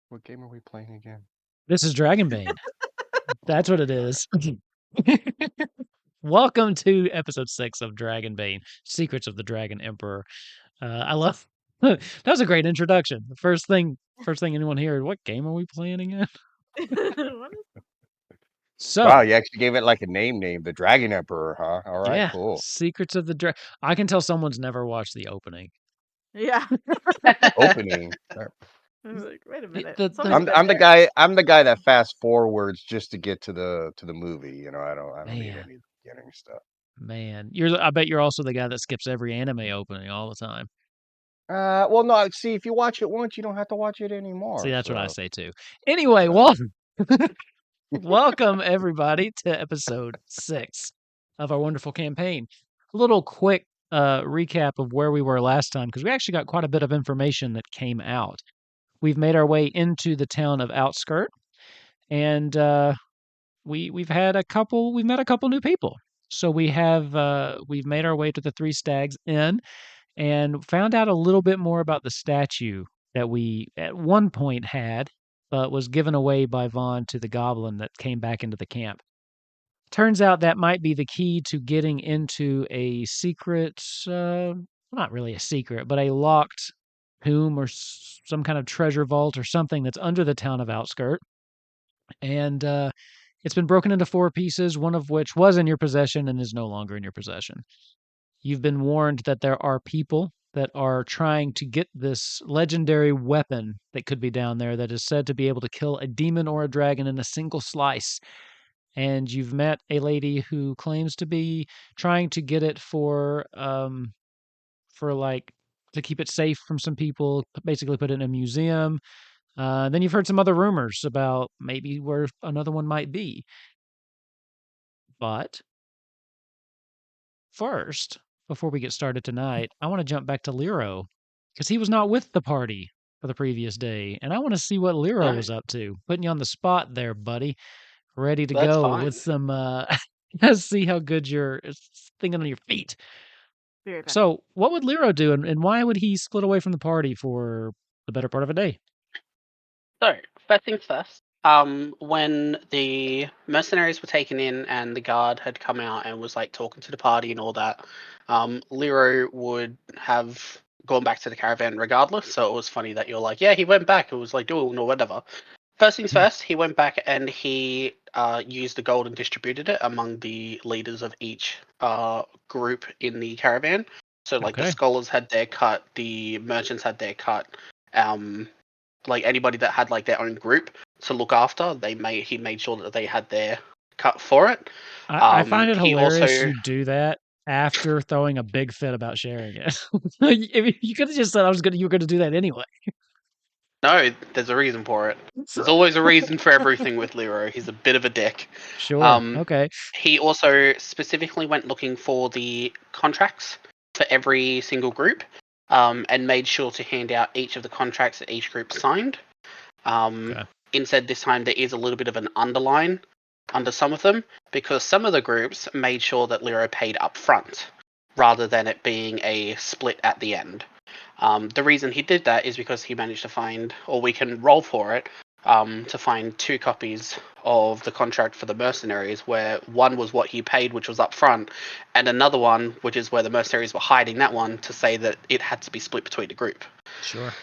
What game are we playing again? This is Dragonbane. That's what it is. Welcome to episode 6 of Dragonbane, Secrets of the Dragon Emperor. I love that was a great introduction. The first thing anyone heard, what game are we playing again? So, Wow, you actually gave it like a name, the Dragon Emperor, huh? All right, yeah, cool. Secrets of the Dragon. I can tell someone's never watched the opening. Yeah. Opening. I was like, wait a minute. I'm the guy that fast forwards just to get to the movie. You know, I don't need any beginning stuff. Man, I bet you're also the guy that skips every anime opening all the time. Well, no. See, if you watch it once, you don't have to watch it anymore. See, that's what I say too. Anyway, welcome everybody to episode 6 of our wonderful campaign. A little quick recap of where we were last time, because we actually got quite a bit of information that came out. We've made our way into the town of Outskirt, and we've met a couple new people. So we've made our way to the Three Stags Inn and found out a little bit more about the statue that we at one point had, but was given away by Vaughn to the goblin that came back into the camp. Turns out that might be the key to getting into a secret, not really a secret, but a locked tomb or some kind of treasure vault or something that's under the town of Outskirt. And it's been broken into 4 pieces, one of which was in your possession and is no longer in your possession. You've been warned that there are people that are trying to get this legendary weapon that could be down there that is said to be able to kill a demon or a dragon in a single slice. And you've met a lady who claims to be trying to get it for like to keep it safe from some people, basically put it in a museum. Then you've heard some other rumors about maybe where another one might be. But first, before we get started tonight, I want to jump back to Lero because he was not with the party for the previous day, and I want to see what Lero was up to. Putting you on the spot there, buddy. Ready to go with some. Let's see how good you're thinking on your feet. So, what would Lero do, and why would he split away from the party for the better part of a day? So, first things first. When the mercenaries were taken in and the guard had come out and was like talking to the party and all that, Lero would have gone back to the caravan regardless. So it was funny that you're like, yeah, he went back. It was like, doing or whatever. First things first, he went back and he used the gold and distributed it among the leaders of each group in the caravan. So like the scholars had their cut, the merchants had their cut. Like anybody that had like their own group to look after, he made sure that they had their cut for it. I find it hilarious you do that after throwing a big fit about sharing it. You could have just said you were going to do that anyway. No, there's a reason for it. There's always a reason for everything with Lero. He's a bit of a dick. Sure. Okay. He also specifically went looking for the contracts for every single group, and made sure to hand out each of the contracts that each group signed. Instead, this time there is a little bit of an underline under some of them, because some of the groups made sure that Lero paid up front, rather than it being a split at the end. The reason he did that is because he managed to find, or we can roll for it, to find 2 copies of the contract for the mercenaries, where one was what he paid, which was up front, and another one, which is where the mercenaries were hiding that one, to say that it had to be split between the group. Sure.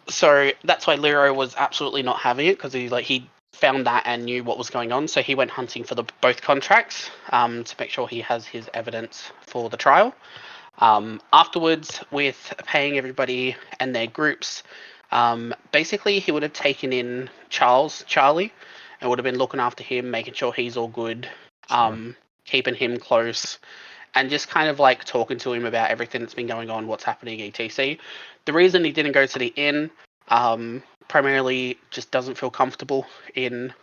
So that's why Lero was absolutely not having it, because he found that and knew what was going on. So he went hunting for both contracts to make sure he has his evidence for the trial. Afterwards, with paying everybody and their groups, basically he would have taken in Charlie, and would have been looking after him, making sure he's all good, keeping him close, and just kind of like talking to him about everything that's been going on, what's happening, etc. The reason he didn't go to the inn, primarily just doesn't feel comfortable in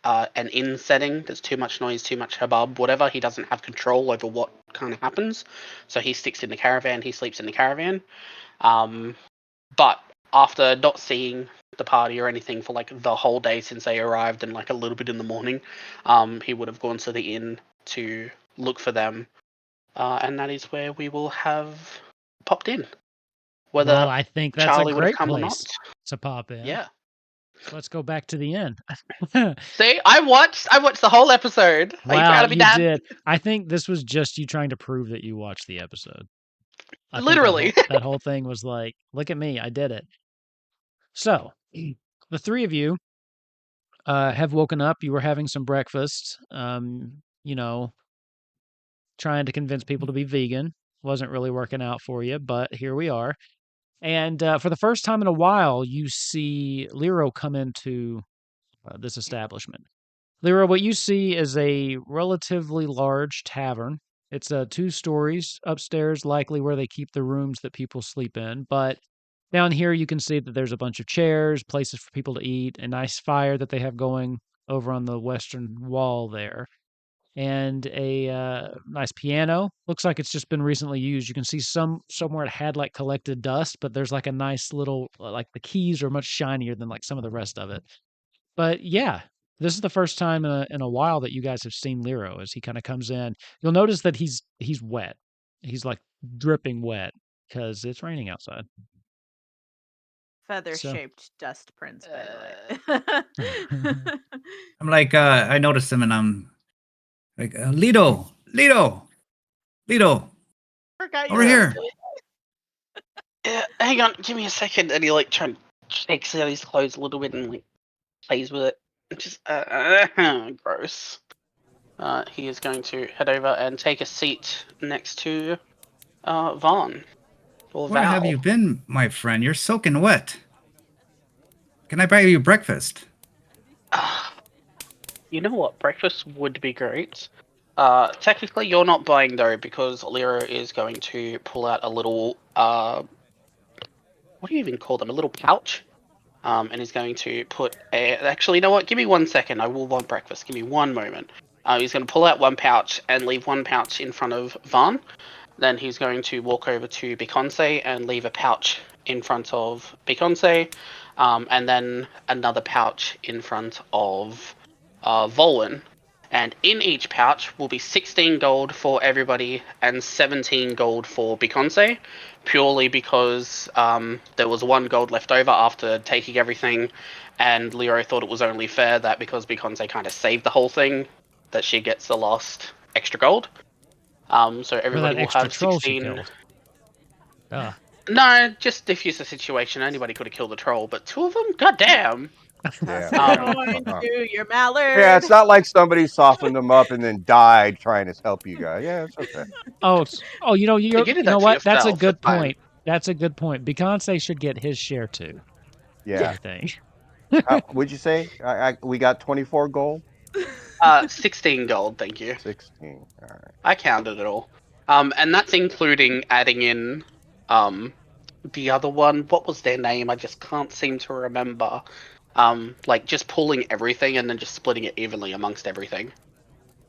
an inn setting. There's too much noise, too much hubbub, whatever. He doesn't have control over what kind of happens. So he sticks in the caravan, he sleeps in the caravan. But after not seeing the party or anything for like the whole day since they arrived and like a little bit in the morning, he would have gone to the inn to look for them. And that is where we will have popped in. Whether Well, I think that's Charlie a would have great come or not. place to pop in. Yeah. So let's go back to the inn. See, I watched the whole episode. Are you Wow, proud of me, you Dad? did. I think this was just you trying to prove that you watched the episode. I think Literally. that whole thing was like, look at me, I did it. So, the three of you have woken up. You were having some breakfast. You know, trying to convince people to be vegan. Wasn't really working out for you, but here we are. And for the first time in a while, you see Lero come into this establishment. Lyra, what you see is a relatively large tavern. It's 2 stories upstairs, likely where they keep the rooms that people sleep in. But down here, you can see that there's a bunch of chairs, places for people to eat, a nice fire that they have going over on the western wall there, and a nice piano. Looks like it's just been recently used. You can see somewhere it had like collected dust, but there's like a nice little like the keys are much shinier than like some of the rest of it. But yeah, this is the first time in a while that you guys have seen Lero as he kind of comes in. You'll notice that he's wet. He's like dripping wet because it's raining outside. Feather-shaped dust prints, by the way. I'm like, I noticed him and I'm like, Lido, Forgot over you here. Yeah, hang on, give me a second. And he like trying shakes out his clothes a little bit and like plays with it. Just gross. He is going to head over and take a seat next to Vaughn or Where Val. have you been, my friend? You're soaking wet. Can I buy you breakfast? You know what? Breakfast would be great. Technically, you're not buying though because Lyra is going to pull out a little what do you even call them? A little pouch. And he's going to put a. Actually, you know what? Give me 1 second. I will want breakfast. Give me one moment. He's going to pull out one pouch and leave one pouch in front of Vaughn. Then he's going to walk over to Beconce and leave a pouch in front of Beconce, and then another pouch in front of Volwyn. And in each pouch will be 16 gold for everybody and 17 gold for Beconce, purely because there was 1 gold left over after taking everything, and Lero thought it was only fair that because Beconce kind of saved the whole thing, that she gets the last extra gold. So everybody will extra have troll she 16. killed. No, just diffuse the situation. Anybody could have killed the troll, but 2 of them? Goddamn! Yeah. Going Uh-huh. to your mallard. Yeah, it's not like somebody softened them up and then died trying to help you guys. Yeah, it's okay. You know, You did you that know to what? That's a yourself, good it's fine. point. That's a good point. Beconce should get his share too. Yeah. I think. Would you say we got 24 gold? 16 gold, thank you. 16. All right. I counted it all. And that's including adding in the other one. What was their name? I just can't seem to remember. Like just pulling everything and then just splitting it evenly amongst everything.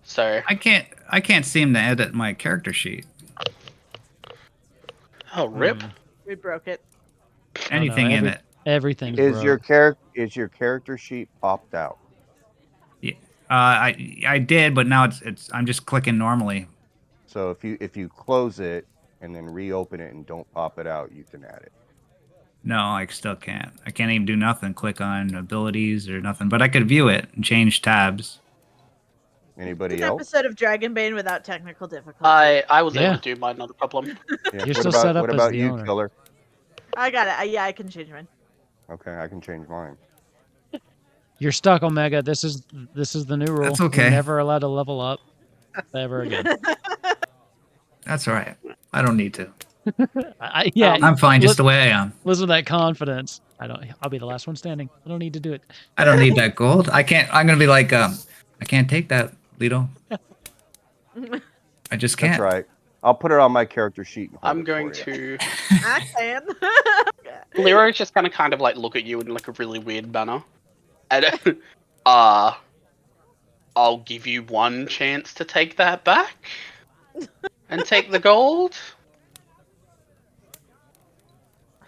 So I can't seem to edit my character sheet. rip. We broke it. Anything in it. Everything's Is your broke. character sheet popped out? Yeah. I did, but now it's I'm just clicking normally. So if you close it and then reopen it and don't pop it out, you can add it. No, I still can't. I can't even do nothing. Click on abilities or nothing. But I could view it and change tabs. Anybody An else? episode of Dragonbane without technical difficulty. I was Yeah. able to do mine, not a problem. Yeah. You're still set up what as about the you, owner. Killer? I got it. Yeah, I can change mine. Okay, I can change mine. You're stuck, Omega. This is the new rule. That's You're okay. never allowed to level up ever again. That's all right. I don't need to. Yeah, I'm fine just the way I am. listen to that confidence. I'll be the last one standing. I don't need to do it. I don't need that gold. I can't. I'm gonna be like, I can't take that, Lito. I just That's can't. right. I'll put it on my character sheet. And hold I'm it going for you. to. I can. Leroy's just gonna kind of like look at you in like a really weird manner, and I'll give you one chance to take that back and take the gold.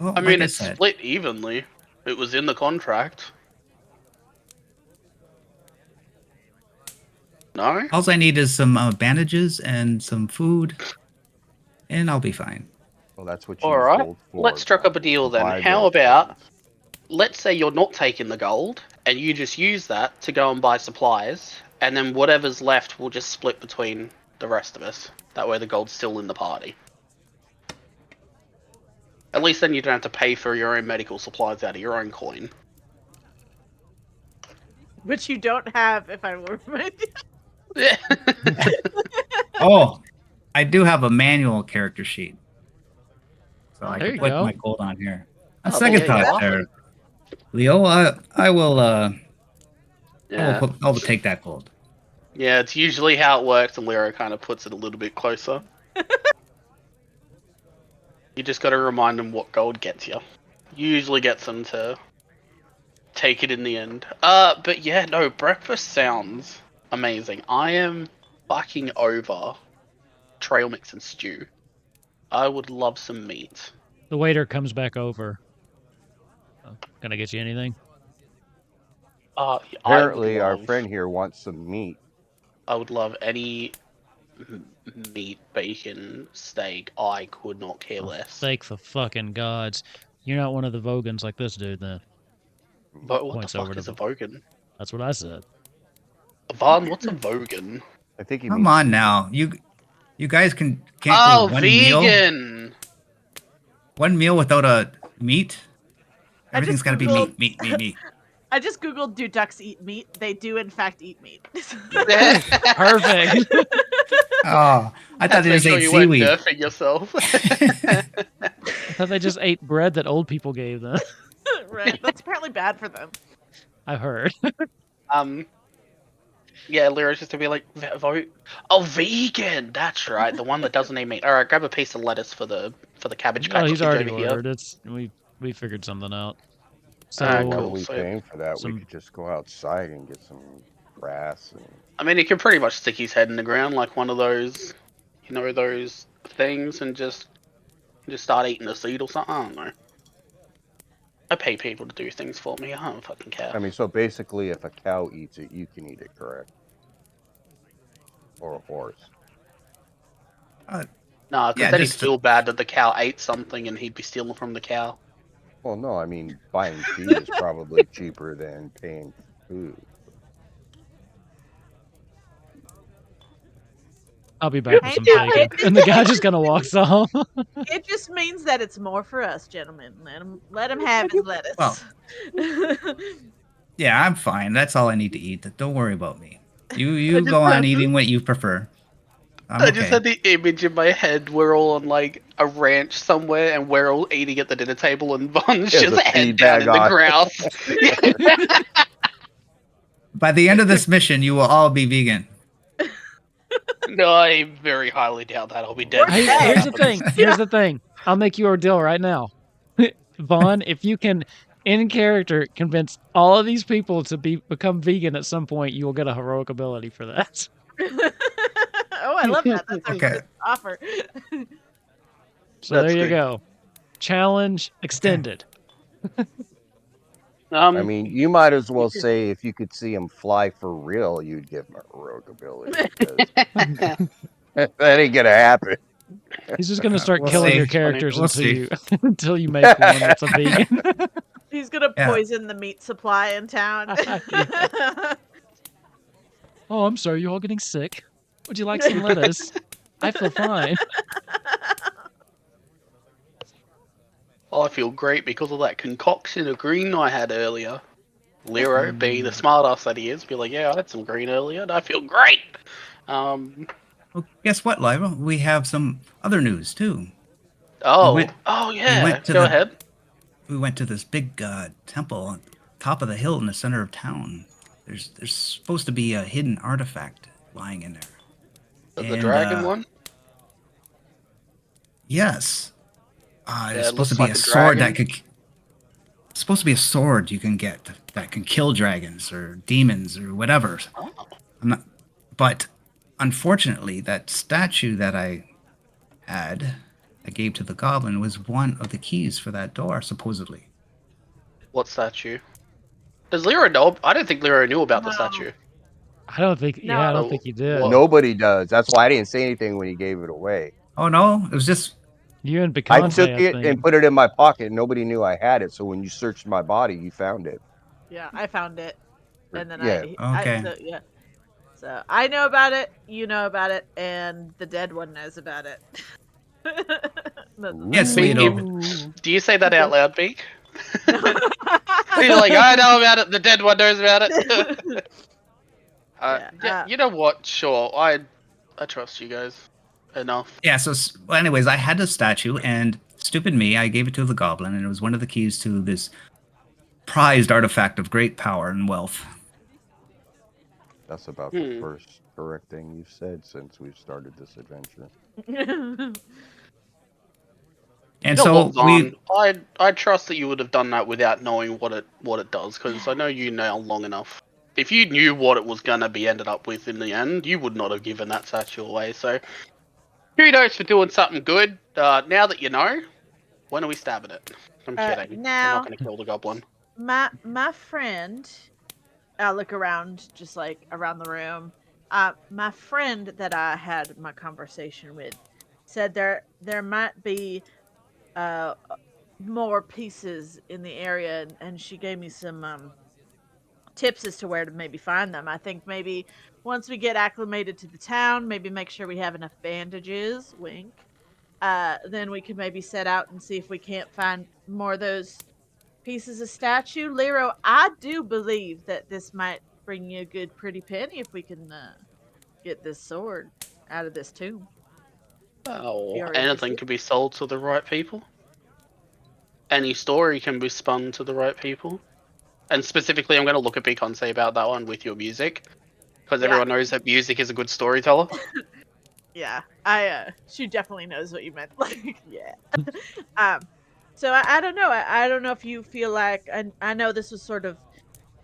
Well, I like mean, I it's said, split evenly. It was in the contract. No? all I need is some bandages and some food, and I'll be fine. Well, that's what you use Alright, gold for. let's struck up a deal then. Buy How the about, potions. let's say you're not taking the gold, and you just use that to go and buy supplies, and then whatever's left will just split between the rest of us. That way the gold's still in the party. At least then you don't have to pay for your own medical supplies out of your own coin. Which you don't have, if I will remind you. Yeah. Oh, I do have a manual character sheet, so I There can you put go. my gold on here. A Oh, second yeah, thought yeah. there, Leo. I will. Yeah. I will take that gold. Yeah, it's usually how it works, and Lyra kind of puts it a little bit closer. You just got to remind them what gold gets you. Usually gets them to take it in the end. But yeah, no, breakfast sounds amazing. I am fucking over trail mix and stew. I would love some meat. The waiter comes back over. Oh, can I get you anything? Apparently, our friend here wants some meat. I would love any meat, bacon, steak. I could not care less. Thank the fucking gods. You're not one of the Vogans like this dude, then. But what the Points over fuck to is a Vogan? That's what I said. Vaughn, what's a Vogan? I think he Come means on vegan. now, you guys can't Oh, go vegan! one meal without a meat. I just Everything's got to be Googled- meat. I just googled, do ducks eat meat? They do, in fact, eat meat. Perfect. Oh, I thought they just ate you weren't seaweed. nerfing yourself. I thought they just ate bread that old people gave them. Right. That's apparently bad for them. I've heard. Yeah, Lyra's just to be like, oh, vegan! That's right, the one that doesn't eat meat. Alright, grab a piece of lettuce for the cabbage patch Oh, he's kids already over here. ordered. We figured something out. So Alright, What are cool. we So- paying for that? some- We could just go outside and get some grass. And I mean, he can pretty much stick his head in the ground like one of those, those things, and just start eating a seed or something. I don't know. I pay people to do things for me. I don't fucking care. I mean, so basically, if a cow eats it, you can eat it, correct? Or a horse. Nah, because Yeah, then he'd just- feel bad that the cow ate something and he'd be stealing from the cow. Well, no, I mean, buying feed is probably cheaper than paying food. I'll be back with Hey, some now, bacon. And the guy just kind of walks off. It just means that it's more for us, gentlemen. Let him have his lettuce. Well. Yeah, I'm fine. That's all I need to eat. Don't worry about me. You just go on had- eating what you prefer. I'm I just okay. had the image in my head. We're all on like a ranch somewhere, and we're all eating at the dinner table, and Von's There's just a head feed down bag in the on. grass. By the end of this mission, you will all be vegan. No, I very highly doubt that. I'll be dead. Hey, before that here's the happens. thing. Here's the thing. I'll make you a deal right now. Vaughn, if you can, in character, convince all of these people to become vegan at some point, you will get a heroic ability for that. Oh, I love that. That's a Okay. good offer. So That's there you good. go. Challenge extended. I mean, you might as well say if you could see him fly for real, you'd give him a heroic ability. because that ain't gonna happen. He's just gonna start We'll killing see. your It's funny. characters We'll until see. you until you make one that's a vegan. He's gonna Yeah. poison the meat supply in town. Oh, I'm sorry, you all getting sick. Would you like some lettuce? I feel fine. I feel great because of that concoction of green I had earlier. Lero, being the smartass that he is, be like, yeah, I had some green earlier and I feel great. Well, guess what, Lyra? We have some other news too. Oh We yeah, went to go ahead. We went to this big temple on top of the hill in the center of town. There's supposed to be a hidden artifact lying in there. The And, dragon one? Yes. Yeah, It's it supposed to looks be like a a sword dragon. It's supposed to be a sword you can get that can kill dragons or demons or whatever. Oh. But unfortunately, that statue that I gave to the goblin was one of the keys for that door, supposedly. What statue? Does Lero know? I don't think Lero knew about the No. statue. I don't think. No. Yeah, I don't think you did. What? Nobody does. That's why I didn't say anything when he gave it away. Oh no, it was just You and I Picante, took I it think. and put it in my pocket. Nobody knew I had it. So when you searched my body, you found it. Yeah, I found it, and then Yeah. Okay. So I know about it. You know about it, and the dead one knows about it. Yes, Beak, Leto. do you say that out loud, Beak? No. You're like, I know about it. The dead one knows about it. Yeah, you know what? Sure, I trust you guys enough. Yeah, so well, anyways, I had a statue, and stupid me, I gave it to the goblin, and it was one of the keys to this prized artifact of great power and wealth. That's about the first correct thing you've said since we've started this adventure. And You know so what, Vaughn? I trust that you would have done that without knowing what it does, because I know you now long enough. If you knew what it was gonna be ended up with in the end, you would not have given that statue away. So, kudos for doing something good. Now that you know, when are we stabbing it? I'm kidding. now- I'm not gonna kill the goblin. my friend, I look around, just like around the room. My friend that I had my conversation with said there might be more pieces in the area, and she gave me some tips as to where to maybe find them. I think maybe once we get acclimated to the town, maybe make sure we have enough bandages, wink, then we could maybe set out and see if we can't find more of those pieces of statue. Lero, I do believe that this might bring you a good pretty penny if we can get this sword out of this tomb. Oh, You're anything interested? can be sold to the right people. Any story can be spun to the right people. And specifically, I'm going to look at Beconce about that one with your music, because everyone knows that music is a good storyteller. Yeah, she definitely knows what you meant. Like, yeah. So I don't know. I don't know if you feel like, I know this was sort of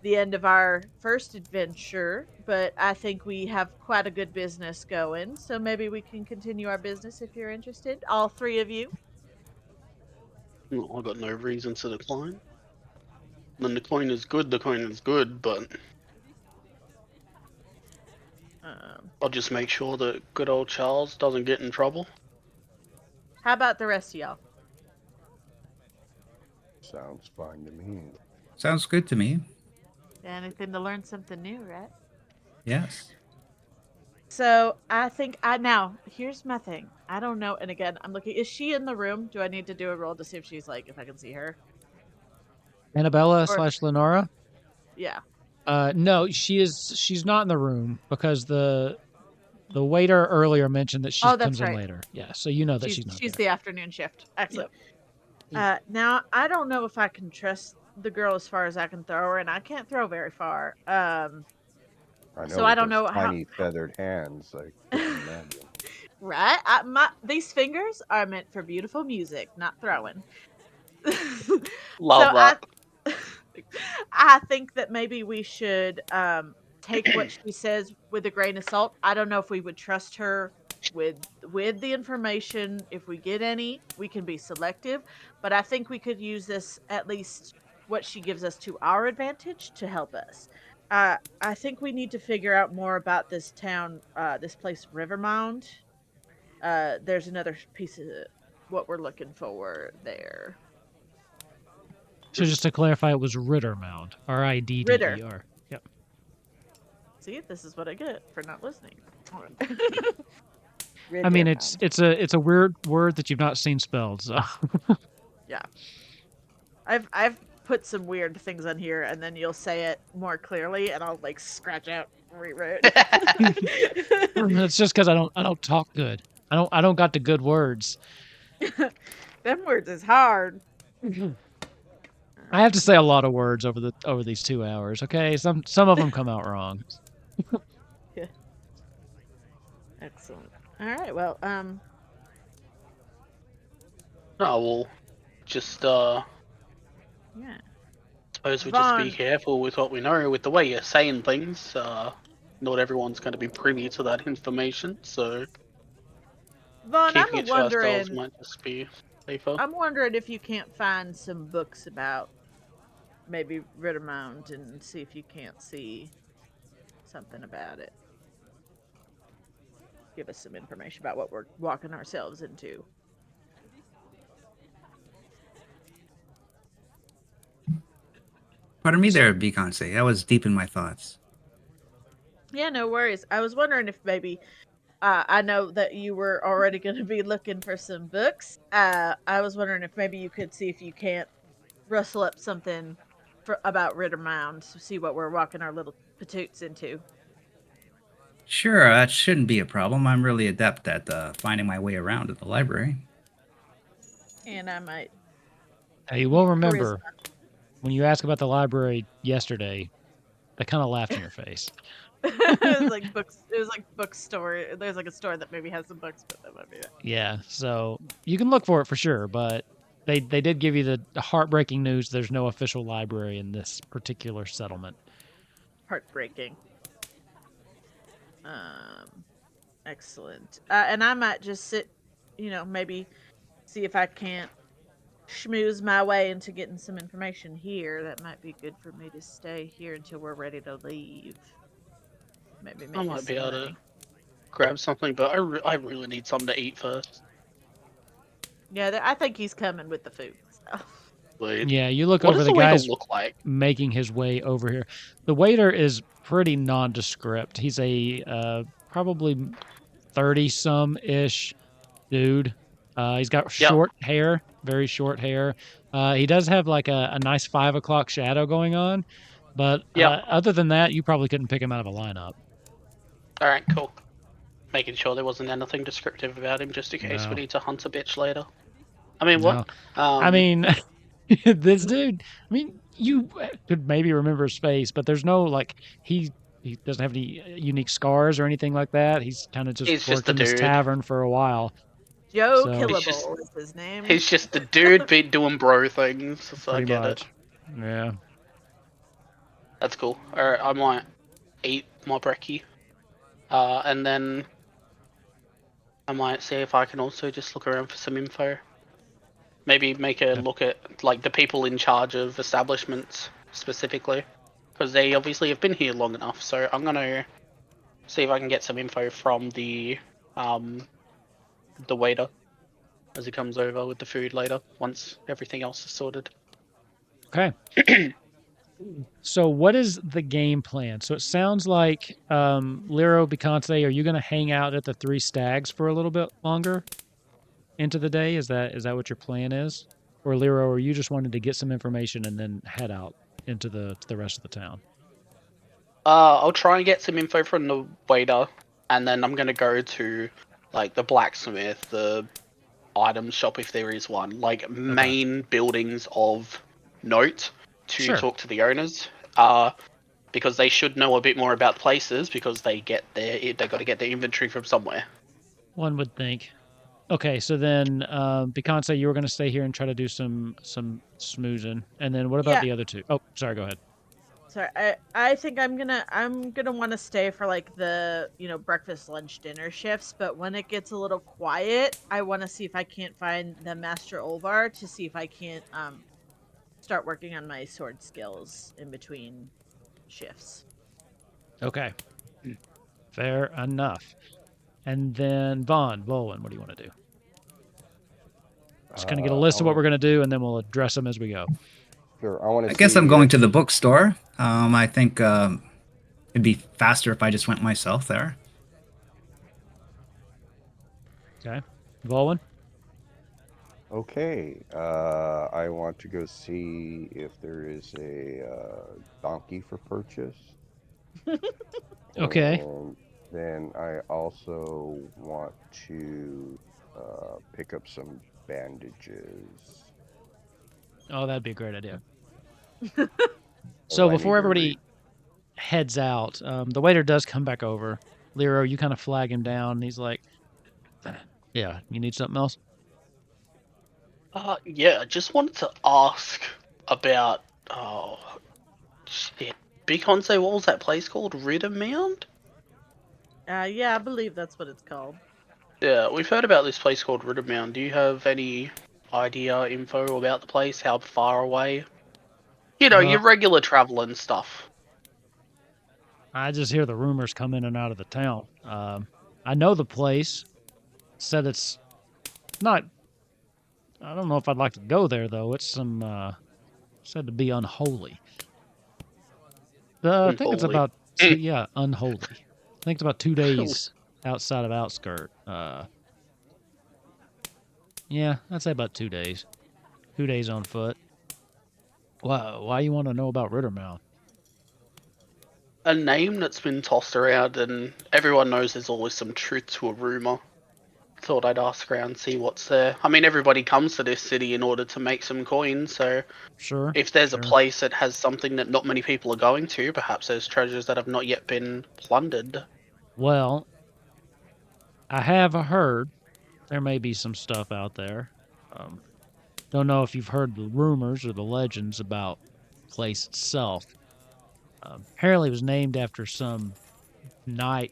the end of our first adventure, but I think we have quite a good business going. So maybe we can continue our business if you're interested. All three of you. I've got no reason to decline. When the coin is good, the coin is good, but I'll just make sure that good old Charles doesn't get in trouble. How about the rest of y'all? Sounds fine to me. Sounds good to me. Anything to learn something new, right? Yes. So I think now here's my thing. I don't know, and again, I'm looking. Is she in the room? Do I need to do a roll to see if she's like, if I can see her? Annabella Or- / Lenora. Yeah. No, she's not in the room because the waiter earlier mentioned that she Oh, that's comes in right. later. Yeah, so you know that she's not She's there. the afternoon shift. Excellent. Now I don't know if I can trust the girl as far as I can throw her, and I can't throw very far. I know. So I don't know how. Tiny feathered hands. I couldn't imagine. Right? These fingers are meant for beautiful music, not throwing. Love that. I think that maybe we should take what she says with a grain of salt. I don't know if we would trust her with the information. If we get any, we can be selective, but I think we could use this, at least what she gives us, to our advantage to help us. I think we need to figure out more about this town, this place, Riddermound. There's another piece of what we're looking for there. So just to clarify, it was Riddermound. Ridder. Yep. See, this is what I get for not listening. I mean, it's a weird word that you've not seen spelled. So Yeah. I've put some weird things on here, and then you'll say it more clearly, and I'll like scratch out rewrote. It's just because I don't talk good. I don't got the good words. Them words is hard. I have to say a lot of words over these 2 hours. Okay, some of them come out wrong. Yeah. Excellent. All right. Well, No, we'll just yeah. suppose we just be Vaughn, careful with what we know. With the way you're saying things, not everyone's going to be privy to that information, so keeping I'm it to ourselves wondering. might just be safer. I'm wondering if you can't find some books about maybe Riddermound and see if you can't see something about it. Give us some information about what we're walking ourselves into. Pardon me there, Beyonce. I was deep in my thoughts. Yeah, no worries. I was wondering if maybe I know that you were already going to be looking for some books. I was wondering if maybe you could see if you can't rustle up something about Riddermound, see what we're walking our little patoots into. Sure, that shouldn't be a problem. I'm really adept at finding my way around at the library. And I might Now, you will charisma. remember when you asked about the library yesterday, I kind of laughed in your face. It was like books. It was like bookstore. There's like a store that maybe has some books, but that might be it. Yeah, so you can look for it for sure, but they did give you the heartbreaking news. There's no official library in this particular settlement. Heartbreaking. Um, Excellent. And I might just sit, maybe see if I can't schmooze my way into getting some information here. That might be good for me to stay here until we're ready to leave. Maybe I make us might be some able to money. grab something, but I really need something to eat first. Yeah, I think he's coming with the food. So. Wait, Yeah, you look what over does the the waiter guy's look like? making his way over here. The waiter is pretty nondescript. He's a probably 30-some ish dude. He's got Yep. short hair, very short hair. He does have like a nice 5 o'clock shadow going on, but Yep. other than that, you probably couldn't pick him out of a lineup. All right, cool. Making sure there wasn't anything descriptive about him, just in case we No, need to hunt a bitch later. I mean, no. what? I mean, this dude. I mean, you could maybe remember his face, but there's no like he doesn't have any unique scars or anything like that. He's kind of just He's just worked a in this dude. tavern for a while. Joe So Killable is his name. He's just a dude be doing bro things. So I pretty get it. much, yeah. That's cool. All right, I might eat my brekkie, and then I might see if I can also just look around for some info. Maybe make a Yeah. look at like the people in charge of establishments specifically, because they obviously have been here long enough. So I'm gonna see if I can get some info from the waiter as he comes over with the food later once everything else is sorted. Okay. So what is the game plan? So it sounds like Liro Bicante, are you going to hang out at the Three Stags for a little bit longer into the day? Is that what your plan is? Or Liro, or you just wanted to get some information and then head out into the rest of the town? I'll try and get some info from the waiter, and then I'm gonna go to like the blacksmith, the item shop if there is one, like main buildings of note to Sure. talk to the owners. Because they should know a bit more about places because they got to get their inventory from somewhere. One would think. Okay, so then Bicante, you were going to stay here and try to do some smoozing, and then what about Yeah. the other two? Oh, sorry, go ahead. Sorry, I think I'm gonna want to stay for like the breakfast, lunch, dinner shifts. But when it gets a little quiet, I want to see if I can't find the Master Olvar to see if I can't start working on my sword skills in between shifts. Okay, fair enough. And then Bolin, what do you want to do? Just kind of get a list of what we're going to do, and then we'll address them as we go. Sure. I want to I guess I'm see going if- to the bookstore. I think it'd be faster if I just went myself there. Okay, Bolin. Okay, I want to go see if there is a donkey for purchase. Okay. And then I also want to pick up some bandages. Oh, that'd be a great idea. As So I need before to everybody heads out, the waiter does come back over. Lero, you kind of flag him down. And he's like, "Yeah, you need something else?" Yeah, I just wanted to ask about. Oh, shit. Big Honse, what was that place called? Riddermound? Yeah, I believe that's what it's called. Yeah, we've heard about this place called Riddermound. Do you have any idea, info about the place? How far away? You know, your regular traveling stuff. I just hear the rumors come in and out of the town. I know the place. Said it's not. I don't know if I'd like to go there though. It's said to be unholy. I think it's Unholy. about two. Yeah, unholy. I think it's about 2 days outside of Outskirt. Yeah, I'd say about 2 days. 2 days on foot. Why you want to know about Riddermound? A name that's been tossed around, and everyone knows there's always some truth to a rumor. Thought I'd ask around, see what's there. I mean, everybody comes to this city in order to make some coins, so Sure. if there's a sure. place that has something that not many people are going to, perhaps there's treasures that have not yet been plundered. Well, I have heard there may be some stuff out there. Don't know if you've heard the rumors or the legends about the place itself. Apparently, it was named after some knight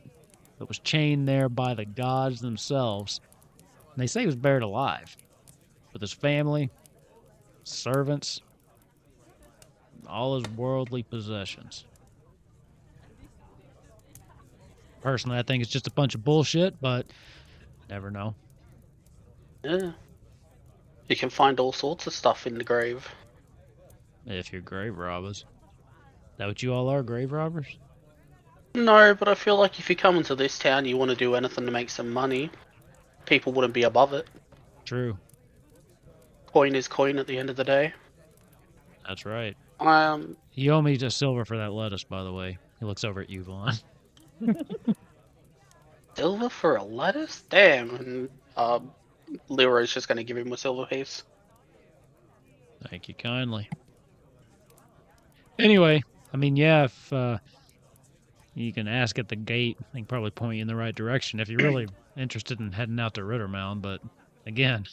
that was chained there by the gods themselves. And they say he was buried alive with his family, servants, and all his worldly possessions. Personally, I think it's just a bunch of bullshit, but never know. Yeah. You can find all sorts of stuff in the grave. If you're grave robbers. Is that what you all are, grave robbers? No, but I feel like if you come into this town, you want to do anything to make some money. People wouldn't be above it. True. Coin is coin at the end of the day. That's right. Um, You owe me just silver for that lettuce, by the way. He looks over at you, Vaughn. silver for a lettuce? Damn. And Leroy's just going to give him a silver piece. Thank you kindly. Anyway, I mean, yeah, if you can ask at the gate, they can probably point you in the right direction if you're really interested in heading out to Riddermound. But again,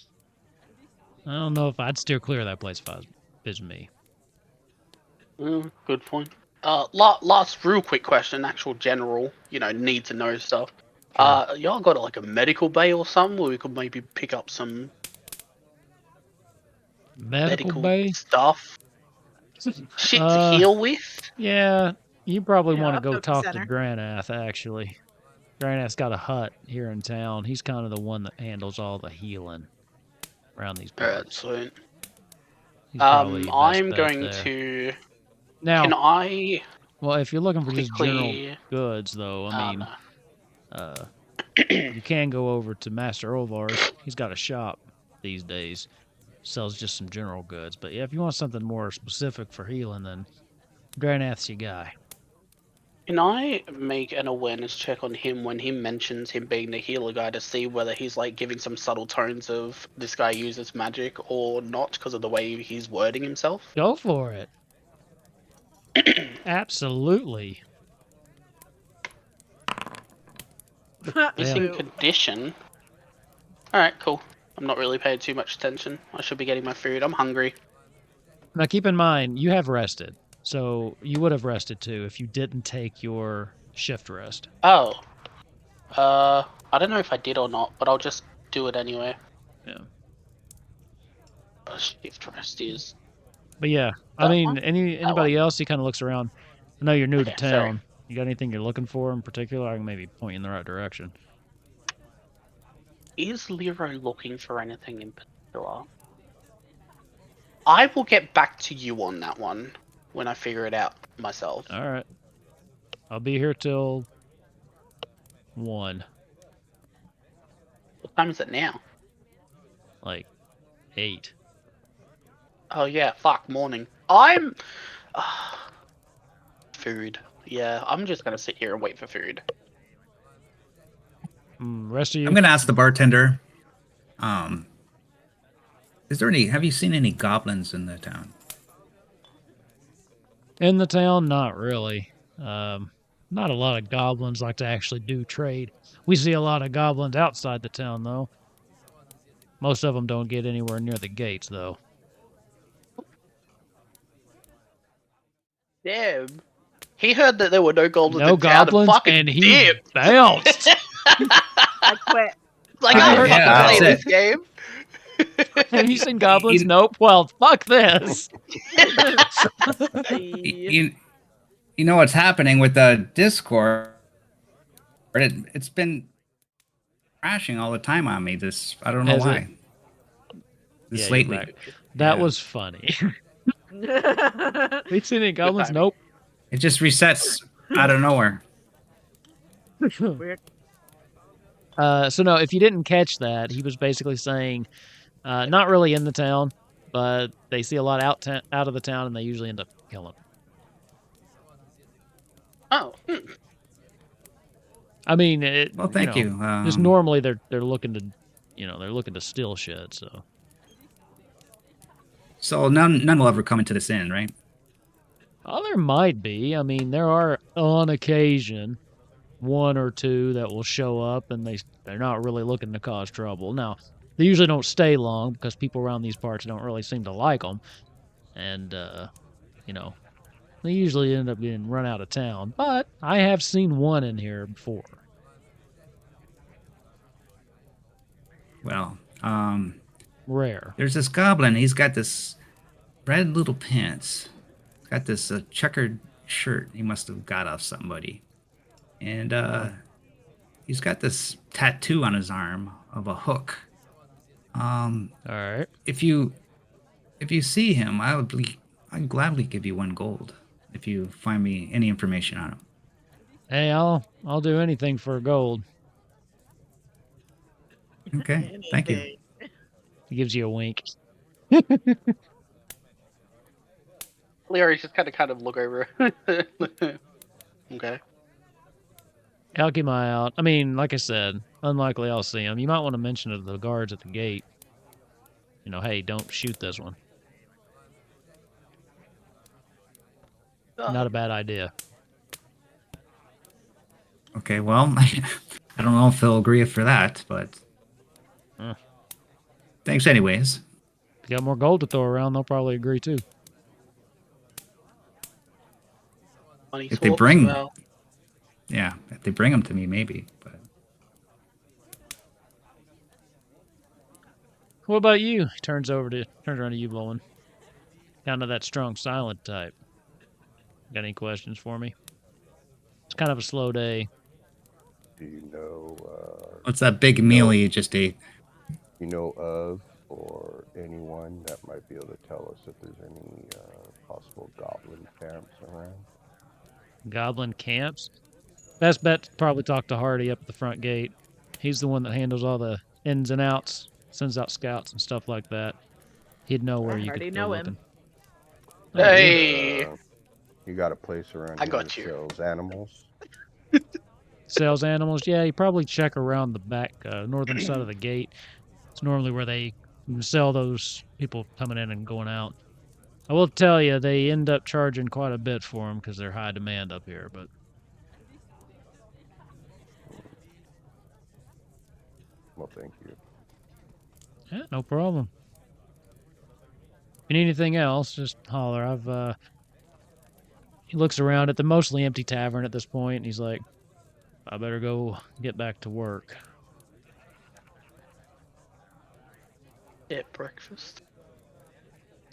I don't know if I'd steer clear of that place if I was me. Good point. Last real quick question, actual general, need to know stuff. Sure. Y'all got like a medical bay or something where we could maybe pick up some Medical bay? stuff? Shit to heal with? Yeah, you probably Yeah, want to a go focus talk center. to Granath, actually. Granath's got a hut here in town. He's kind of the one that handles all the healing around these parts. Alright, sweet. He's probably your best I'm bet going there. to... Now, Can I well, if you're looking for just general quickly... goods, though, I mean, no. you can go over to Master Olvar's. He's got a shop these days. Sells just some general goods. But yeah, if you want something more specific for healing, then Granath's your guy. Can I make an awareness check on him when he mentions him being the healer guy to see whether he's like giving some subtle tones of this guy uses magic or not because of the way he's wording himself? Go for it. Absolutely. Missing Yeah. condition. Alright, cool. I'm not really paying too much attention. I should be getting my food. I'm hungry. Now keep in mind, you have rested. So you would have rested too if you didn't take your shift rest. Oh. I don't know if I did or not, but I'll just do it anyway. Yeah. Shift rest is... But yeah, I That mean, one? anybody else, he kind of looks around. I know you're new to Okay, sorry. town. You got anything you're looking for in particular? I can maybe point you in the right direction. Is Leroy looking for anything in particular? I will get back to you on that one when I figure it out myself. All right. I'll be here till 1. What time is it now? Like 8. Oh yeah, fuck, morning. I'm food. Yeah, I'm just gonna sit here and wait for food. Rest of you? I'm gonna ask the bartender. Is there any? Have you seen any goblins in the town? In the town, not really. Not a lot of goblins like to actually do trade. We see a lot of goblins outside the town, though. Most of them don't get anywhere near the gates, though. Damn. He heard that there were no goblins No in town and goblins, fucking and he dipped. bounced. I quit. Like, Have I you don't heard- fucking Yeah, play that's this game. Have you seen goblins? You- Nope. Well, fuck this. You know what's happening with the Discord? It's been crashing all the time on me. I don't know Has it? why. This Yeah, you're lately. back. That Yeah. was funny. Have you seen any goblins? timing. Nope. It just resets out of nowhere. Weird. So no, if you didn't catch that, he was basically saying, not really in the town, but they see a lot out of the town, and they usually end up killing them. Oh, I mean, Well, thank you. Just normally they're looking to, they're looking to steal shit. So none will ever come into this inn, right? Oh, there might be. I mean, there are on occasion one or two that will show up, and they're not really looking to cause trouble. Now, they usually don't stay long because people around these parts don't really seem to like them, and they usually end up getting run out of town. But I have seen one in here before. Well, Rare. there's this goblin. He's got this red little pants. He's got this checkered shirt. He must have got off somebody, and he's got this tattoo on his arm of a hook. All right. If you see him, I'd gladly give you 1 gold if you find me any information on him. Hey, I'll do anything for gold. Okay, thank you. He gives you a wink. Leory's just kind of look over. Okay. I'll keep my eye out. I mean, like I said, unlikely I'll see him. You might want to mention to the guards at the gate, hey, don't shoot this one. Not a bad idea. Okay, well, I don't know if they'll agree for that, but thanks anyways. If you got more gold to throw around, they'll probably agree too. Money If they swaps, bring, well, yeah, if they bring them to me, maybe. But What about you? Turns around to you, Bowen. Kind of that strong silent type. Got any questions for me? It's kind of a slow day. Do you know? what's that big meal you just ate? You know of or anyone that might be able to tell us if there's any possible goblin camps around? Goblin camps? Best bet to probably talk to Hardy up at the front gate. He's the one that handles all the ins and outs, sends out scouts and stuff like that. He'd know where I you already could know go him. looking. Hey. You got a place around I here got that you. sells animals? Sells animals? Yeah, you probably check around the back northern side of the gate. It's normally where they sell those people coming in and going out. I will tell you, they end up charging quite a bit for them because they're high demand up here. But Well, thank you. yeah, no problem. If you need anything else, just holler. He looks around at the mostly empty tavern at this point, and he's like, I better go get back to work. Yeah, breakfast.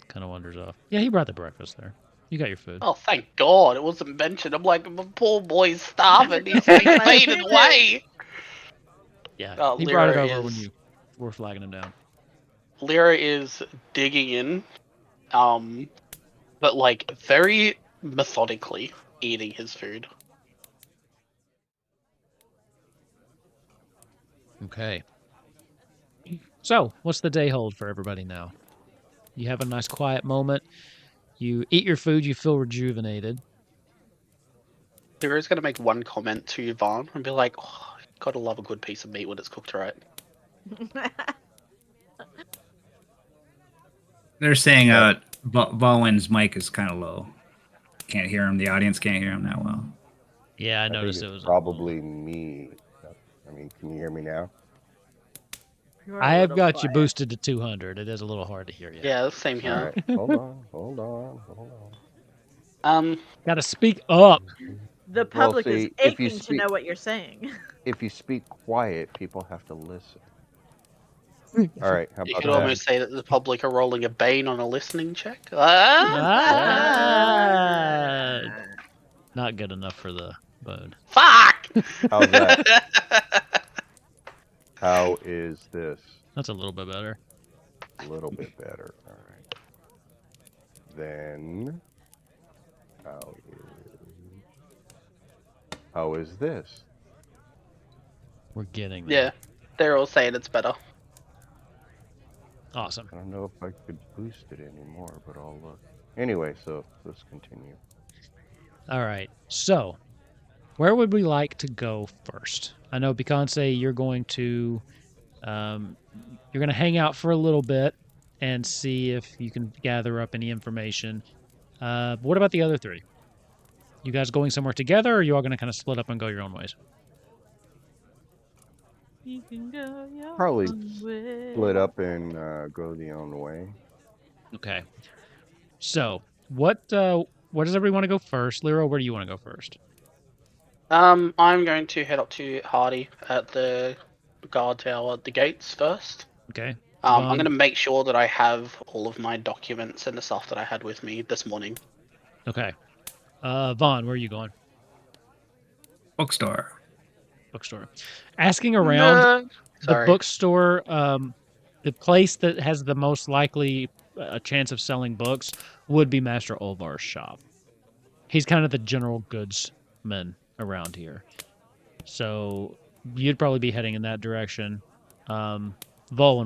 Kind of wanders off. Yeah, he brought the breakfast there. You got your food. Oh, thank God it wasn't mentioned. I'm like, my poor boy's starving. He's fading away. Yeah, he brought it Lyra over when is- you were flagging him down. Lyra is digging in, but like very methodically eating his food. Okay. So, what's the day hold for everybody now? You have a nice quiet moment. You eat your food. You feel rejuvenated. Lyra's going to make one comment to Vaughn and be like, oh, gotta love a good piece of meat when it's cooked right. They're saying Bowen's mic is kind of low. Can't hear him. The audience can't hear him that well. Yeah, I think noticed it's it was probably me. I mean, can you hear me now? You're I a have little got you quiet. boosted to 200. It is a little hard to hear you. Yeah, same All here. right, hold on. Got to speak up. The Well, public is see, if you aching to speak, know what you're saying. if you speak quiet, people have to listen. All right, how You about could that? almost say that the public are rolling a Bane on a listening check. Ah! Not good enough for the bone. Fuck! How's that? How is this? That's a little bit better. A little bit better. All right. Then, how is this? We're getting Yeah, there. they're all saying it's better. Awesome. I don't know if I could boost it anymore, but I'll look. Anyway, so let's continue. All right. So, where would we like to go first? I know Beyonce, you're going to hang out for a little bit and see if you can gather up any information. What about the other three? You guys going somewhere together, or are you all going to kind of split up and go your own ways? You can go your Probably own way. split up and go the own way. Okay. So, what does everybody want to go first? Lyra, where do you want to go first? I'm going to head up to Hardy at the guard tower at the gates first. Okay. I'm Vaughn? going to make sure that I have all of my documents and the stuff that I had with me this morning. Okay. Vaughn, where are you going? Bookstore. Bookstore. Asking around the Sorry. bookstore, the place that has the most likely chance of selling books would be Master Olvar's shop. He's kind of the general goods man around here. So you'd probably be heading in that direction. Volwyn,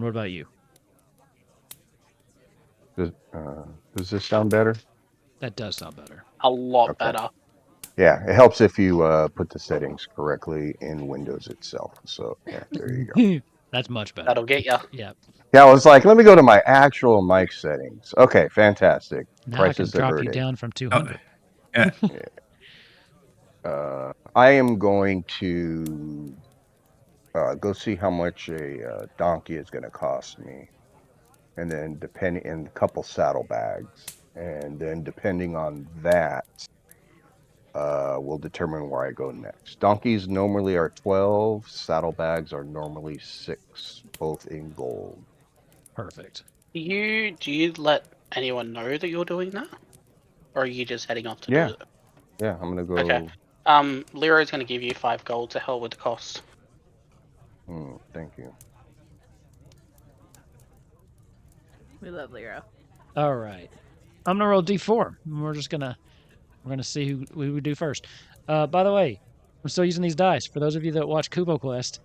what about you? Does this sound better? That does sound better. A lot Okay. better. Yeah, it helps if you put the settings correctly in Windows itself. So yeah, there you go. That's much better. That'll get you. Yeah. Yeah, I was like, let me go to my actual mic settings. Okay, fantastic. Now I can Prices are drop you hurting. down from 200. Yeah. I am going to go see how much a donkey is going to cost me, and then in a couple saddlebags, and then depending on that, will determine where I go next. Donkeys normally are 12. Saddlebags are normally 6, both in gold. Perfect. Do you let anyone know that you're doing that? Or are you just heading off to do it? Yeah, I'm gonna go. Okay. Leroy's gonna give you 5 gold to hell with the cost. Thank you. We love Lero. All right. I'm gonna roll D4. We're gonna see who we would do first. By the way, I'm still using these dice. For those of you that watch Kubo Quest,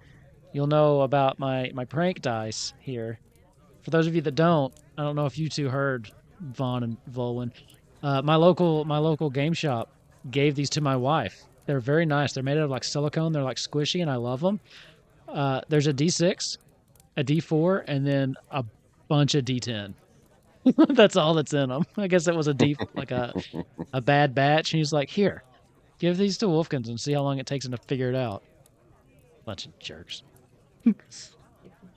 you'll know about my prank dice here. For those of you that don't, I don't know if you two heard Vaughn and Volwyn. My local game shop gave these to my wife. They're very nice. They're made out of like silicone. They're like squishy, and I love them. There's a D6, a D4, and then a bunch of D10. That's all that's in them. I guess it was a bad batch. And he's like, here, give these to Wolfkins and see how long it takes him to figure it out. Bunch of jerks.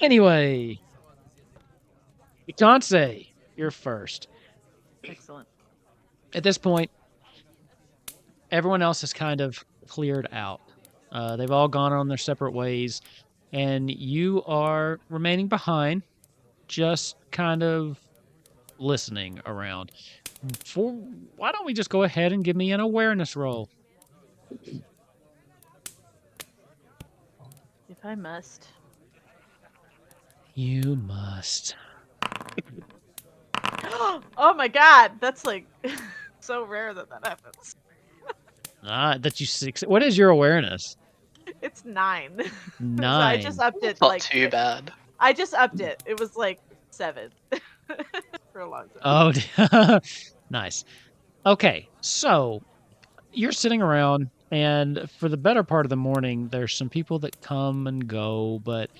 Anyway, you can't say you're first. Excellent. At this point, everyone else has kind of cleared out. They've all gone on their separate ways, and you are remaining behind, just kind of listening around. Why don't we just go ahead and give me an awareness roll? If I must. You must. Oh my god, that's like so rare that happens. That you six. What is your awareness? It's 9. 9. So I just upped it Not like too bad. I just upped it. It was like 7 for a long time. Oh, nice. Okay, so you're sitting around, and for the better part of the morning, there's some people that come and go, but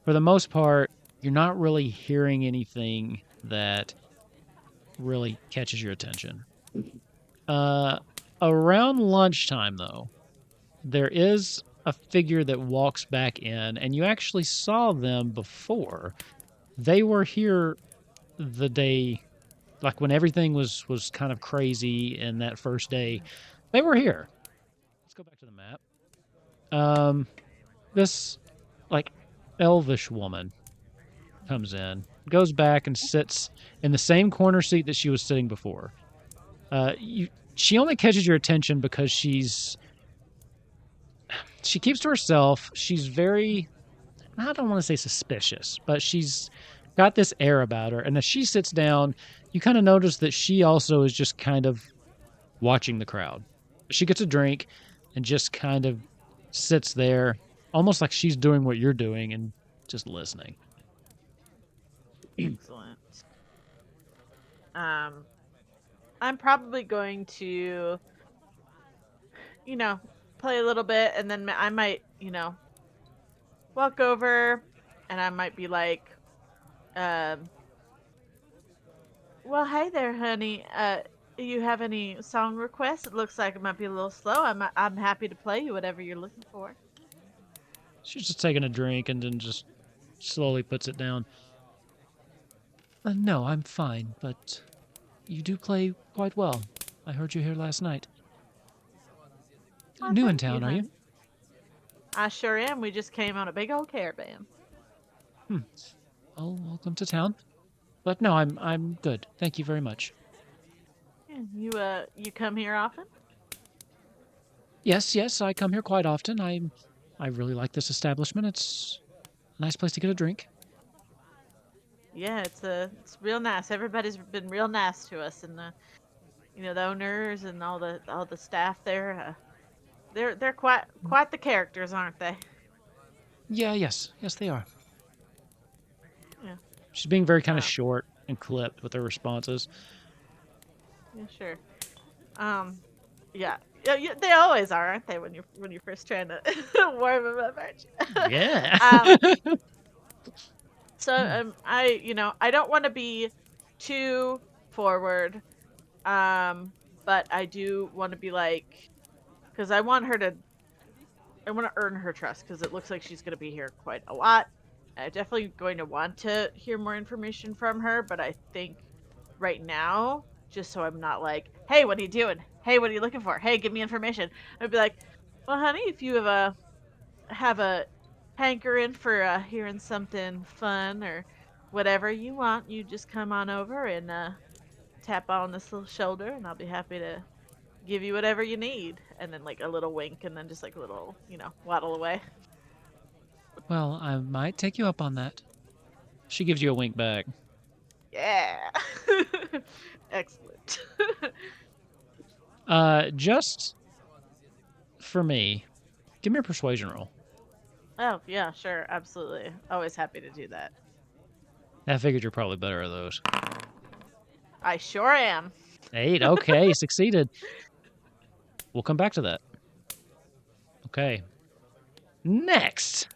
for the most part, you're not really hearing anything that really catches your attention. Around lunchtime, though, there is a figure that walks back in, and you actually saw them before. They were here the day, like when everything was kind of crazy in that first day. They were here. Let's go back to the map. This like elvish woman comes in, goes back and sits in the same corner seat that she was sitting before. She only catches your attention because she keeps to herself. She's very, I don't want to say suspicious, but she's got this air about her. And as she sits down, you kind of notice that she also is just kind of watching the crowd. She gets a drink and just kind of sits there, almost like she's doing what you're doing and just listening. Excellent. I'm probably going to, play a little bit, and then I might, walk over, and I might be like, well, hey there, honey. You have any song requests? It looks like it might be a little slow. I'm happy to play you whatever you're looking for. She's just taking a drink and then just slowly puts it down. No, I'm fine, but you do play quite well. I heard you here last night. Oh, New in thank you, town, are you? honey. I sure am. We just came on a big old caravan. Oh, welcome to town. But no, I'm good. Thank you very much. Yeah, you come here often? Yes, I come here quite often. I really like this establishment. It's a nice place to get a drink. Yeah, it's real nice. Everybody's been real nice to us, and the owners and all the staff there. They're quite the characters, aren't they? Yeah, yes, they are. Yeah. She's being very kind of Oh. short and clipped with her responses. Yeah, sure. Yeah. Yeah, they always are, aren't they? When you're first trying to warm them up, aren't you? Yeah. So I don't want to be too forward, but I do want to be like, because I want to earn her trust, because it looks like she's going to be here quite a lot. I'm definitely going to want to hear more information from her, but I think right now, just so I'm not like, hey, what are you doing? Hey, what are you looking for? Hey, give me information. I'd be like, well, honey, if you have a hankering for hearing something fun or whatever you want, you just come on over and tap on this little shoulder, and I'll be happy to give you whatever you need. And then like a little wink, and then just like a little, waddle away. Well, I might take you up on that. She gives you a wink back. Yeah. Excellent. Just for me, give me a persuasion roll. Oh, yeah, sure. Absolutely. Always happy to do that. I figured you're probably better at those. I sure am. 8. Okay, succeeded. We'll come back to that. Okay. Next.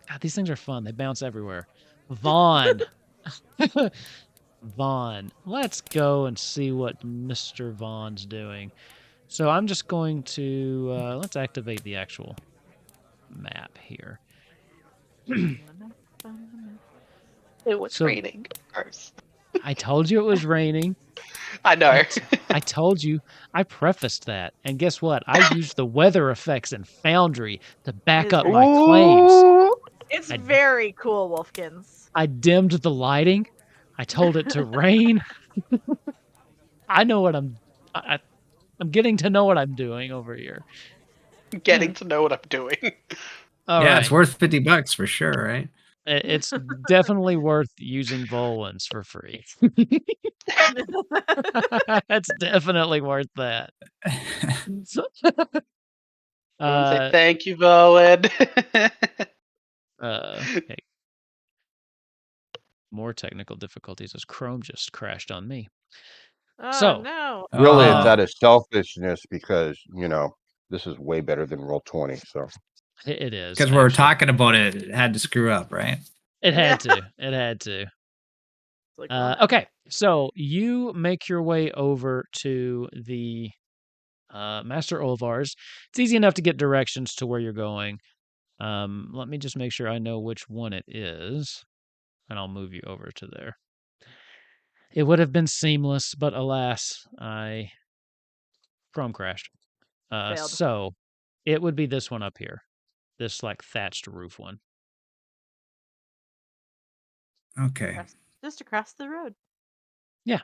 God, these things are fun. They bounce everywhere. Vaughn. Vaughn. Let's go and see what Mr. Vaughn's doing. So I'm just going to, let's activate the actual map here. It was So- raining, of course. I told you it was raining. I know. I told you. I prefaced that. And guess what? I used the weather effects in Foundry to back up my claims. Ooh. It's I- very cool, Wolfkins. I dimmed the lighting. I told it to rain. I know what I'm getting to know what I'm doing over here. Getting to know what I'm doing. All yeah, right. it's worth $50 for sure, right? It's definitely worth using Volans for free. It's definitely worth that. Everyone say Uh, thank you, Bowen. okay. More technical difficulties as Chrome just crashed on me. Oh So, no. Really, it's Oh, out of selfishness because, this is way better than Roll20, so. it is. because we were actually. talking about it, it had to screw up, right? It had Yeah. to. It had to. It's like, well, no. Okay, so you make your way over to the Master Olvar's. It's easy enough to get directions to where you're going. Let me just make sure I know which one it is, and I'll move you over to there. It would have been seamless, but alas, Chrome crashed. Failed. So it would be this one up here, this like thatched roof one. Okay. Just across the road. Yeah.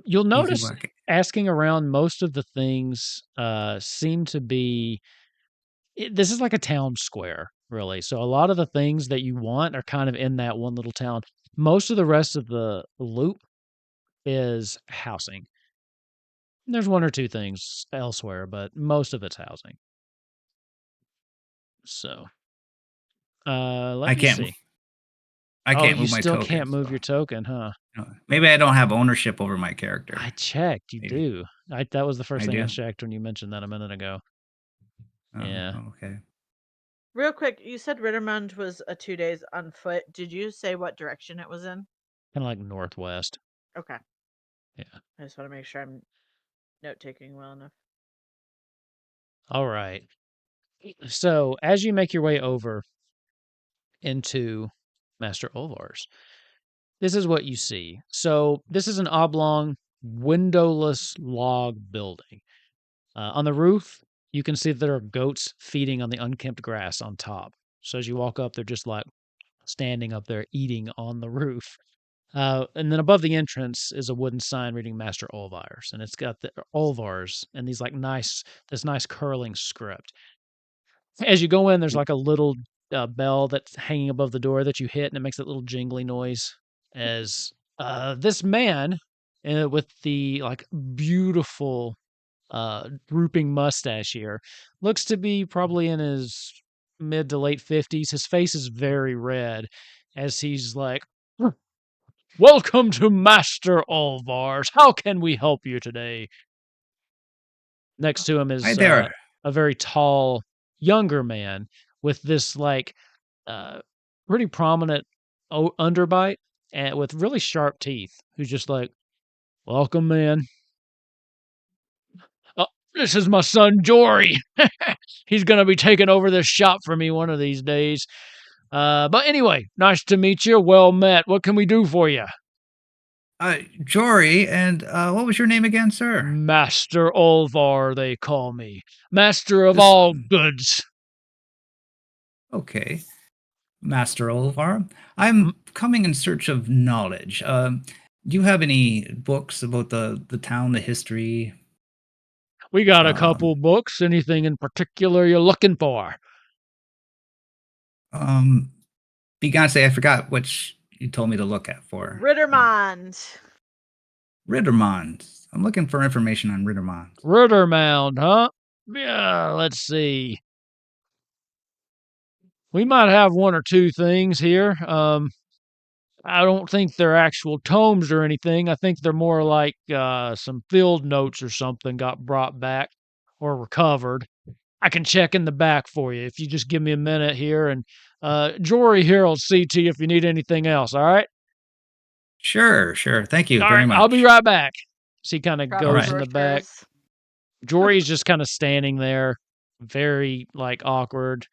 You'll Easy notice walking. asking around, most of the things seem to be. This is like a town square, really. So a lot of the things that you want are kind of in that one little town. Most of the rest of the loop is housing. There's one or two things elsewhere, but most of it's housing. So, let I me can't. see. I Oh, can't you move my still token. can't move your token, huh? Maybe I don't have ownership over my character. I checked. You Maybe. do. That was the first I thing I do. checked when you mentioned that a minute ago. Oh, Yeah. okay. Real quick, you said Riddermound was 2 days on foot. Did you say what direction it was in? Kind of like northwest. Okay. Yeah. I just want to make sure I'm note taking well enough. All right. So, as you make your way over into Master Olvar's, this is what you see. So, this is an oblong, windowless log building. On the roof, you can see that there are goats feeding on the unkempt grass on top. So, as you walk up, they're just like standing up there eating on the roof. And then above the entrance is a wooden sign reading Master Olvar's, and it's got the Olvar's and this nice curling script. As you go in, there's like a little bell that's hanging above the door that you hit, and it makes that little jingly noise. As this man with the like beautiful drooping mustache here looks to be probably in his mid to late 50s. His face is very red as he's like, "Welcome to Master Olvar's. How can we help you today?" Next to him Hi is there. a very tall, younger man with this like uh, pretty prominent underbite and with really sharp teeth, who's just like, "Welcome, man. Oh, this is my son Jory. He's gonna be taking over this shop for me one of these days. But anyway, nice to meet you. Well met. What can we do for you?" Jory, and what was your name again, sir? "Master Olvar, they call me. Master of This. all goods." Okay, Master Olvar. "Mm, I'm coming in search of knowledge. Do you have any books about the town, the history? We got a couple Um, books. Anything in particular you're looking for?" um, Beyonce, I forgot which you told me to look at for. Riddermound. Riddermound. I'm looking for information on Riddermound. Riddermound, huh? Yeah, let's see. We might have one or two things here. I don't think they're actual tomes or anything. I think they're more like some field notes or something got brought back or recovered. I can check in the back for you if you just give me a minute here. And Jory here will see to you if you need anything else. All right. Sure, sure. Thank you All very right. I'll be much. right back. So he kind of Crop All of goes right. in the back. brochures. Jory's just kind of standing there, very like awkward,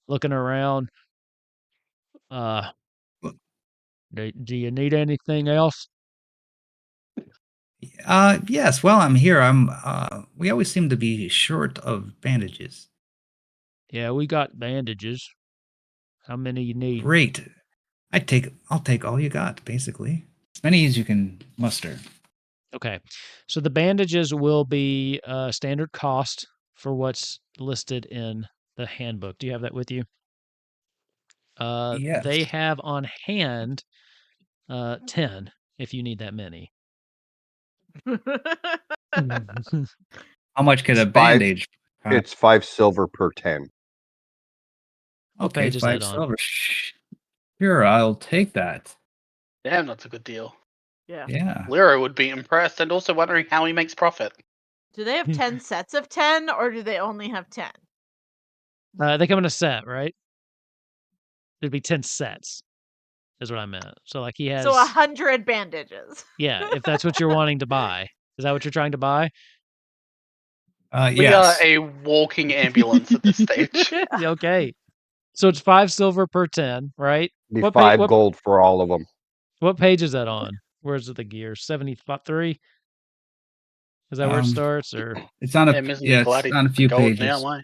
looking around. Uh, do you need anything else? Yes. Well, I'm here. We always seem to be short of bandages. Yeah, we got bandages. How many you need? Great. I'll take all you got, basically. As many as you can muster. Okay. So the bandages will be standard cost for what's listed in the handbook. Do you have that with you? They Yes. have on hand 10 if you need that many. How much could a Spice bandage? It's 5 silver per 10. What Okay, page is that 5 on? silver. Sure, I'll take that. Damn, that's a good deal. Yeah. Yeah. Lyra would be impressed and also wondering how he makes profit. Do they have 10 sets of 10 or do they only have 10? They come in a set, right? There'd be 10 sets, is what I meant. So, like, he has... So 100 bandages. Yeah, if that's what you're wanting to buy. Is that what you're trying to buy? We are Yes. a walking ambulance at this stage. Okay. So it's 5 silver per 10, right? Be What 5 gold for all of them. what page is that on? Where's the gear? 73? Is that where it starts, or... It's on a Damn, isn't he yeah, glad it's he on a took the few gold pages. now, eh?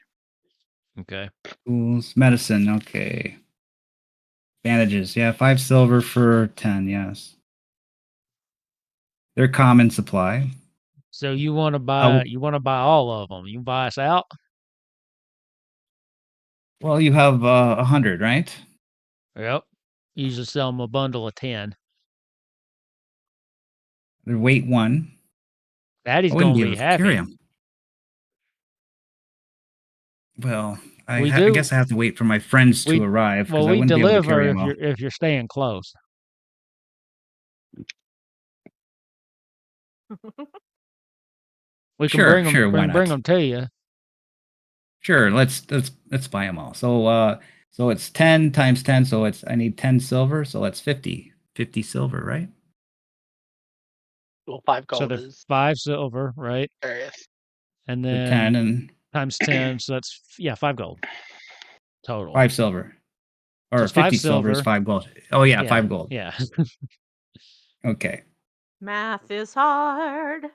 Okay. Tools, medicine, okay. Bandages, yeah, 5 silver for 10, yes. They're common supply. So you want to buy all of them. You buy us out? Well, you have 100, right? Yep. Usually sell them a bundle of 10. They're weight 1. Daddy's I wouldn't going be to able be to carry happy. them. Well, I We do. guess I have to wait for my friends to arrive because I we wouldn't be able to carry deliver them all. if you're staying close. We can Sure, sure, why bring not? them to you. Sure, let's buy them all. So it's 10 times 10, so I need 10 silver, so that's 50. 50 silver, right? Well, 5 So gold they're is 5 silver, right? curious. And For then 10 and times 10, so that's 5 gold total. 5 silver. So Or it's 5 50 silver is silver. 5 gold. Oh yeah, 5 gold. Yeah. Okay. Math is hard.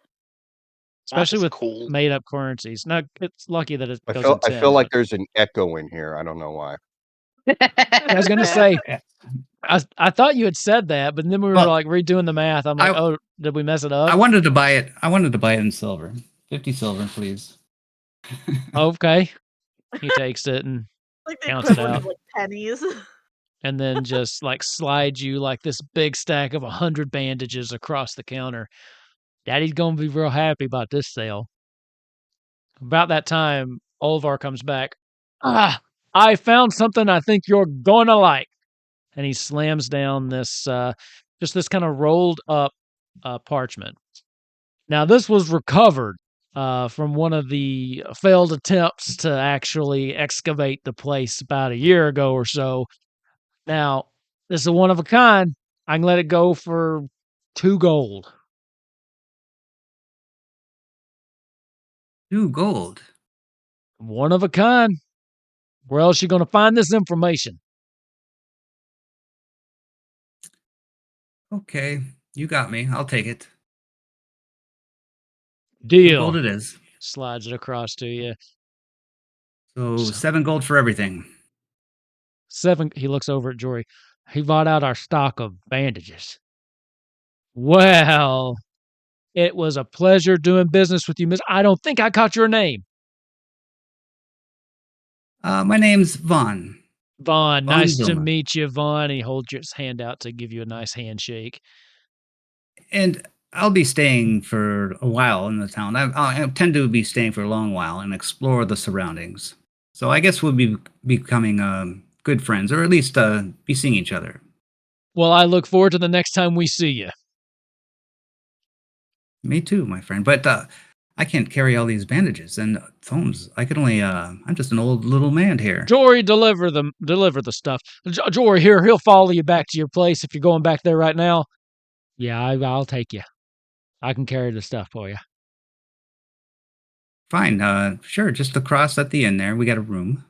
Especially with cool. made up currencies. Now it's lucky that it I goes in feel tens, like but there's an echo in here. I don't know why. I was gonna say Yeah. I thought you had said that, but then we were Well, like redoing the math. I'm like, I oh, did we mess it I up? wanted to buy it. I wanted to buy it in silver. 50 silver, please. Okay. He takes it and Like the counts it equivalent out, of like pennies. and then just like slides you like this big stack of 100 bandages across the counter. Daddy's gonna be real happy about this sale. About that time, Olvar comes back. Ah, I found something I think you're gonna like. And he slams down this just this kind of rolled up parchment. Now this was recovered from one of the failed attempts to actually excavate the place about a year ago or so. Now this is a one of a kind. I can let it go for 2 gold. 2 gold. One of a kind. Where else you gonna find this information? Okay, you got me. I'll take it. 2 Deal. gold it is. Slides it across to you. So 7 gold for everything. 7. He looks over at Jory. He bought out our stock of bandages. Well, it was a pleasure doing business with you, Miss. I don't think I caught your name. My name's Vaughn. Vaughn, Vaughn nice to Zillmer. meet you, Vaughn. He holds his hand out to give you a nice handshake. And I'll be staying for a while in the town. I tend to be staying for a long while and explore the surroundings. So I guess we'll be becoming good friends, or at least be seeing each other. Well, I look forward to the next time we see you. Me too, my friend. But I can't carry all these bandages and thumbs. I could only. I'm just an old little man here. Jory, deliver the stuff. Jory, here, he'll follow you back to your place if you're going back there right now. Yeah, I'll take you. I can carry the stuff for you. Fine. Sure. Just across at the end there, we got a room.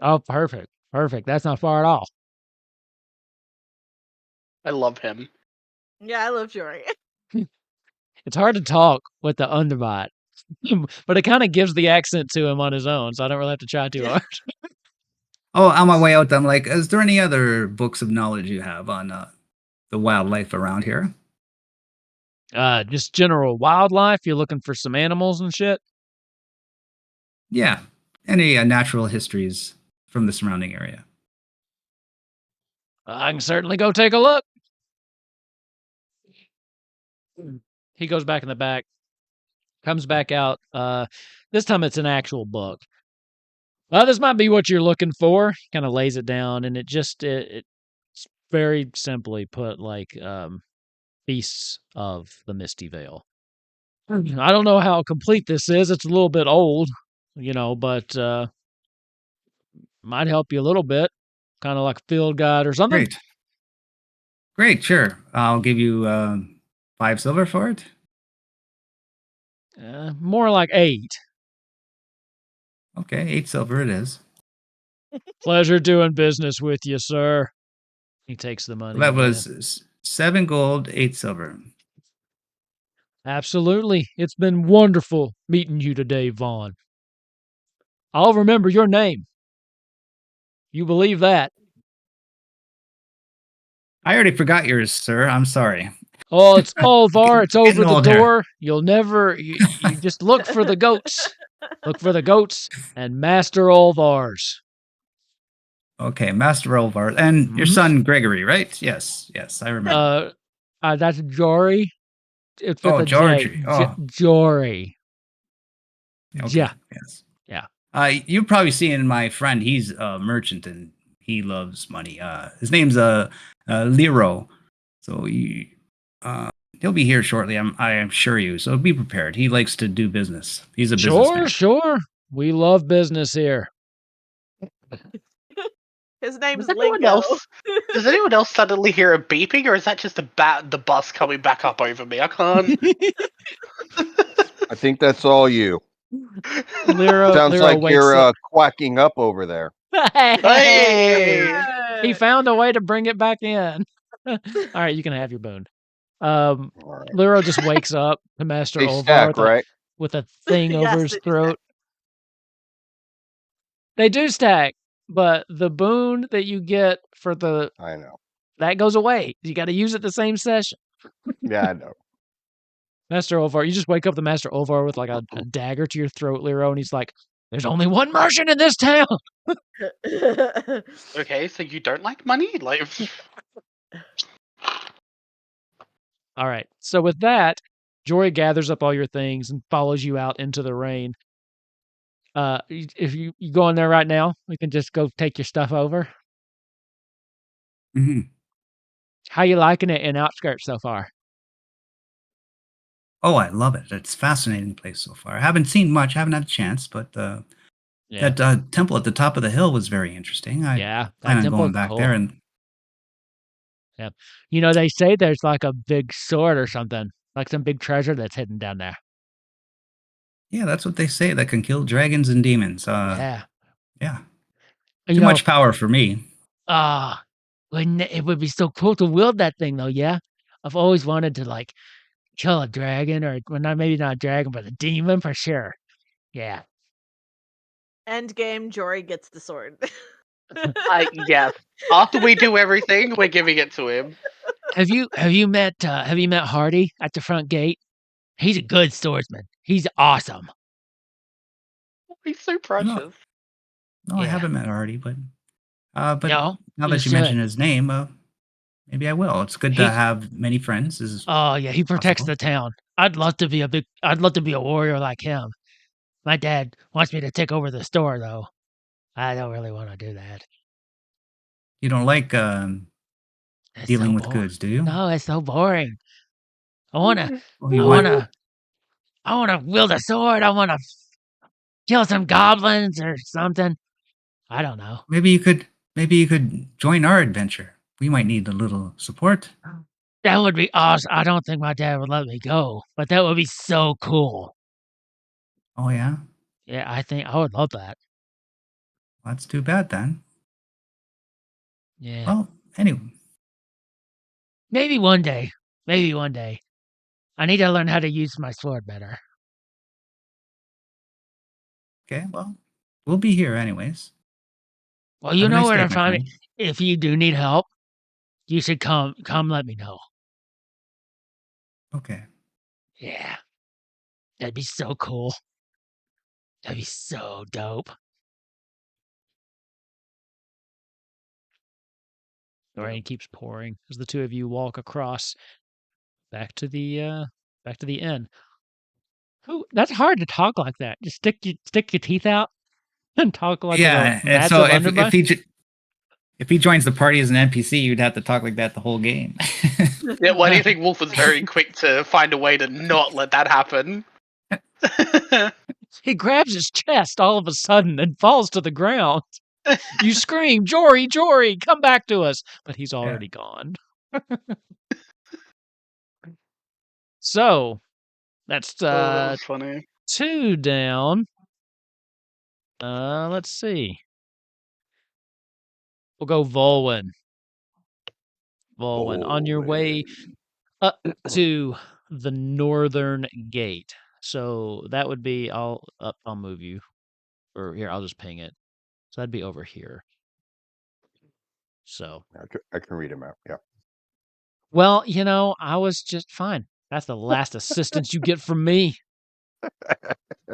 Oh, perfect. Perfect. That's not far at all. I love him. Yeah, I love Jory. It's hard to talk with the underbite, but it kind of gives the accent to him on his own, so I don't really have to try too hard. Oh, on my way out, I'm like, is there any other books of knowledge you have on the wildlife around here? Just general wildlife. You're looking for some animals and shit. Yeah. Any natural histories from the surrounding area? I can certainly go take a look. He goes back in the back. comes back out. This time it's an actual book. Well, this might be what you're looking for. Kind of lays it down, and it's very simply put like Beasts of the Misty Vale. I don't know how complete this is. It's a little bit old, but might help you a little bit. Kind of like a field guide or something. Great, sure. I'll give you 5 silver for it. More like 8. Okay, 8 silver it is. Pleasure doing business with you, sir. He takes the money. That again. was 7 gold, 8 silver. Absolutely. It's been wonderful meeting you today, Vaughn. I'll remember your name. You believe that? I already forgot yours, sir. I'm sorry. Oh, it's Olvar. It's over Getting the old here. door. You'll never. You just look for the goats. Look for the goats and Master Olvar's. Okay, Master Olvar. And your Mhm. son Gregory, right? Yes, I remember. That's Jory. It's with Oh, a George. J. Oh, Jory. okay. Yeah. Yes. Yeah. You've probably seen my friend. He's a merchant and he loves money. His name's Lero. So he'll be here shortly. I assure you. So be prepared. He likes to do business. He's a businessman. Sure. We love business here. His name's Does anyone Lingo. else? Does anyone else suddenly hear a beeping, or is that just the bus coming back up over me? I can't. I think that's all you. Sounds Lero like wakes you're up. quacking up over there. Hey! He Hey! found a way to bring it back in. All right, you can have your boon. All right. Lero just wakes up to Master They Olvar stack, right? with a thing over Yes, his they do throat. They do stack, but the boon that you get for I know. that goes away. You got to use it the same session. Yeah, I know. Master Olvar, you just wake up the Master Olvar with like a dagger to your throat, Lero, and he's like, "There's only one merchant in this town." that. Okay, so you don't like money, like. All right. So with that, Jory gathers up all your things and follows you out into the rain. If you go in there right now, we can just go take your stuff over. Hmm. How you liking it in Outskirt so far? Oh, I love it. It's a fascinating place so far. I haven't seen much. I haven't had a chance, but Yeah. that temple at the top of the hill was very interesting. I Yeah, plan that on temple's going back cool. there and Yeah. They say there's like a big sword or something, like some big treasure that's hidden down there. yeah, that's what they say that can kill dragons and demons. Yeah. Yeah. You Too know, much power for me. wouldn't it would be so cool to wield that thing though, yeah? I've always wanted to like kill a dragon or maybe not a dragon, but a demon for sure. Yeah. End game, Jory gets the sword. Yes. After we do everything, we're giving it to him. Have you met Hardy at the front gate? He's a good swordsman. He's awesome. He's so No, precious. no, I Yeah. haven't met Artie, but No, now you that you should. mention his name, maybe I will. It's good to have many friends. Oh yeah, he protects Possible. the town. I'd love to be a warrior like him. My dad wants me to take over the store though. I don't really want to do that. You don't like It's so dealing with boring. goods, do you? No, it's so boring. I wanna Oh, I you want? wanna I wanna wield a sword. I wanna kill some goblins or something. I don't know. Maybe you could join our adventure. We might need a little support. That would be awesome. I don't think my dad would let me go, but that would be so cool. Oh yeah, Yeah, I think I would love that. well, that's too bad then. Yeah. Well, anyway, Maybe one day. Maybe one day. I need to learn how to use my sword better. okay. Well, we'll be here anyways. Well, you Have a know nice where day, to my find me. friend. If you do need help, you should come let me know. Okay. Yeah. That'd be so cool. That'd be so dope. The rain keeps pouring as the two of you walk across back to the inn. That's hard to talk like that. Just stick your teeth out and talk like with a Yeah, and so massive underbite. if he joins the party as an NPC, you'd have to talk like that the whole game. Yeah, why do you think Wolf was very quick to find a way to not let that happen? He grabs his chest all of a sudden and falls to the ground. You scream, Jory, Jory, come back to us. But he's already gone. So, that's that was funny. 2 down. Let's see. We'll go Volwyn. Volwyn, on your way up to the northern gate. So that would be, I'll move you. Or here, I'll just ping it. So that'd be over here. So, I can read them out. Yeah. well, I was just fine. That's the last assistance you get from me.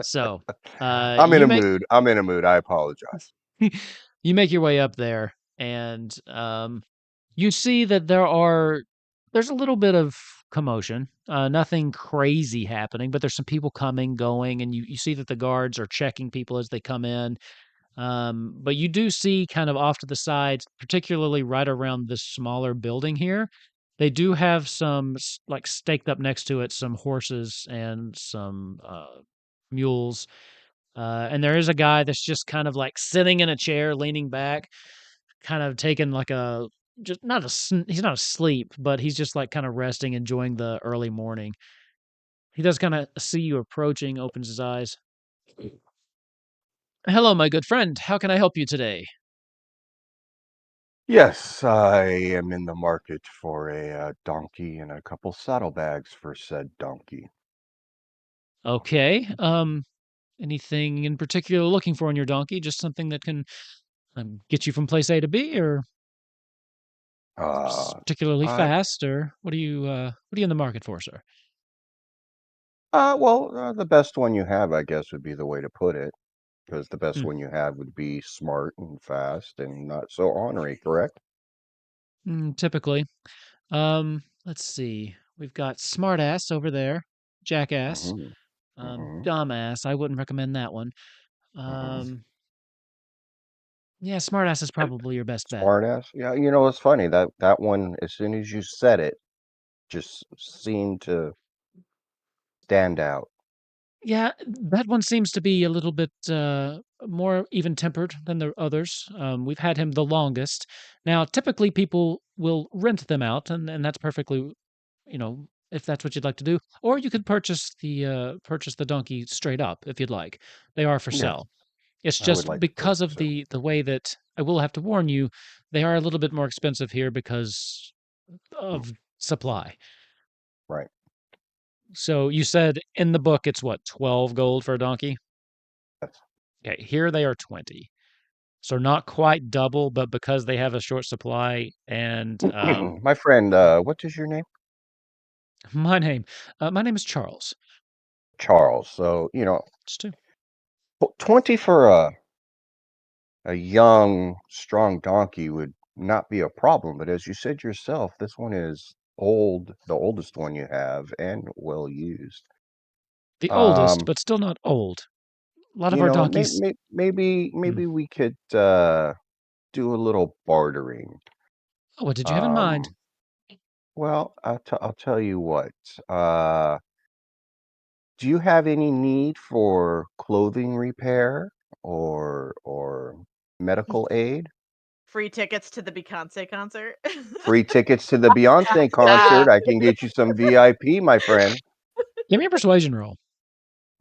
So, I'm in a mood. I apologize. You make your way up there, and you see that there's a little bit of commotion. Nothing crazy happening, but there's some people coming, going, and you see that the guards are checking people as they come in. But you do see kind of off to the sides, particularly right around this smaller building here, they do have some like staked up next to it, some horses and some mules. And there is a guy that's just kind of like sitting in a chair, leaning back, kind of taking like just not he's not asleep, but he's just like kind of resting, enjoying the early morning. He does kind of see you approaching, opens his eyes. Hello, my good friend. How can I help you today? Yes, I am in the market for a donkey and a couple saddlebags for said donkey. Okay. Anything in particular looking for in your donkey? Just something that can get you from place A to B, or Uh, particularly I fast, or what are you in the market for, sir? well, the best one you have, I guess, would be the way to put it, because the best Hmm. one you have would be smart and fast and not so ornery, correct? Typically. Let's see. We've got smartass over there, jackass, Mm-hmm. Mm-hmm. dumbass. I wouldn't recommend that one. Mm-hmm. Um, yeah, smartass is probably your best bet. Smart ass. Yeah, it's funny that one, as soon as you said it, just seemed to stand out. Yeah, that one seems to be a little bit more even-tempered than the others. We've had him the longest. Now, typically people will rent them out, and that's perfectly, if that's what you'd like to do. Or you could purchase the donkey straight up if you'd like. They are for Yes, sale. It's I would just like to because purchase of it. the way that I will have to warn you, they are a little bit more expensive here because Mm, of supply. right. So you said in the book it's what, 12 gold for a donkey? That's Okay, here they are 20. So not quite double, but because they have a short supply and my friend. What is your name? my name my name is Charles. Charles. So It's two. 20 for a young, strong donkey would not be a problem. But as you said yourself, this one is old, the oldest one you have, and well used. The oldest, Um, but still not old. A lot of our donkeys. maybe Hmm. we could do a little bartering. Oh, what did you have in mind? Um, well, I'll tell you what. Uh, do you have any need for clothing repair or medical aid? Free tickets to the Beyonce concert. Free tickets to the Beyonce concert. I can get you some VIP, my friend. Give me a persuasion roll.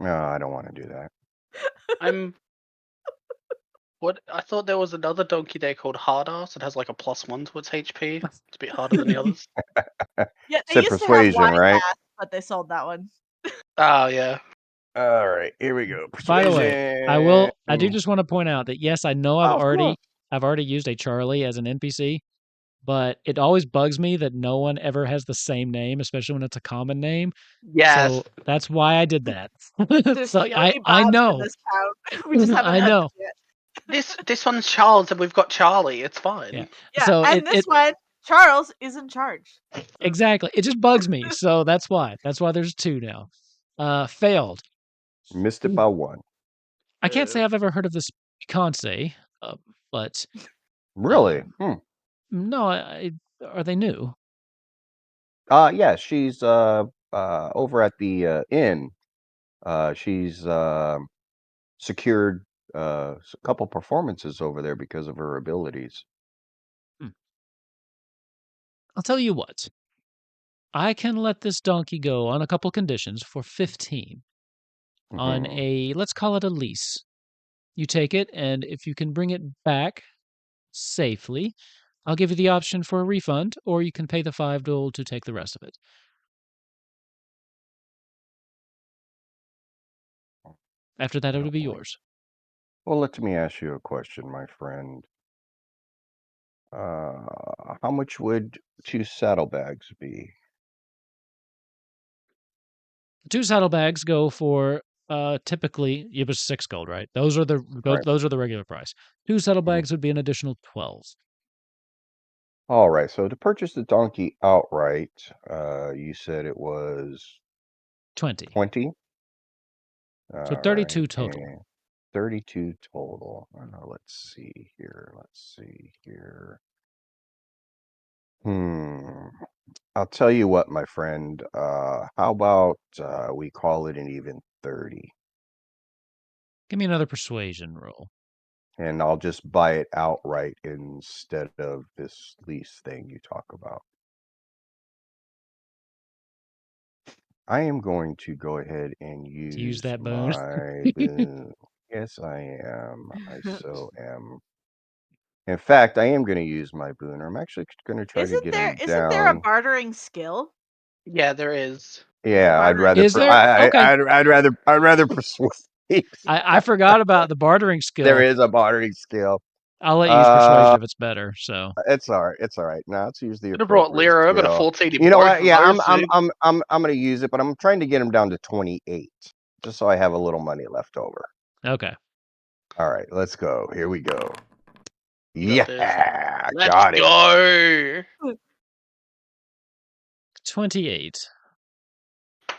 No, I don't want to do that. I'm. What I thought there was another donkey there called Hard Ass. It has like a +1 to its HP. It's a bit harder than the others. Yeah, they Said used to have persuasion, wide right? ass, but they sold that one. Oh yeah. All right, here we go. By the way, Persuasion. I do just want to point out that yes, I know Oh, of course. I've already used a Charlie as an NPC, but it always bugs me that no one ever has the same name, especially when it's a common name. Yes. So that's why I did that. There's So so many I Bobs in know. this town. We just haven't I had know. them yet. This one's Charles and we've got Charlie. It's Yeah. fine. Yeah, So and this it one, Charles is in charge. exactly. It just bugs me. So that's why. That's why there's two now. Failed. Missed it by one. I can't say I've ever heard of this Beyonce, but Really? no, are they new? Yeah, she's over at the inn. She's secured a couple performances over there because of her abilities. Hmm. I'll tell you what. I can let this donkey go on a couple conditions for 15 on Hmm. a, let's call it a lease. You take it, and if you can bring it back safely, I'll give you the option for a refund, or you can pay the $5 to take the rest of it. After that, it would be Well, yours. let me ask you a question, my friend. How much would 2 saddlebags be? 2 saddlebags go for typically it was 6 gold, right? Those are Right. those are the regular price. 2 Mhm. saddlebags would be an additional 12. All right. So to purchase the donkey outright, you said it was 20. 20. So All right, 32 total. and 32 total. Let's see here. Let's see here. Hmm. I'll tell you what, my friend. How about we call it an even 30, Give me another persuasion roll. and I'll just buy it outright instead of this lease thing you talk about. I am going to go ahead and To use use that boon. my boon. Yes, I am. I so am. In fact, I am going to use my boon. I'm actually going to try to get him Isn't there a down. bartering skill? Yeah, there is. A Yeah, I'd bartering rather. Is skill? there? Okay. I'd rather persuade. I forgot about the bartering There skill. is a bartering skill. I'll let you use persuasion Uh, if it's better. So it's all right. It's all right. Now let's use the Could have brought appropriate Lero, but a skill. 14 in You know both what? of Yeah, those. Dude. I'm going to use it, but I'm trying to get him down to 28, just so I have a little money left over. okay. All right, let's go. Here we go. Got this. Yeah, Let's got it. go. 28. You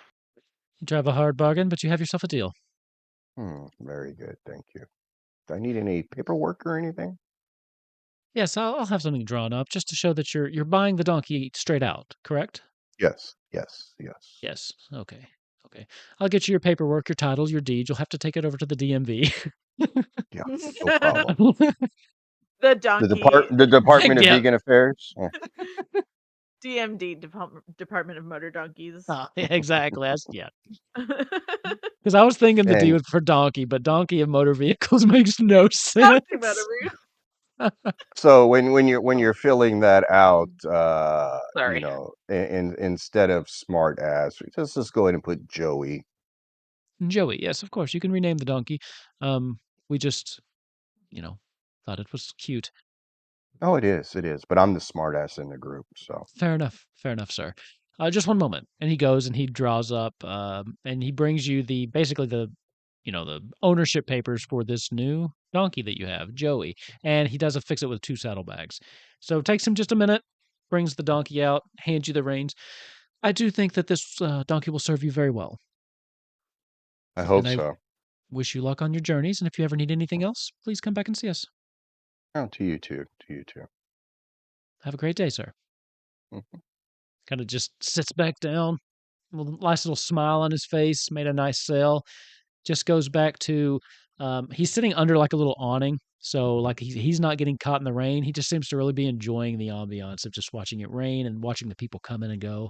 drive a hard bargain, but you have yourself a deal. Very good. Thank you. Do I need any paperwork or anything? Yes, I'll have something drawn up just to show that you're buying the donkey straight out, correct? Yes, yes, yes. Yes. Okay. Okay. I'll get you your paperwork, your title, your deed. You'll have to take it over to the DMV. Yeah, no problem. The donkey The Department of Yeah. Vegan Affairs. DMD Department of Motor Donkeys. Exactly. Yeah. Because I was thinking the D And was for donkey, but donkey and motor vehicles makes no sense. Donkey motor so when you're filling that out, Sorry. instead of smart ass, just go ahead and put Joey. Joey, yes, of course. You can rename the donkey. We just, thought it was cute. Oh, it is. But I'm the smart ass in the group, so. Fair enough, sir. Just one moment. And he goes and he draws up, and he brings you basically the ownership papers for this new donkey that you have, Joey. And he does fix it with 2 saddlebags. So it takes him just a minute, brings the donkey out, hands you the reins. I do think that this donkey will serve you very well. I And hope I so. wish you luck on your journeys. And if you ever need anything else, please come back and see us. Oh, to you too. To you too. Have a great day, sir. Mhm. Kind of just sits back down, with a nice little smile on his face, made a nice sale. Just goes back to he's sitting under like a little awning. So like he's not getting caught in the rain. He just seems to really be enjoying the ambiance of just watching it rain and watching the people come in and go.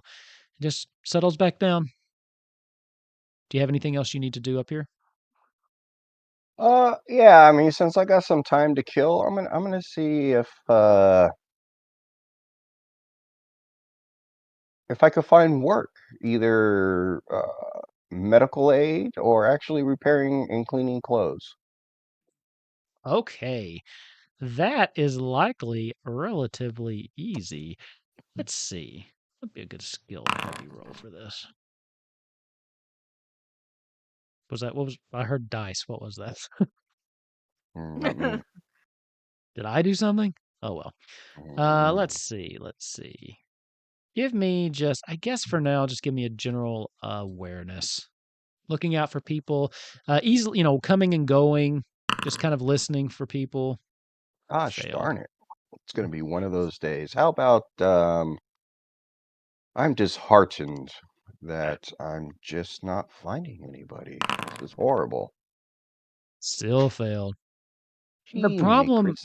He just settles back down. Do you have anything else you need to do up here? Yeah. I mean, since I got some time to kill, I'm gonna see if I could find work, either medical aid or actually repairing and cleaning clothes. Okay. That is likely relatively easy. Let's see. Would be a good skill to have you roll for this. What was I heard dice. What was that? Not me. Did I do something? Oh well. Mm, Let's see. Give me just I guess for now, just give me a general awareness. looking out for people, easily, coming and going, just kind of listening for people. Gosh Failed. darn it. It's going to be one of those days. How about I'm disheartened that I'm just not finding anybody. This is horrible. Still failed. The Gee, problem,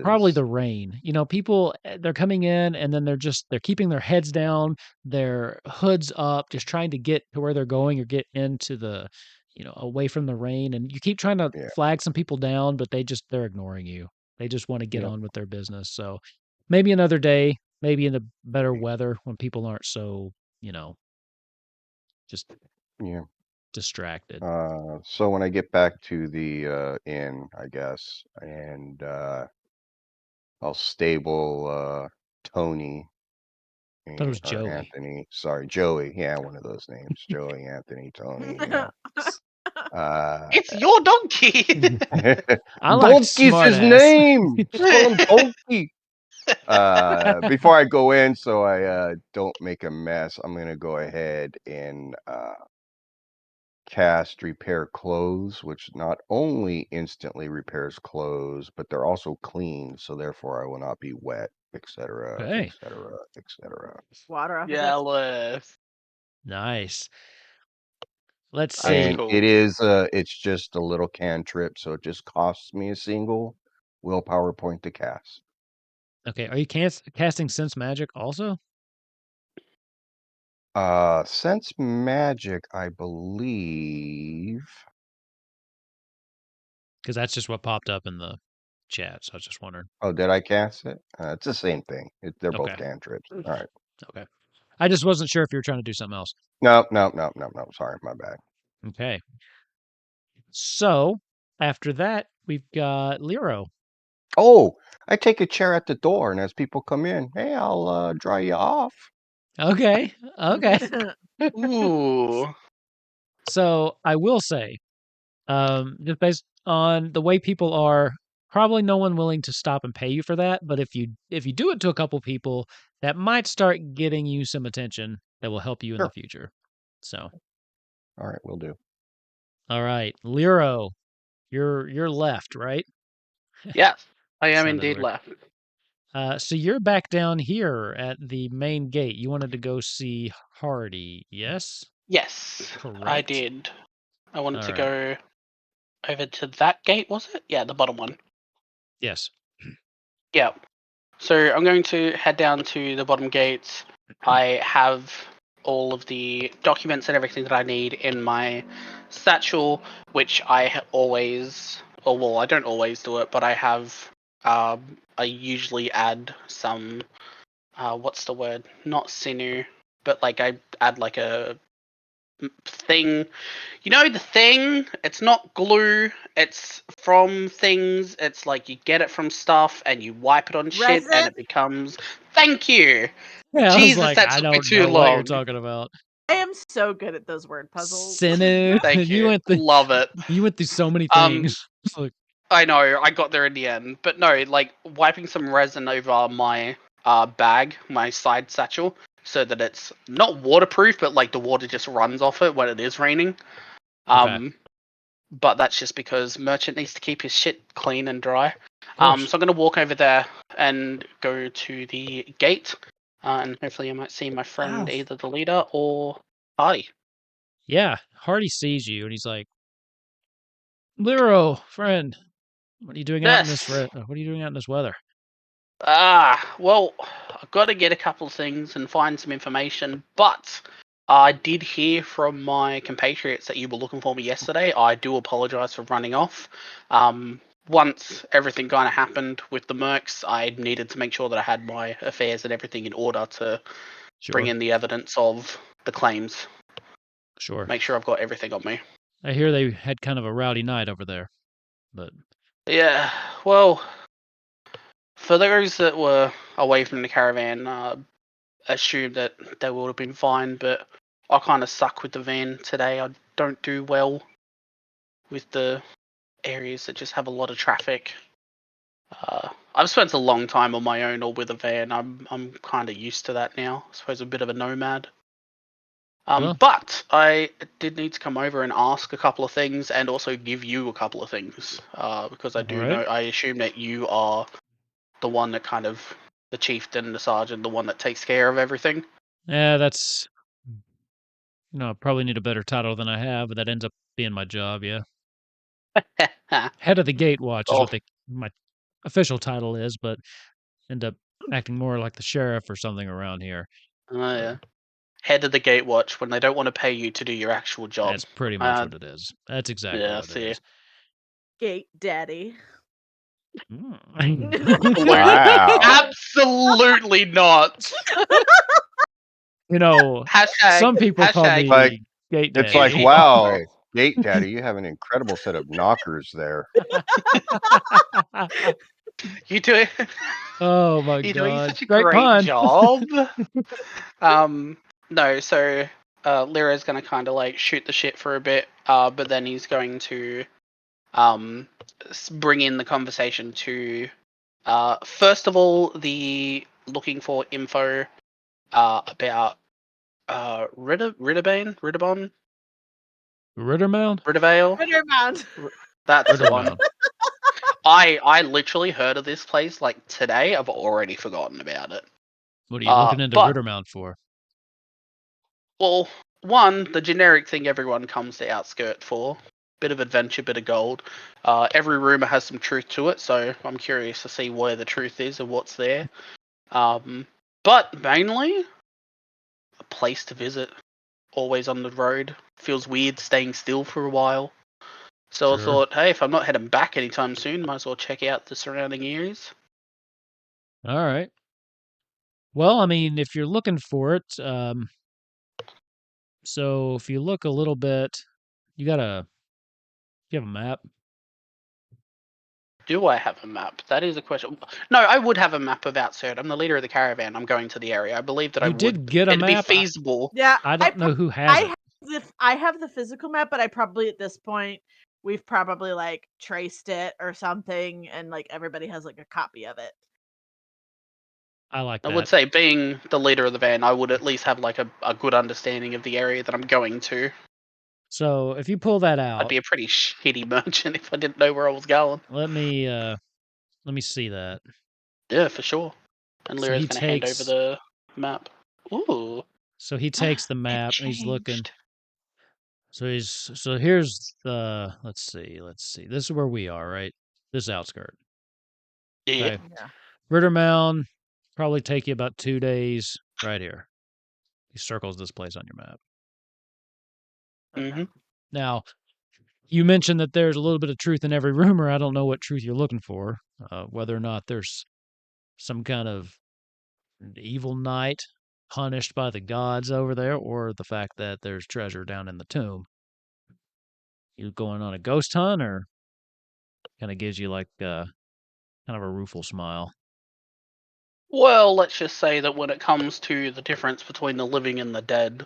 probably Christmases. the rain. People, they're coming in and then they're keeping their heads down, their hoods up, just trying to get to where they're going or get into the, away from the rain. And you keep trying to Yeah. flag some people down, but they're ignoring you. They just want to get Yep. on with their business. So maybe another day, maybe in the better Maybe. weather when people aren't so, just Yeah. distracted. So when I get back to the inn, I guess, and I'll stable Tony Thought it was or Joey. Anthony. Sorry, Joey. Yeah, one of those names. Joey, Anthony, Tony. Uh, It's your donkey. I like Donkey's his smartass. name. Just call him Donkey. Before I go in, so I don't make a mess, I'm gonna go ahead and cast Repair Clothes, which not only instantly repairs clothes, but they're also clean, so therefore I will not be wet, etc., Okay. etc., etc. Water off of it. Jealous. Nice. Let's That's see. And cool. it's just a little cantrip, so it just costs me a single willpower point to cast. Okay, are you casting Sense Magic also? Sense Magic, I believe. Because that's just what popped up in the chat. So I was just wondering. Oh, did I cast it? It's the same thing. They're both Okay. cantrips. All right. Okay. I just wasn't sure if you were trying to do something else. No. Sorry, my bad. Okay. So after that, we've got Lero. Oh, I take a chair at the door, and as people come in, hey, I'll dry you off. Okay. Okay. Ooh. So I will say, just based on the way people are, probably no one willing to stop and pay you for that. But if you do it to a couple people, that might start getting you some attention that will help you in the Sure. future. So, All right, we'll do. all right, Lero, you're left, right? Yes, I am Sounded indeed weird. left. So you're back down here at the main gate. You wanted to go see Hardy, yes? Yes, I Correct. did. I wanted All to right. go over to that gate, was it? Yeah, the bottom one. Yes. Yeah. So I'm going to head down to the bottom gates. I have all of the documents and everything that I need in my satchel, which I always, or well, I don't always do it, but I have. I usually add some. What's the word? Not sinew, but like I add like a thing. You know the thing? It's not glue. It's from things. It's like you get it from stuff and you wipe it on shit and Resin? it becomes. Thank you. Yeah, I was Jesus, like, that I took me don't too know what you're long. talking about. I am so good at those word puzzles. Sinew. Thank you. You Love it. went through so many Um, things. It's like, I know, I got there in the end. But no, like wiping some resin over my bag, my side satchel, so that it's not waterproof, but like the water just runs off it when it is raining. okay, But that's just because merchant needs to keep his shit clean and dry. of course. So I'm gonna walk over there and go to the gate, and hopefully I might see my friend, Wow. either the leader or Hardy. Yeah, Hardy sees you and he's like, Lero, friend, what are you doing out in this Yes. what are you doing out in this weather? Well, I've got to get a couple of things and find some information, but I did hear from my compatriots that you were looking for me yesterday. I do apologize for running off. Once everything kind of happened with the mercs, I needed to make sure that I had my affairs and everything in order to bring Sure, in the evidence of the claims. sure. Make sure I've got everything on me. I hear they had kind of a rowdy night over there, but Yeah, well, for those that were away from the caravan, assumed that they would have been fine, but I kind of suck with the van today. I don't do well with the areas that just have a lot of traffic. I've spent a long time on my own or with a van. I'm kind of used to that now. I suppose a bit of a nomad. Well. But I did need to come over and ask a couple of things, and also give you a couple of things, because I do Alright. know. I assume that you are the one that kind of the chieftain, the sergeant, the one that takes care of everything. Yeah, that's. I probably need a better title than I have, but that ends up being my job. Yeah, head of the gate watch is Oh, what my official title is, but end up acting more like the sheriff or something around here. yeah. Head of the gate watch when they don't want to pay you to do your actual job. That's pretty much what it is. That's exactly Yeah, what it see. is. Gate daddy. Absolutely, Wow. absolutely not. Some people call hashtag me Like, gate it's like, daddy. wow, Gate Daddy, you have an incredible set of knockers there. You do. Oh my You're doing god! such a Great great pun. job. No, so Lyra's gonna kind of like shoot the shit for a bit, but then he's going to bring in the conversation to first of all the looking for info about Riddermound, Riddermound. Riddervale. Riddermound. That's the one. Riddermound. I literally heard of this place like today. I've already forgotten about it. What are you looking into But Riddermound for? well, one, the generic thing everyone comes to Outskirt for. Bit of adventure, bit of gold. Every rumor has some truth to it, so I'm curious to see where the truth is and what's there. But mainly, a place to visit. Always on the road. Feels weird staying still for a while. So I Sure. thought, hey, if I'm not heading back anytime soon, might as well check out the surrounding areas. All right. Well, I mean, if you're looking for it, so if you look a little bit, you have a map. Do I have a map? That is a question. No, I would have a map of Outskirt. I'm the leader of the caravan. I'm going to the area. I believe that I You would. did get a It'd be map. feasible. Yeah, I don't know who has it. I have the physical map, but I probably at this point we've probably like traced it or something, and like everybody has like a copy of it. I like I that. would say, being the leader of the van, I would at least have like a good understanding of the area that I'm going to. So if you pull that I'd out, be a pretty shitty merchant if I didn't know where I was going. let me see that. Yeah, for sure. And So Lyra's he going to hand over takes the map. Ooh. so he takes the It map and he's looking. changed. So here's the let's see. This is where we are, right? This is Outskirt. Yeah. Okay. Yeah. Riddermound probably take you about 2 days right here. He circles this place on your map. Mm-hmm. Now, you mentioned that there's a little bit of truth in every rumor. I don't know what truth you're looking for, whether or not there's some kind of evil knight punished by the gods over there, or the fact that there's treasure down in the tomb. You going on a ghost hunt, or kind of gives you like kind of a rueful smile? Well, let's just say that when it comes to the difference between the living and the dead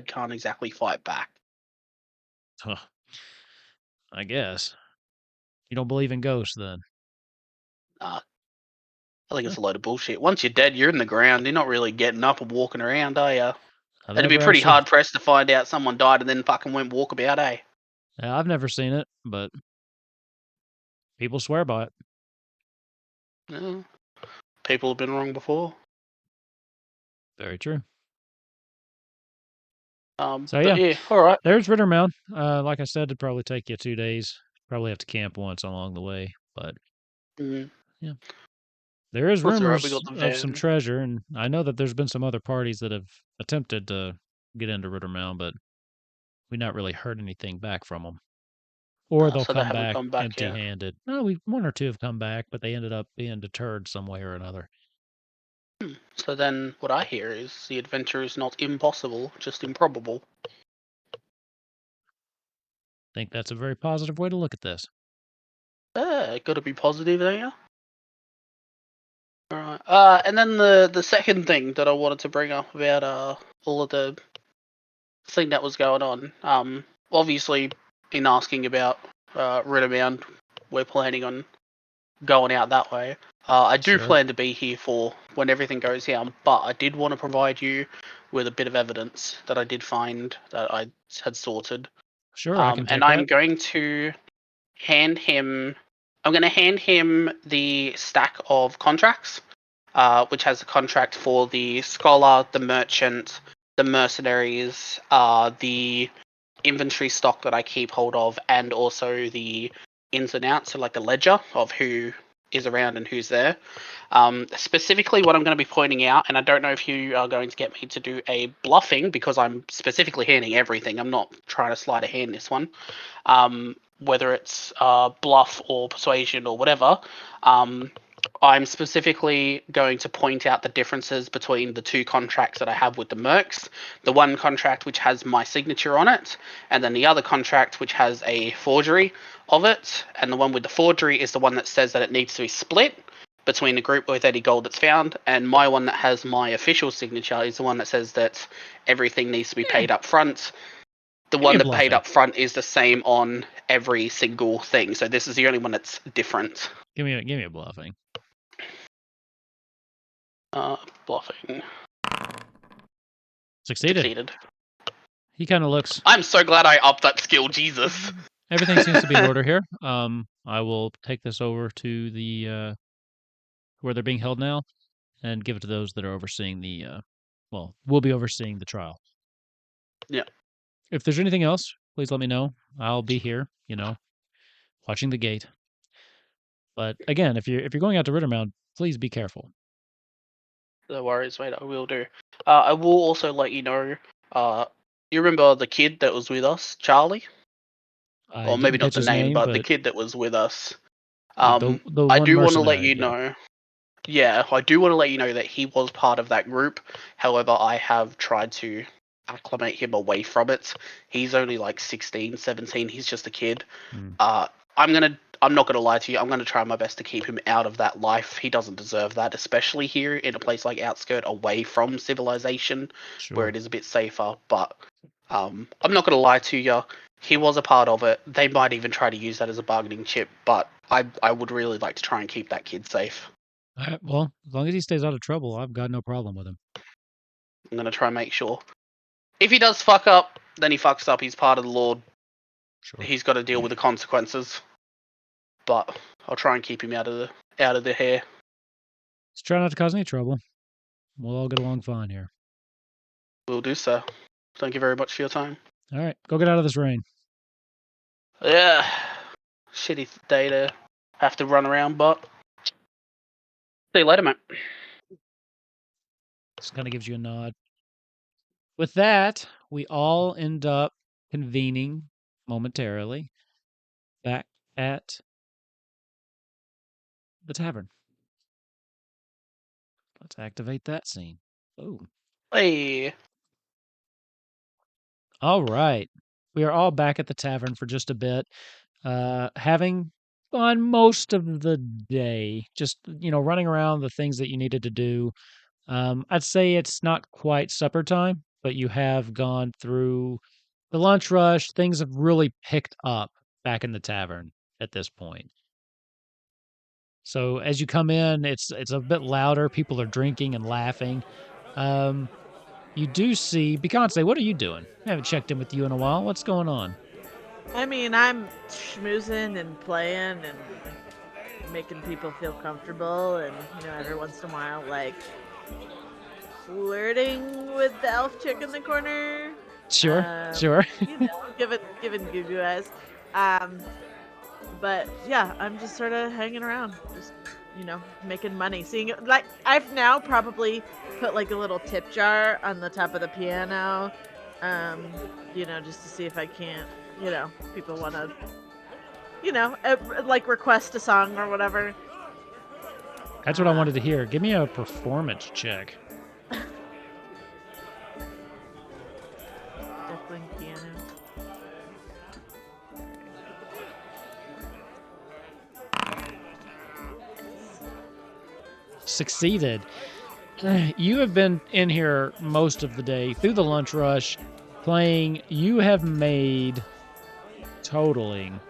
can't exactly fight back. Huh, I guess. You don't believe in ghosts, then? I think Huh. it's a load of bullshit. Once you're dead, you're in the ground. You're not really getting up and walking around, are you? It'd be pretty hard pressed to find out someone died and then fucking went walkabout, eh? Yeah, I've never seen it, but people swear by it. Yeah. People have been wrong before. Very true. So But yeah, all right. there's Riddermound. Like I said, it'd probably take you 2 days. Probably have to camp once along the way, but Mm. yeah. There is That's all right. We rumors got the of some van. treasure, and I know that there's been some other parties that have attempted to get into Riddermound, but we not really heard anything back from them. Or they'll So they come haven't back come back yet. empty-handed. No, one or two have come back, but they ended up being deterred some way or another. So then, what I hear is the adventure is not impossible, just improbable. Think that's a very positive way to look at this. Got to be positive there. All right. And then the second thing that I wanted to bring up about all of the thing that was going on. Obviously, in asking about Riddermound, we're planning on going out that way. I do Sure. plan to be here for when everything goes down, but I did want to provide you with a bit of evidence that I did find that I had sorted. Sure, I can take And that. I'm going to hand him. I'm going to hand him the stack of contracts, which has a contract for the scholar, the merchant, the mercenaries, the inventory stock that I keep hold of, and also the ins and outs, so like the ledger of who is around and who's there. Specifically, what I'm going to be pointing out, and I don't know if you are going to get me to do a bluffing because I'm specifically handing everything. I'm not trying to sleight of hand this one. Whether it's bluff or persuasion or whatever, I'm specifically going to point out the differences between the two contracts that I have with the mercs. The one contract which has my signature on it, and then the other contract which has a forgery of it. And the one with the forgery is the one that says that it needs to be split between the group with any gold that's found. And my one that has my official signature is the one that says that everything needs to be paid up front. The Give me one a that paid bluffing. up front is the same on every single thing. So this is the only one that's different. Give me a bluffing. Bluffing. Succeeded. He kind of looks. I'm so glad I upped that skill, Jesus. Everything seems to be in order here. I will take this over to the where they're being held now, and give it to those that are overseeing the. Well, we'll be overseeing the trial. Yeah. If there's anything else, please let me know. I'll be here. Watching the gate. But again, if you're going out to Riddermound, please be careful. No worries, mate. I will do. I will also let you know. You remember the kid that was with us, Charlie? I Or maybe didn't not catch the his name, name, but the but kid that was with us. the I one do want to let mercenary. you know. Yeah, I do want to let you know that he was part of that group. However, I have tried to acclimate him away from it. He's only like 16, 17. He's just a kid. Hmm. I'm not gonna lie to you. I'm gonna try my best to keep him out of that life. He doesn't deserve that, especially here in a place like Outskirt, away from civilization, where Sure. it is a bit safer. But I'm not gonna lie to you. He was a part of it. They might even try to use that as a bargaining chip. But I would really like to try and keep that kid safe. All right, well, as long as he stays out of trouble, I've got no problem with him. I'm gonna try and make sure. If he does fuck up, then he fucks up. He's part of the Lord. Sure. He's got to deal with the consequences. But I'll try and keep him out of the hair. Just try not to cause any trouble. We'll all get along fine here. Will do, sir. Thank you very much for your time. All right, go get out of this rain. Yeah. Shitty day to have to run around, but see you later, mate. Just kind of gives you a nod. With that, we all end up convening momentarily back at the tavern. Let's activate that scene. Oh. Hey. All right. We are all back at the tavern for just a bit. Having gone most of the day, just, running around the things that you needed to do. I'd say it's not quite supper time, but you have gone through the lunch rush. Things have really picked up back in the tavern at this point. So as you come in, it's a bit louder. People are drinking and laughing. You do see Beyonce. What are you doing? I haven't checked in with you in a while. What's going on? I mean, I'm schmoozing and playing and making people feel comfortable, and every once in a while, like flirting with the elf chick in the corner. Sure, sure. Giving goo goo eyes. But yeah, I'm just sort of hanging around, just making money. Seeing it, like I've now probably put like a little tip jar on the top of the piano, just to see if I can't, people want to, like request a song or whatever. That's what I wanted to hear. Give me a performance check. Definitely piano. Succeeded. You have been in here most of the day through the lunch rush playing. You have made totaling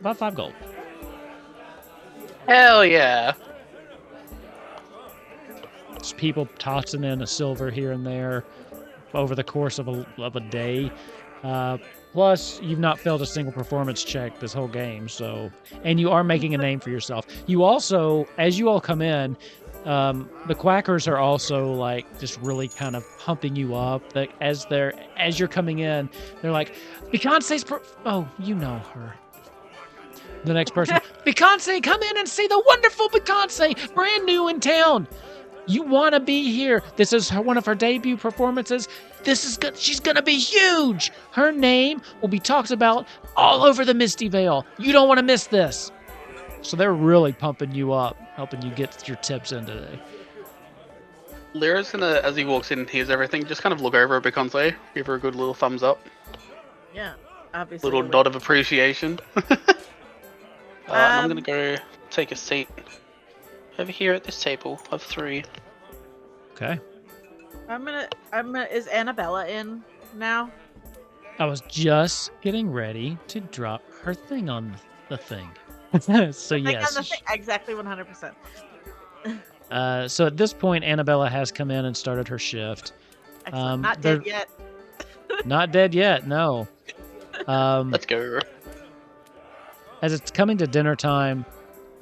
about 5 gold. Hell yeah. people tossing in a silver here and there over the course of a day. Plus, you've not failed a single performance check this whole game, and you are making a name for yourself. You also, as you all come in, the quackers are also like just really kind of pumping you up. Like as you're coming in, they're like, Beyonce's oh, you know her. The next person, Beyonce, come in and see the wonderful Beyonce, brand new in town. You want to be here. This is one of her debut performances. This is good. She's going to be huge. Her name will be talked about all over the Misty Vale. You don't want to miss this. So they're really pumping you up, helping you get your tips in today. Lyra's gonna, as he walks in and hears everything, just kind of look over at Beyonce, give her a good little thumbs up. Yeah, obviously. Little nod of appreciation. I'm gonna go take a seat over here at this table of 3. Okay. I'm gonna. Is Annabella in now? I was just getting ready to drop her thing on the thing. So yes. Exactly 100%. So at this point, Annabella has come in and started her shift. Not dead yet. Not dead yet, no. Let's go. As it's coming to dinner time,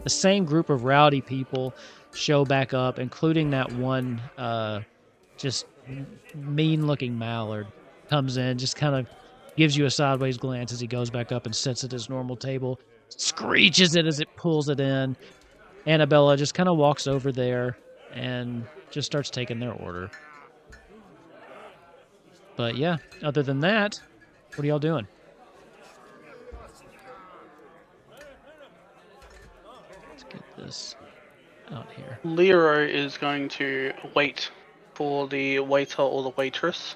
the same group of rowdy people show back up, including that one just mean-looking mallard comes in, just kind of gives you a sideways glance as he goes back up and sits at his normal table, screeches it as it pulls it in. Annabella just kind of walks over there and just starts taking their order. But yeah, other than that, what are y'all doing? Let's get this out here. Lero is going to wait for the waiter or the waitress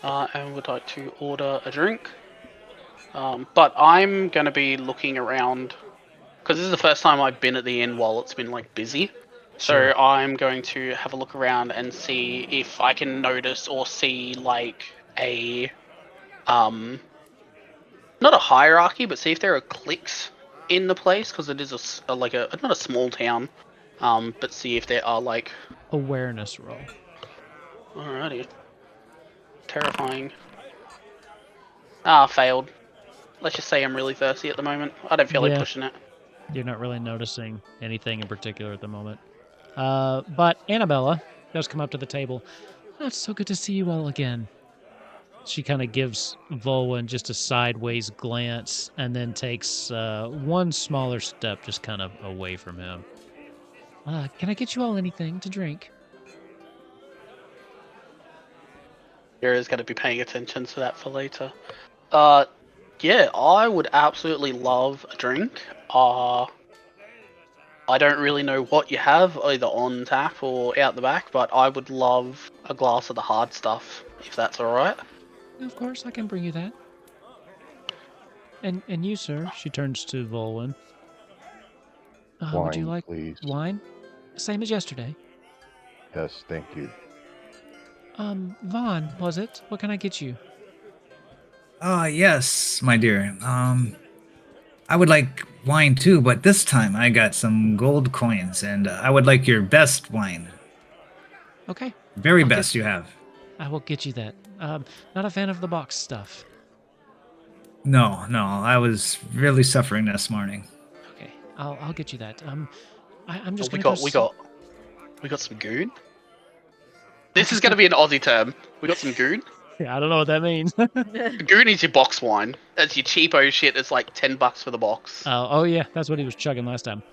and would like to order a drink. But I'm going to be looking around because this is the first time I've been at the inn while it's been like busy. So Sure. I'm going to have a look around and see if I can notice or see like a not a hierarchy, but see if there are cliques in the place because it is like a not a small town, but see if there are like awareness roll. Alrighty. Terrifying. Ah, failed. Let's just say I'm really thirsty at the moment. I don't feel like pushing it. You're not really noticing anything in particular at the moment. But Annabella does come up to the table. Oh, it's so good to see you all again. She kind of gives Volwyn just a sideways glance and then takes one smaller step just kind of away from him. Can I get you all anything to drink? Yura's going to be paying attention to that for later. Yeah, I would absolutely love a drink. I don't really know what you have, either on tap or out the back, but I would love a glass of the hard stuff, if that's alright. Of course, I can bring you that. And you, sir? She turns to Volwyn. Wine, would you like please. wine? Same as yesterday. Yes, thank you. Vaughn, was it? What can I get you? Yes, my dear. I would like wine too, but this time I got some gold coins, and I would like your best wine. Okay. Very best you have. I will get you that. Not a fan of the box stuff. No, I was really suffering this morning. Okay, I'll get you that. I'm just we gonna got some goon. This is gonna be an Aussie term. We got some goon. Yeah, I don't know what that means. Goon is your box wine. That's your cheapo shit. It's like $10 for the box. Oh yeah, that's what he was chugging last time.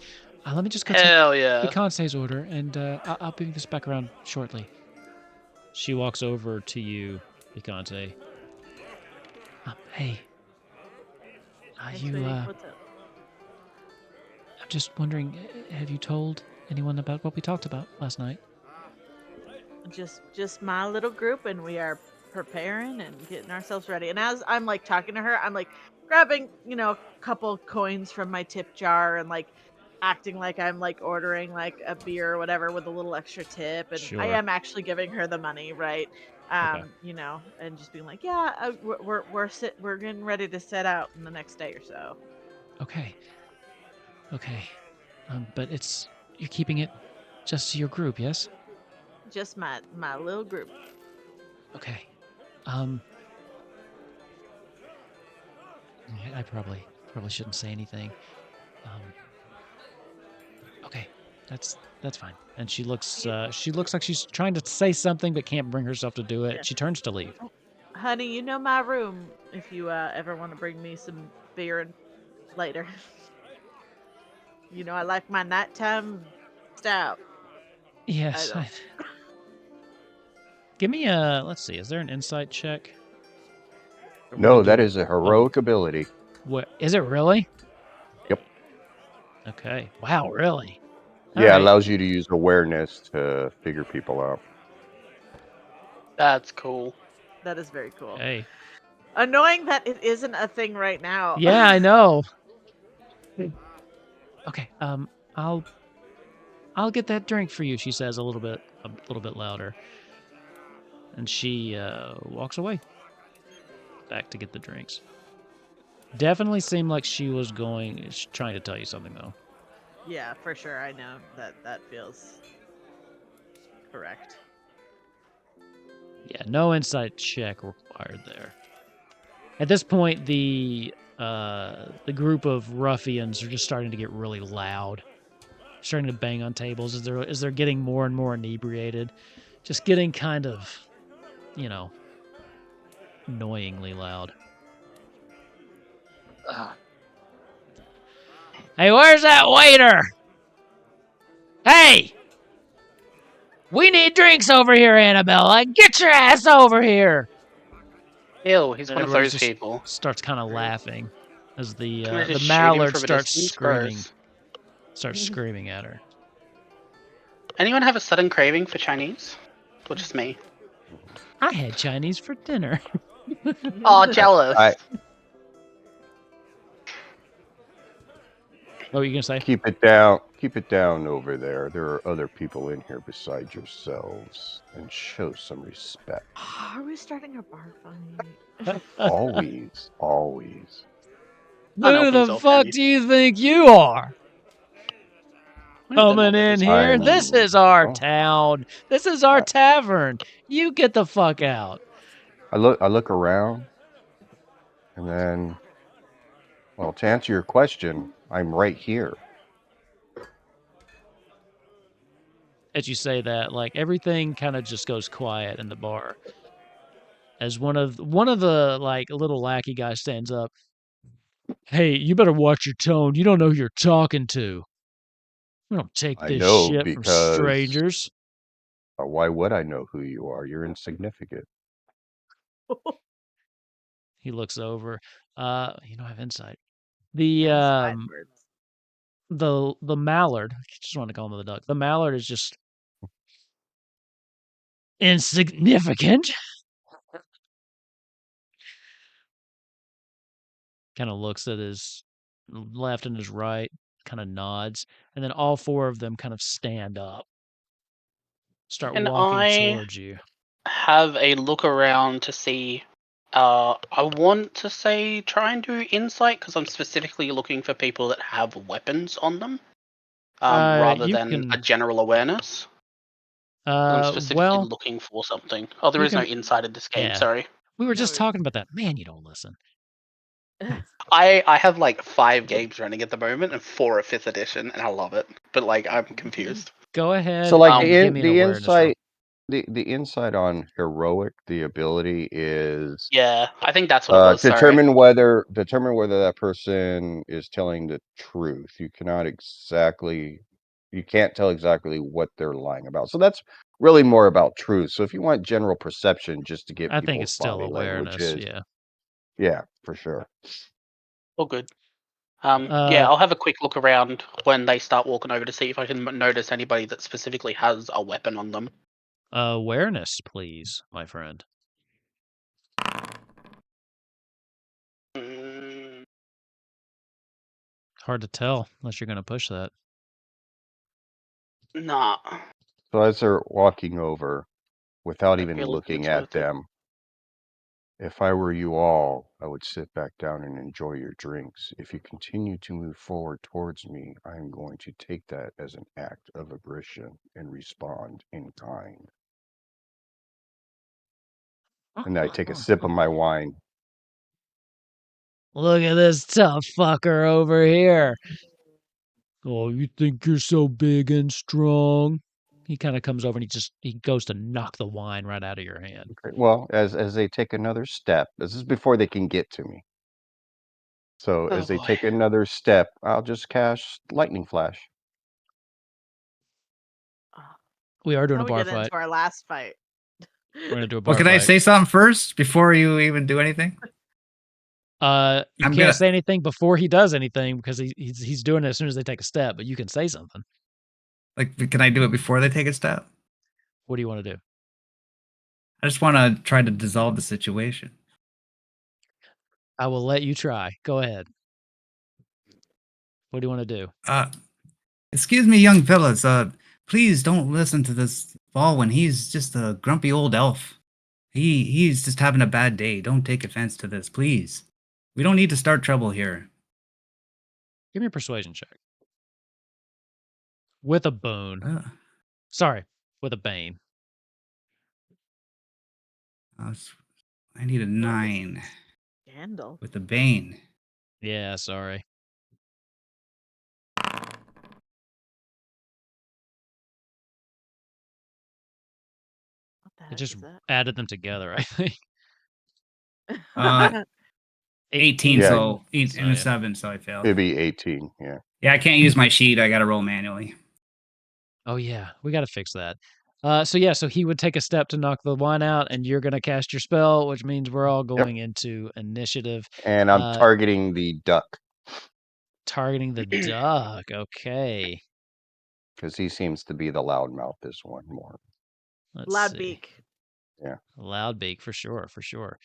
Let me just go Hell take yeah. Beyonce's order, and I'll bring this back around shortly. She walks over to you, Beyonce. Hey. What's up? I'm just wondering, have you told anyone about what we talked about last night? Just my little group, and we are preparing and getting ourselves ready. And as I'm like talking to her, I'm like grabbing, a couple coins from my tip jar and like acting like I'm like ordering like a beer or whatever with a little extra tip. And Sure. I am actually giving her the money, right? Okay. And just being like, yeah, we're getting ready to set out in the next day or so. Okay. But you're keeping it just to your group, yes? Just my little group. Okay. I probably shouldn't say anything. Okay, that's fine. And she looks like she's trying to say something but can't bring herself to do it. Yeah. She turns to leave. Honey, you know my room if you ever want to bring me some beer later. You know I like my nighttime stout. Yes. Give me a. Let's see. Is there an insight check? Or would No, it that be is a heroic ability. what? Is it really? Yep. Okay. Wow. Really? All Yeah, it right. allows you to use awareness to figure people out. That's cool. That is very cool. Okay. Annoying that it isn't a thing right now. Yeah, I know. Okay. I'll get that drink for you. She says a little bit louder, and she walks away back to get the drinks. Definitely seemed like she was trying to tell you something though. Yeah, for sure. I know that feels correct. Yeah, no insight check required there. At this point, the group of ruffians are just starting to get really loud, starting to bang on tables as they're getting more and more inebriated, just getting kind of, annoyingly loud. Hey, where's that waiter? Hey! We need drinks over here, Annabella. Get your ass over here! Ew, he's And one of everybody those just people. starts kind of laughing as Can the I just shoot him mallard from a starts distance? screaming Gross. at her. Anyone have a sudden craving for Chinese? Or just me? I had Chinese for dinner. Oh, jealous. What were you gonna say? Keep it down. Keep it down over there. There are other people in here besides yourselves, and show some respect. Are we starting a bar fight? Always, always. Oh, no, Who please, the all fuck family. do you think you are? Coming in here? This is our town. This is our tavern. You get the fuck out. I look around, and then, well, to answer your question, I'm right here. As you say that, like everything kind of just goes quiet in the bar. As one of the like little lackey guys stands up. Hey, you better watch your tone. You don't know who you're talking to. We don't take I this know shit from because strangers. why would I know who you are? You're insignificant. He looks over. I have insight. Wise words. The mallard. I just want to call him the duck. The mallard is just insignificant. Kind of looks at his left and his right, kind of nods, and then all four of them kind of stand up, start And walking I towards you. have a look around to see. I want to say try and do insight because I'm specifically looking for people that have weapons on them, rather You than a can. general awareness. I'm specifically Well, looking for something. Oh, there you is no can. insight in this game. Yeah, Sorry. we were No, just talking about that. Man, you don't listen. I have like 5 games running at the moment and 4 are 5th edition, and I love it. But like I'm confused. Go ahead So, like and give me an the awareness roll. insight, the insight on heroic, the ability is Yeah, I think that's what it was. Sorry. determine whether that person is telling the truth. You can't tell exactly what they're lying about. So that's really more about truth. So if you want general perception, just to get I think it's people's still body awareness. languages, Yeah. yeah, for sure. All good. Yeah, I'll have a quick look around when they start walking over to see if I can notice anybody that specifically has a weapon on them. Awareness, please, my friend. Mm, Hard to tell unless you're going to push that. nah. So as they're walking over, without I even really looking think at so. them, if I were you all, I would sit back down and enjoy your drinks. If you continue to move forward towards me, I am going to take that as an act of aggression and respond in kind. And I take a sip of my wine. Look at this tough fucker over here. Oh, you think you're so big and strong? He kind of comes over and he goes to knock the wine right out of your hand. Okay, well, as they take another step, this is before they can get to me. So Oh as they boy. take another step, I'll just cast lightning flash. We are doing Now a we bar get fight. into our last fight. We're gonna do a Well, bar can I fight. say something first before you even do anything? You I'm can't gonna- say anything before he does anything because he's doing it as soon as they take a step. But you can say something. Like, can I do it before they take a step? What do you want to do? I just want to try to dissolve the situation. I will let you try. Go ahead. What do you want to do? Excuse me, young fellas. Please don't listen to this Baldwin. He's just a grumpy old elf. He's just having a bad day. Don't take offense to this, please. We don't need to start trouble here. Give me a persuasion check. With a boon. Uh, Sorry, with a bane. I need a 9 Scandal. with a bane. Yeah, sorry. What the It heck just is that? added them together, I think. 18, Yeah. so 8 So, and a yeah. 7, so I failed. It'd be 18. Yeah. Yeah, I can't use my sheet. I got to roll manually. Oh yeah, we got to fix that. So he would take a step to knock the wine out, and you're gonna cast your spell, which means we're all going into initiative. And I'm targeting the duck Targeting the duck. Okay. because he seems to be the loudmouth. This one more. Let's Loud see. beak. Yeah. Loud beak for sure, for sure.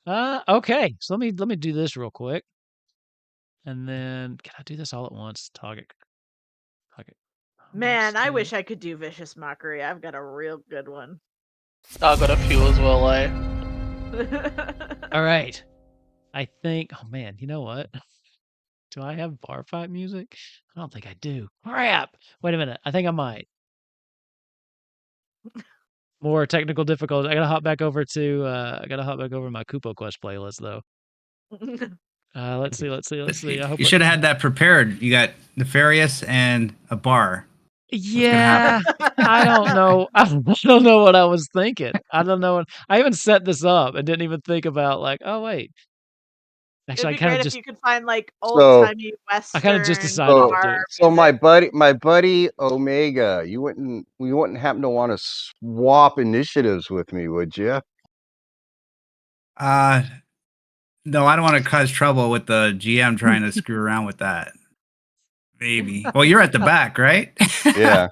Okay. So let me do this real quick, and then can I do this all at once? Target. Man, I wish I could do vicious mockery. I've got a real good one. I got a few as well, All right. I think. Oh man, you know what? Do I have bar fight music? I don't think I do. Crap! Wait a minute. I think I might. More technical difficulties. I gotta hop back over to my Kupo Quest playlist though. Let's see. I hope You should have had that prepared. You got Nefarious and a bar. Yeah, I don't know. I don't know what I was thinking. I don't know. I even set this up and didn't even think about like, oh wait. Actually, It'd be great if you could find like old timey Western. I kind of just decided to do it. So my buddy Omega, you wouldn't happen to want to swap initiatives with me, would you? No, I don't want to cause trouble with the GM trying to screw around with that. Maybe. Well, you're at the back, right? Yeah.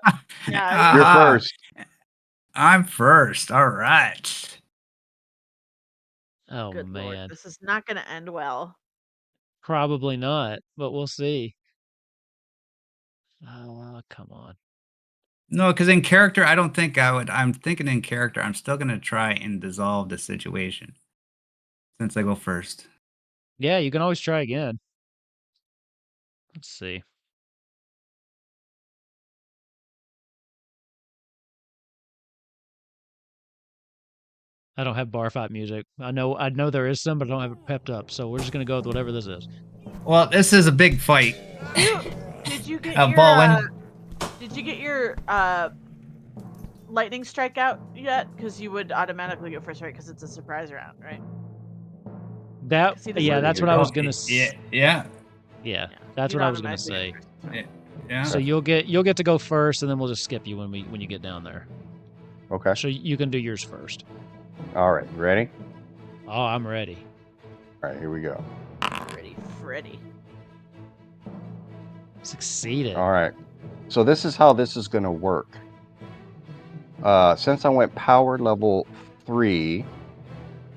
Yeah, You're first. I'm first. All right. Oh good man. Lord, this is not going to end well. Probably not, but we'll see. Oh, come on. No, because in character, I don't think I would. I'm thinking in character, I'm still going to try and dissolve the situation since I go first. Yeah, you can always try again. Let's see. I don't have bar fight music. I know there is some, but I don't have it pepped up. So we're just gonna go with whatever this is. Well, this is a big fight. Did you get Baldwin. Did you get your lightning strike out yet? Because you would automatically go first, right? Because it's a surprise round, right? That's what I was gonna say. Yeah. Yeah, that's what I was gonna say. Yeah. So you'll get to go first, and then we'll just skip you when you get down there. Okay. So you can do yours first. All right. Ready? Oh, I'm ready. All right. Here we go. Ready, Freddy. Succeeded. All right. So this is how this is going to work. Since I went power level 3.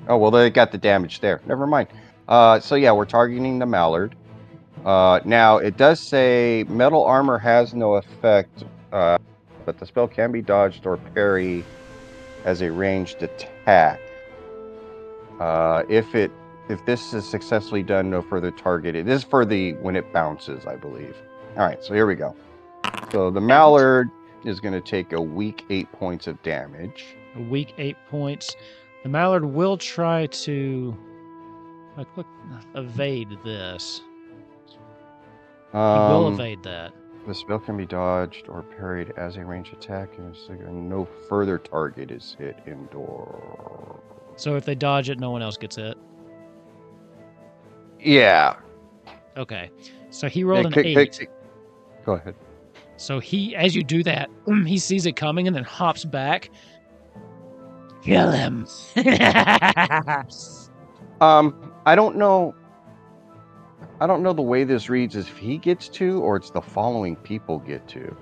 Oh, well, they got the damage there. Never mind. So yeah, we're targeting the mallard. Now, it does say metal armor has no effect, but the spell can be dodged or parry as a ranged attack. If this is successfully done, no further target. It is for when it bounces, I believe. All right, so here we go. So the mallard is going to take a weak 8 points of damage. A weak 8 points. The mallard will try to evade this. He will evade that. The spell can be dodged or parried as a ranged attack, and no further target is hit indoor. So if they dodge it, no one else gets hit. Yeah. Okay. So he rolled an 8. Go ahead. So he, as you do that, he sees it coming and then hops back. Kill him. I don't know. I don't know the way this reads is if he gets to or it's the following people get to.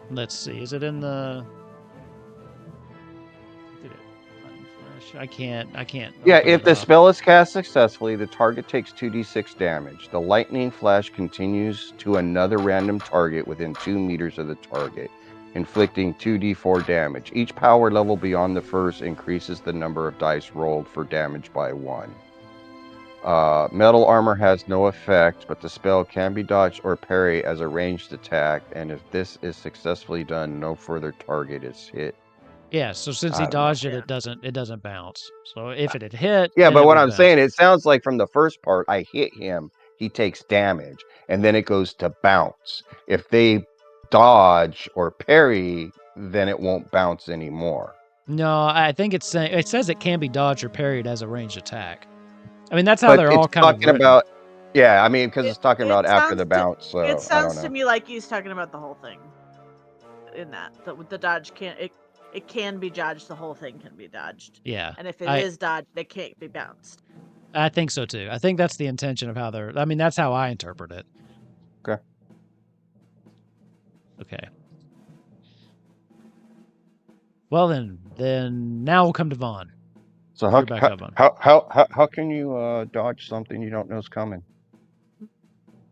Let's see. Is it in the? I can't. Yeah, open if it the up. spell is cast successfully, the target takes 2d6 damage. The lightning flash continues to another random target within 2 meters of the target, inflicting 2d4 damage. Each power level beyond the first increases the number of dice rolled for damage by 1. Metal armor has no effect, but the spell can be dodged or parried as a ranged attack, and if this is successfully done, no further target is hit. Yeah, so since he I don't know. dodged it, it doesn't bounce. So if it had hit, Yeah, then but it what would I'm bounce. saying, it sounds like from the first part, I hit him, he takes damage, and then it goes to bounce. If they dodge or parry, then it won't bounce anymore. No, I think it says it can be dodged or parried as a ranged attack. I mean, that's how But they're it's all kind of talking written. about, yeah, I mean, because It- it's talking it about after the sounds to- bounce, so It I don't sounds to know. me like he's talking about the whole thing. In that, the dodge can't. It can be dodged. The whole thing can be dodged. Yeah, And if it is dodged, it can't be bounced. I think so too. I think that's the intention of how they're. I mean, that's how I interpret it. Okay. Okay. Well then now we'll come to Vaughn. So You're back up, Vaughn. how can you dodge something you don't know is coming?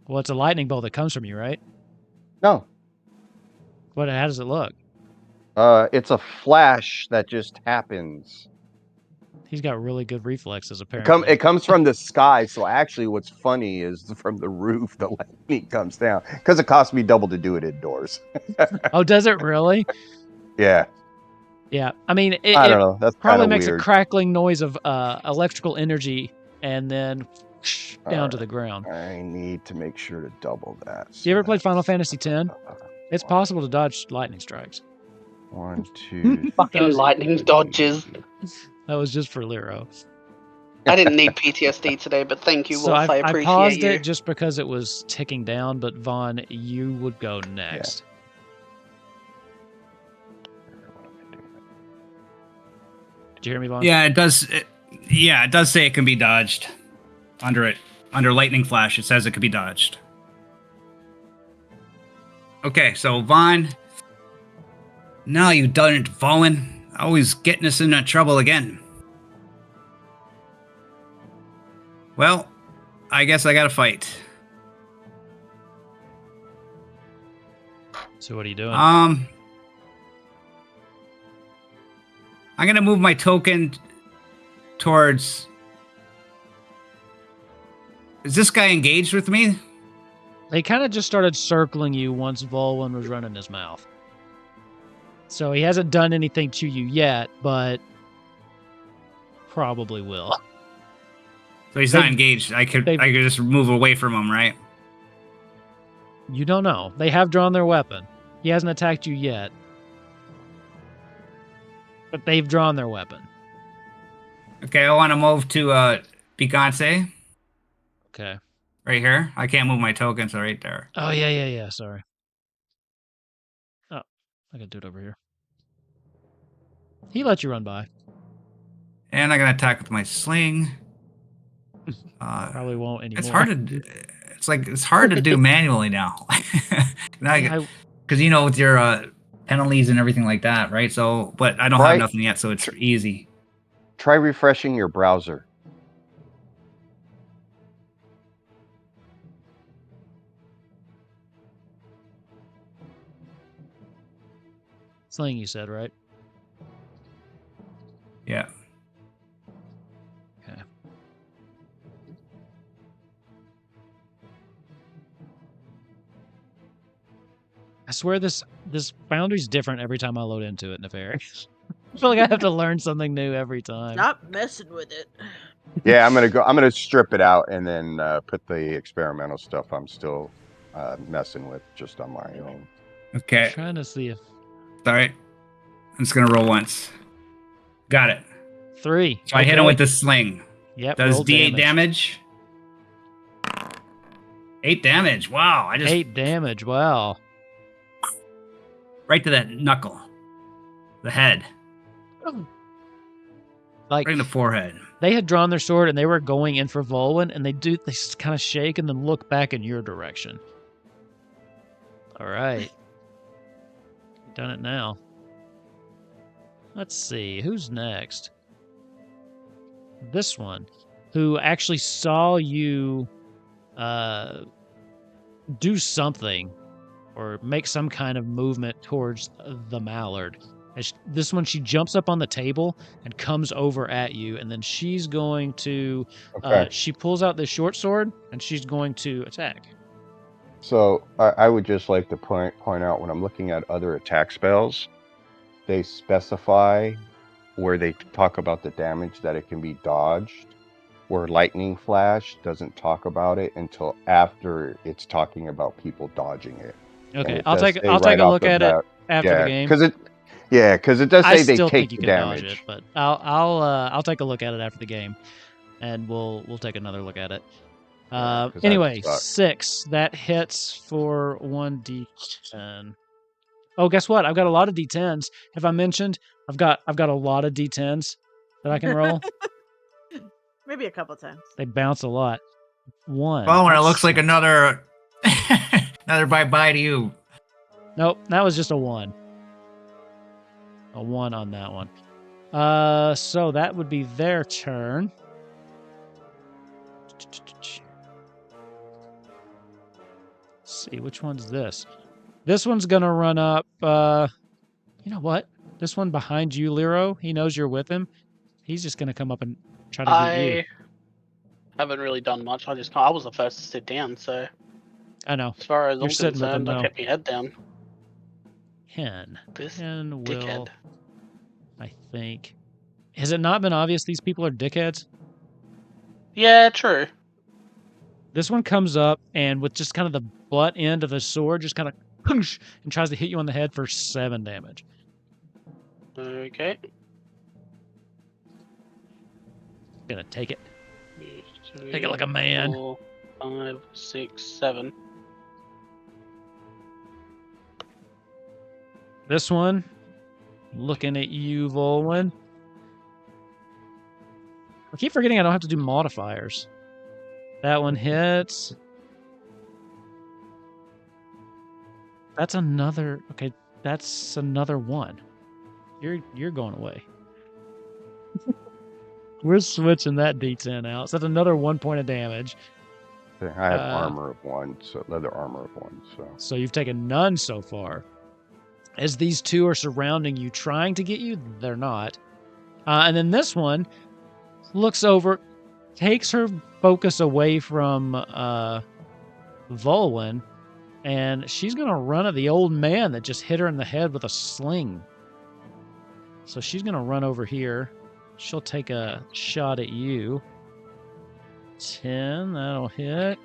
Well, it's a lightning bolt that comes from you, right? No. How does it look? It's a flash that just happens. He's got really good reflexes, apparently. It comes from the sky. So actually, what's funny is from the roof, the lightning comes down because it cost me double to do it indoors. Oh, does it really? Yeah. Yeah. I mean, I don't know. That's probably kinda makes weird. a crackling noise of electrical energy and then down to the ground. I need to make sure to double that. You ever played Final Fantasy X? It's possible to dodge lightning strikes. 1, 2, Fucking lightning dodges. That was just for Lero. I didn't need PTSD today, but thank you, So Wolf. I I appreciate paused you. it just because it was ticking down, but Vaughn, you would go next. Did you hear me, Vaughn? Yeah, it does. It does say it can be dodged. Under lightning flash, it says it can be dodged. Okay, so Vaughn. Now you darned fallen. Always getting us into trouble again. Well, I guess I gotta fight. So what are you doing? I'm gonna move my token towards. Is this guy engaged with me? He kind of just started circling you once Volwyn was running his mouth. So he hasn't done anything to you yet, but probably will. So he's not engaged. I could just move away from him, right? You don't know. They have drawn their weapon. He hasn't attacked you yet. But they've drawn their weapon. Okay, I want to move to Beyonce. Okay. Right here. I can't move my token, so right there. Oh, yeah. Sorry. Oh, I can do it over here. He let you run by. And I'm gonna attack with my sling. Probably won't anymore. It's hard to. It's hard to do manually now. Because with your penalties and everything like that, right? So, but I don't have nothing yet, so it's easy. Try refreshing your browser. Sling, you said, right? Yeah. Okay. I swear this boundary's different every time I load into it, Nefarious. feel like I have to learn something new every time. Stop messing with it. Yeah, I'm gonna strip it out and then put the experimental stuff I'm still messing with just on my own. Okay. Trying to see if Sorry. I'm just gonna roll once. Got it. 3. So I hit him with the sling. Yep. Does roll D8 damage. 8 damage. Wow. I just 8 damage. Wow. right to that knuckle. The head. Like Right in the forehead. they had drawn their sword and they were going in for Volwyn, and they kind of shake and then look back in your direction. All right. You've done it now. Let's see. Who's next? This one, who actually saw you do something or make some kind of movement towards the mallard. This one, she jumps up on the table and comes over at you, and then she's going to, Okay. she pulls out this short sword, and she's going to attack. So I would just like to point out when I'm looking at other attack spells, they specify where they talk about the damage that it can be dodged, where lightning flash doesn't talk about it until after it's talking about people dodging it. Okay, it I'll does take say a right off look the at it bat- after the game. because it does I say they still take think you the can dodge damage. it, but I'll take a look at it after the game, and we'll take another look at it. 'Cause that Anyway, sucks. 6 that hits for 1d10. Oh, guess what? I've got a lot of d10s. Have I mentioned I've got a lot of d10s that I can roll? Maybe a couple times. They bounce a lot. 1. Oh, and it that looks like sucks. another another bye-bye to you. Nope, that was just a 1. A 1 on that one. So that would be their turn. Let's see, which one's this? This one's gonna run up. You know what? This one behind you, Lero. He knows you're with him. He's just gonna come up and try to get you. I haven't really done much. I was the first to sit down, so I know. as far as You're I'm sitting with him concerned, I now. kept my head down. Hen. This Hen will. dickhead. I think. Has it not been obvious these people are dickheads? Yeah, true. This one comes up and with just kind of the butt end of the sword, just kind of punch and tries to hit you on the head for 7 damage. Okay. Gonna take it. Take it like a man. 4, 5, 6, 7. This one, looking at you, Volwyn. I keep forgetting I don't have to do modifiers. That one hits. That's another. Okay, that's another 1. You're going away. We're switching that D10 out. So that's another 1 point of damage. I have armor of 1, so leather armor of 1. So you've taken none so far. As these two are surrounding you, trying to get you, they're not. And then this one looks over, takes her focus away from Volwyn, and she's going to run at the old man that just hit her in the head with a sling. So she's going to run over here. She'll take a shot at you. 10, that'll hit.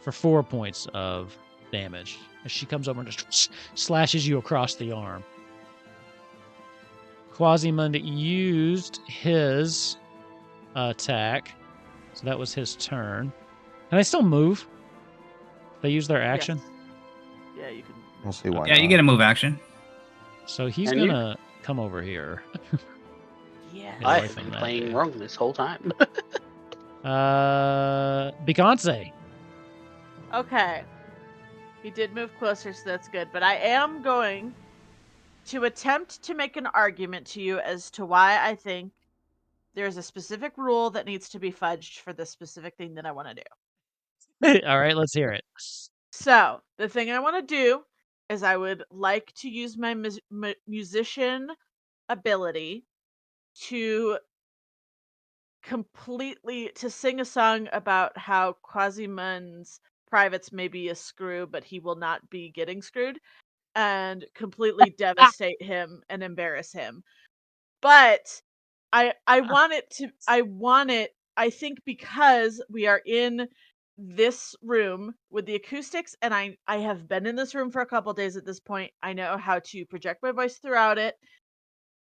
For 4 points of damage. As she comes over and just slashes you across the arm. Quasimund used his attack. So that was his turn. Can they still move? They use their action? Yes. Yeah, you can. We'll see why Yeah, not. you get a move action. So he's And you- gonna come over here. Yeah. Get I away have from been that playing dude. wrong this whole time. Beyonce. Okay. He did move closer, so that's good. But I am going to attempt to make an argument to you as to why I think there's a specific rule that needs to be fudged for the specific thing that I want to do. All right, let's hear it. So, the thing I want to do is I would like to use my musician ability to completely to sing a song about how Quasimund's privates may be a screw, but he will not be getting screwed, and completely devastate him and embarrass him. But I want it. I think because we are in this room with the acoustics, and I have been in this room for a couple days at this point. I know how to project my voice throughout it.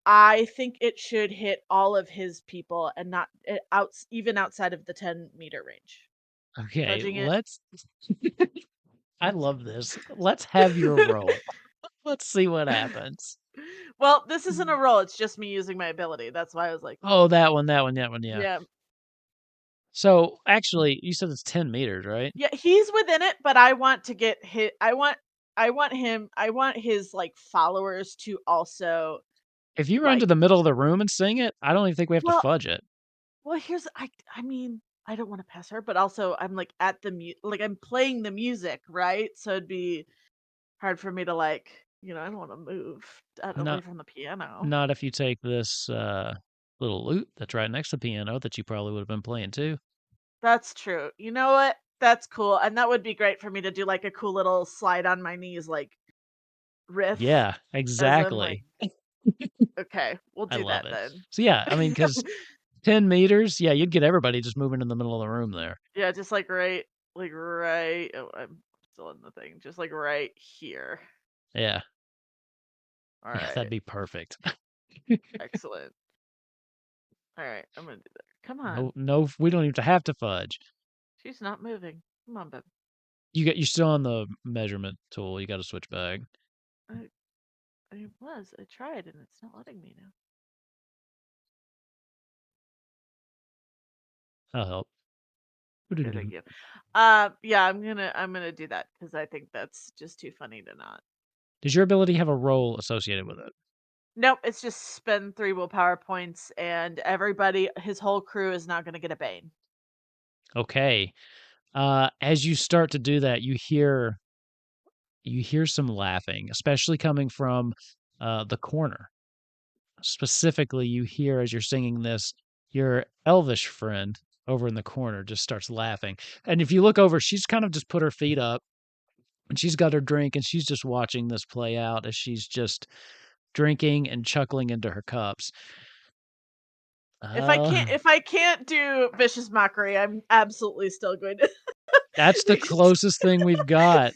I think it should hit all of his people and not even outside of the 10-meter range. Okay, Fudging it. let's. I love this. Let's have your roll. Let's see what happens. Well, this isn't a roll. It's just me using my ability. That's why I was like, Oh, that one, yeah. yeah. So actually, you said it's 10 meters, right? Yeah, he's within it, but I want to get hit. I want his like followers to also If you run to like. the middle of the room and sing it, I don't even think we have to Well, fudge it. here's I mean, I don't want to pass her, but also I'm like at the like I'm playing the music, right? So it'd be hard for me to like, I don't want to move away Not from the piano. not if you take this little lute that's right next to the piano that you probably would have been playing too. That's true. You know what? That's cool, and that would be great for me to do like a cool little slide on my knees like riff Yeah, as I'm like, exactly. okay, we'll I do love that it. then. So yeah, I mean, because 10 meters, yeah, you'd get everybody just moving in the middle of the room there. Yeah, just like right. Oh, I'm still in the thing. Just like right here. Yeah, All yeah, that'd right. be perfect. Excellent. All right, I'm gonna do that. Come on. No, we don't even have to fudge. She's not moving. Come on, babe. You're still on the measurement tool. You got to switch back. I tried, and it's not letting me now. I'll help. Okay, thank you. Yeah, I'm gonna do that because I think that's just too funny to not. Does your ability have a roll associated with it? Nope, it's just spend 3 willpower points, and everybody, his whole crew, is now gonna get a bane. Okay. As you start to do that, you hear some laughing, especially coming from the corner. Specifically, you hear as you're singing this, your elvish friend over in the corner just starts laughing. And if you look over, she's kind of just put her feet up and she's got her drink and she's just watching this play out as she's just drinking and chuckling into her cups. If I can't do vicious mockery, I'm absolutely still going to. That's the closest thing we've got.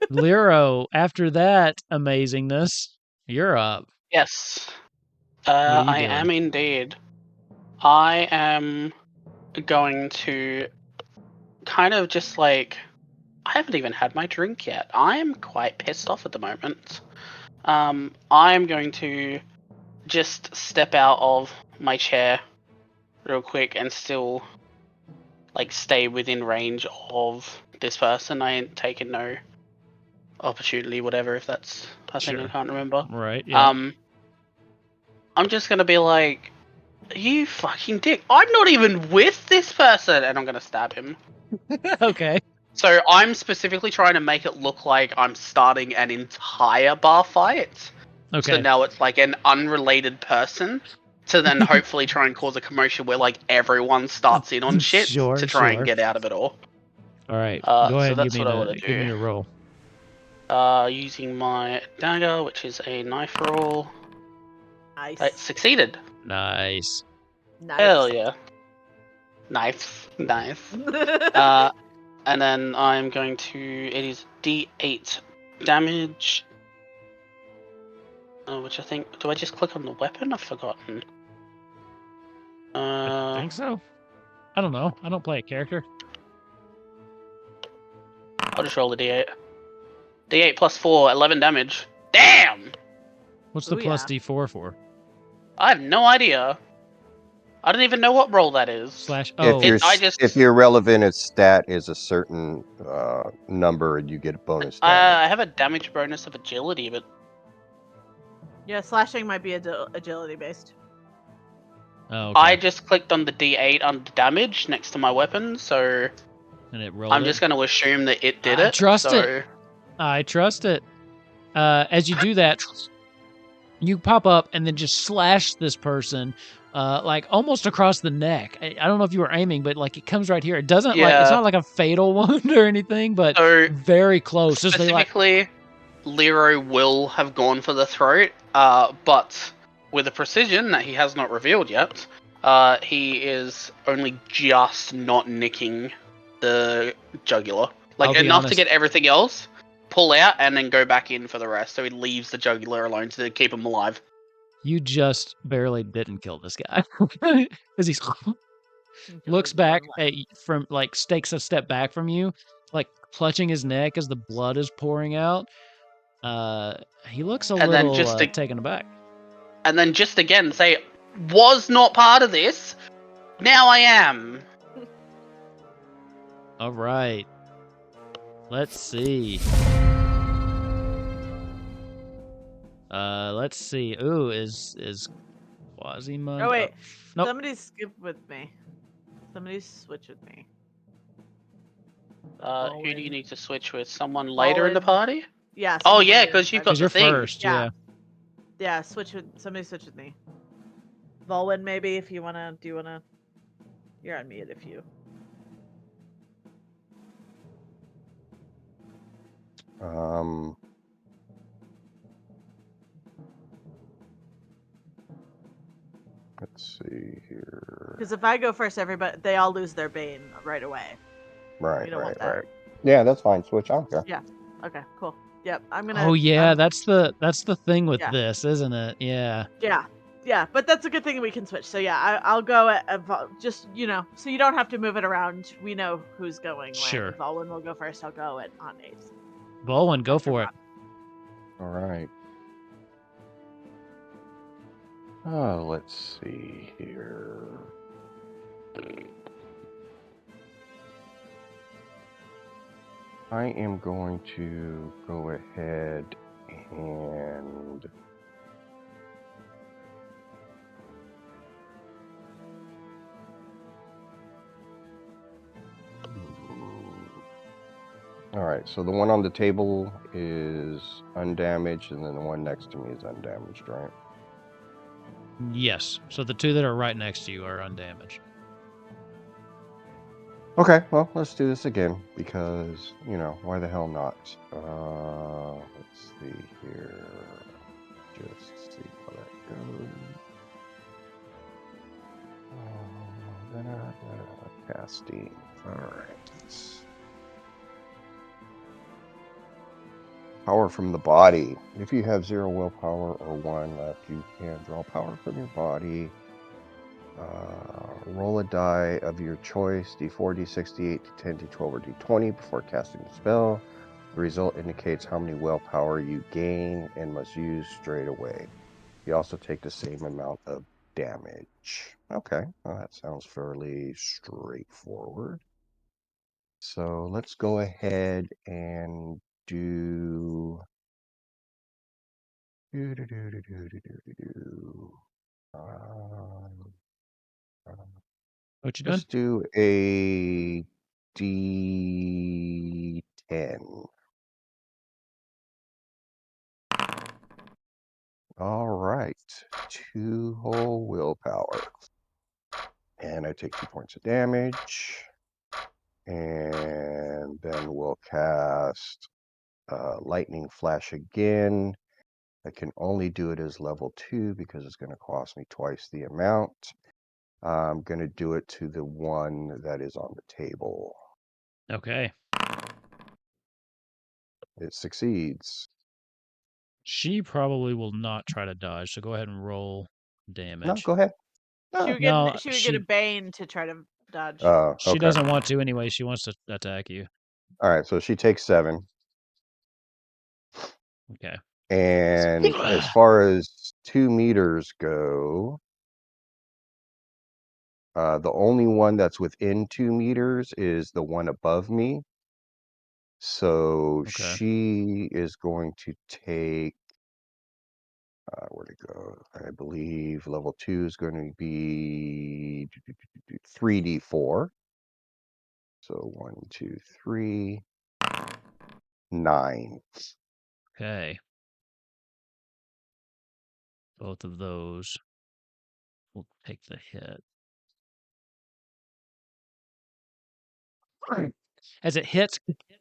Lero, after that amazingness, you're up. Yes. What are you I doing? am indeed. I am going to kind of just like, I haven't even had my drink yet. I am quite pissed off at the moment. I am going to just step out of my chair real quick and still like stay within range of this person. I ain't taking no opportunity, whatever, if that's a thing, I Sure. can't remember. Right, yeah. I'm just gonna be like, you fucking dick, I'm not even with this person, and I'm gonna stab him. Okay. So I'm specifically trying to make it look like I'm starting an entire bar fight. Okay. So now it's like an unrelated person to then hopefully try and cause a commotion where like everyone starts in on shit Sure, to try sure. and get out of it all. All right. So Go ahead and that's what I want to give me a roll. Using my dagger, which is a knife roll. Nice. I succeeded. Nice. Hell yeah. Nice. And then I'm going to. It is D8 damage. Which I think. Do I just click on the weapon? I've forgotten. I think so. I don't know. I don't play a character. I'll just roll the D8. D8 plus 4, 11 damage. Damn! What's the plus D4 for? I have no idea. I don't even know what roll that is. Slash. If your relevant stat is a certain number, you get a bonus damage. I have a damage bonus of agility, but yeah, slashing might be agility based. Oh, okay. I just clicked on the D8 under damage next to my weapon, so and it rolled. I'm just going to assume that it did I it. Trust it. I trust it. As you do that, you pop up and then just slash this person, like almost across the neck. I don't know if you were aiming, but like it comes right here. It doesn't like it's not like a fatal wound or anything, but very close. Specifically, Lero will have gone for the throat, but with a precision that he has not revealed yet, he is only just not nicking the jugular. I'll Like, be enough to honest. get everything else, pull out, and then go back in for the rest. So he leaves the jugular alone to keep him alive. You just barely didn't kill this guy. As he looks Just back one at from like takes a step back from you, like clutching his neck as the blood is pouring out. He looks a And then little taken aback. And then just again say, was not part of this. Now I am. All right. Let's see. Let's see. Ooh, is Quasimund Oh wait, up? Nope. somebody skip with me. Somebody switch with me. Who do you Bowen. need to switch with? Someone later in the Bowen. party? Yeah. Oh someone yeah, later in because the you've party. got the you're thing. first. Yeah. Yeah. Yeah, somebody switch with me. Volwyn, maybe if you wanna. Do you wanna? You're on mute if you. Let's see here. Because if I go first, they all lose their bane right away. Right, We don't want right, that. right. Yeah, that's fine. Switch. I don't care. Yeah. Okay. Cool. Yep. I'm gonna. Oh yeah, that's the thing with Yeah. this, isn't it? Yeah. Yeah. Yeah, but that's a good thing we can switch. So yeah, I'll go at just so you don't have to move it around. We know who's going Sure. when. Volwyn will go first. I'll go on 8th. Bolin, go for it. All right. Oh, let's see here. I am going to go ahead and all right, so the one on the table is undamaged, and then the one next to me is undamaged, right? Yes. So the two that are right next to you are undamaged. Okay, well, let's do this again because, why the hell not? Let's see here. Just see how that goes. Casting. All right. Power from the body. If you have 0 willpower or 1 left, you can draw power from your body. Roll a die of your choice, d4, d6, d8, d10, d12, or d20 before casting the spell. The result indicates how many willpower you gain and must use straight away. You also take the same amount of damage. Okay, well, that sounds fairly straightforward. So let's go ahead and do... What you doing? Let's do a D10. All right, 2 whole willpower. And I take 2 points of damage. And then we'll cast Lightning Flash again. I can only do it as level 2 because it's going to cost me twice the amount. I'm going to do it to the one that is on the table. Okay. It succeeds. She probably will not try to dodge, so go ahead and roll No, damage. go ahead. She would get No, she would get a bane to try to dodge. She Okay. doesn't want to anyway. She wants to attack you. All right, so she takes 7. Okay. And as far as 2 meters go, the only one that's within 2 meters is the one above me. So Okay. she is going to take, where'd it go? I believe level 2 is going to be 3d4. So 1, 2, 3, 9. Okay. Both of those will take the hit. As it hits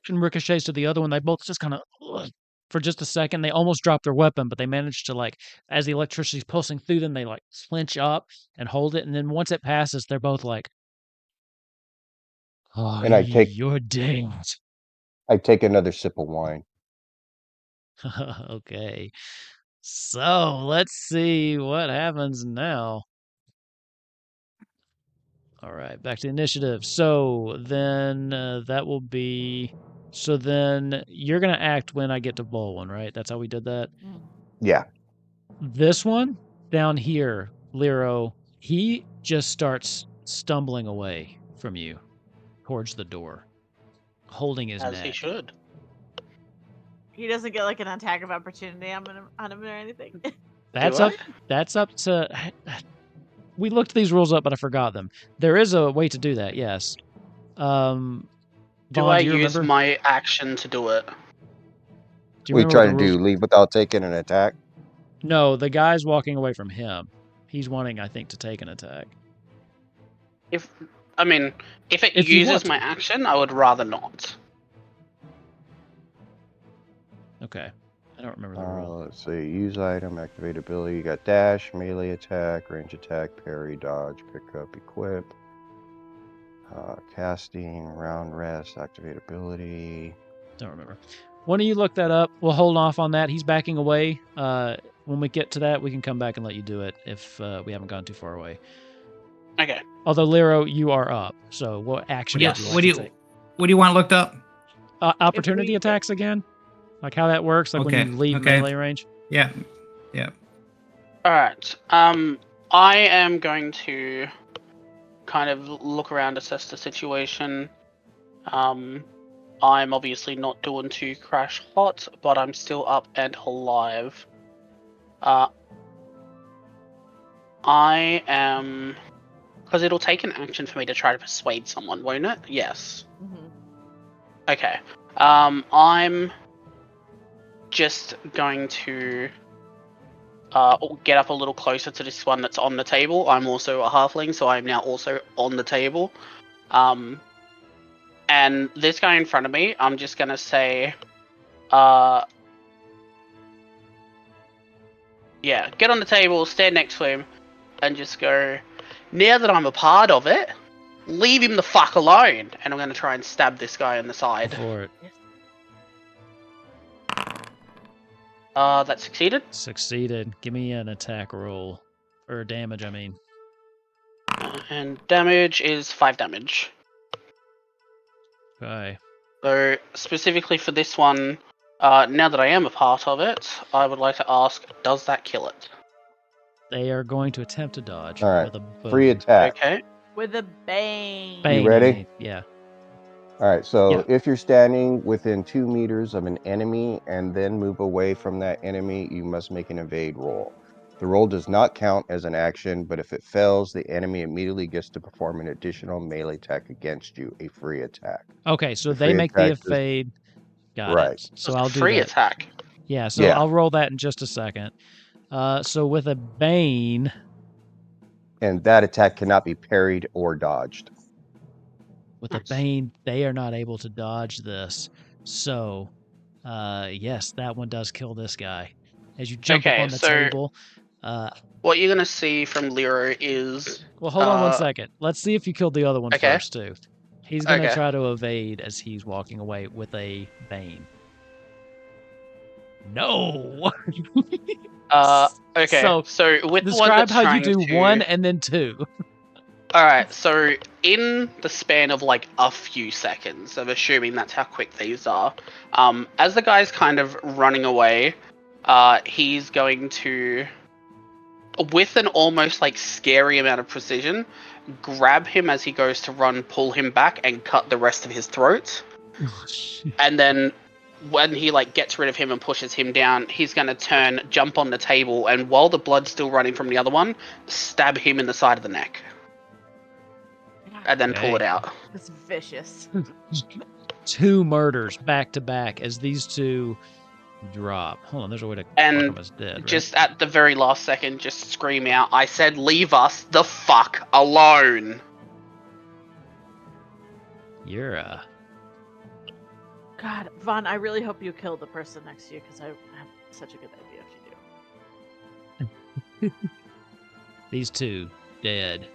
and ricochets to the other one, they both just kind of for just a second. They almost drop their weapon, but they manage to, like, as the electricity's pulsing through them, they, like, clinch up and hold it. And then once it passes, they're both like, oh, And you're dinged. I take another sip of wine. Okay. So let's see what happens now. All right, back to initiative. So then that will be. So then you're going to act when I get to bowl one, right? That's how we did that. Yeah. This one down here, Lero, he just starts stumbling away from you towards the door, holding his As he neck. should. He doesn't get like an attack of opportunity on him or anything. That's Do up. That's up to. We looked these rules up, but I forgot them. There is a way to do that. Yes. Do Vaughn, I do you use remember? my action to do it? Do you We remember what try the to rules? do leave without taking an attack. No, the guy's walking away from him. He's wanting, I think, to take an attack. If it If you want uses to. my action, I would rather not. Okay. I don't remember the rule. Let's see. Use item, activate ability. You got dash, melee attack, range attack, parry, dodge, pick up, equip. Casting, round rest, activate ability. Don't remember. Why don't you look that up? We'll hold off on that. He's backing away. When we get to that, we can come back and let you do it if we haven't gone too far away. Okay. Although, Lero, you are up. So what action would you like to take? What do you want looked up? Opportunity attacks again? Like how that works? Like when you leave melee range? Yeah. Yeah. Alright. I am going to kind of look around, assess the situation. I'm obviously not doing too crash hot, but I'm still up and alive. I am... Because it'll take an action for me to try to persuade someone, won't it? Yes. Mm-hmm. Okay. I'm just going to get up a little closer to this one that's on the table. I'm also a halfling, so I'm now also on the table. And this guy in front of me, I'm just gonna say, yeah, get on the table, stand next to him, and just go, now that I'm a part of it, leave him the fuck alone. And I'm gonna try and stab this guy in the side. Go for it. That succeeded. Succeeded. Give me an attack roll. Or damage, I mean. And damage is 5 damage. Okay. So, specifically for this one, now that I am a part of it, I would like to ask, does that kill it? They are going to attempt to dodge All right. with a boom. Free attack. Okay. With a bane. Bane, You ready? I mean. Yeah. All right. So Yeah. if you're standing within 2 meters of an enemy and then move away from that enemy, you must make an evade roll. The roll does not count as an action, but if it fails, the enemy immediately gets to perform an additional melee attack against you, a free attack. Okay, so The they free make the attack is- evade. Got Right. it. So It's a I'll do free that. attack. Yeah, so Yeah. I'll roll that in just a second. So with a Bane, And that attack cannot be parried or dodged. with Nice. a Bane, they are not able to dodge this. So, yes, that one does kill this guy. As you jump up Okay, on the so- table. What you're gonna see from Lero is... Well, hold on 1 second. Let's see if you killed the other one Okay. first, too. He's going to Okay. try to evade as he's walking away with a Bane. No! Okay, So, so with the one Describe that's how you trying do to... 1 and then 2. Alright, so in the span of like a few seconds, of assuming that's how quick these are, as the guy's kind of running away, he's going to, with an almost like scary amount of precision, grab him as he goes to run, pull him back, and cut the rest of his throat. Oh, shit. And then when he like gets rid of him and pushes him down, he's going to turn, jump on the table, and while the blood's still running from the other one, stab him in the side of the neck. And then pull it Okay. out. It's vicious. 2 murders back to back as these two drop. Hold on, there's a way to And mark them as dead, right? Just at the very last second, just scream out, I said leave us the fuck alone. You're God, Vaughn, I really hope you kill the person next to you because I have such a good idea if you do. These two dead.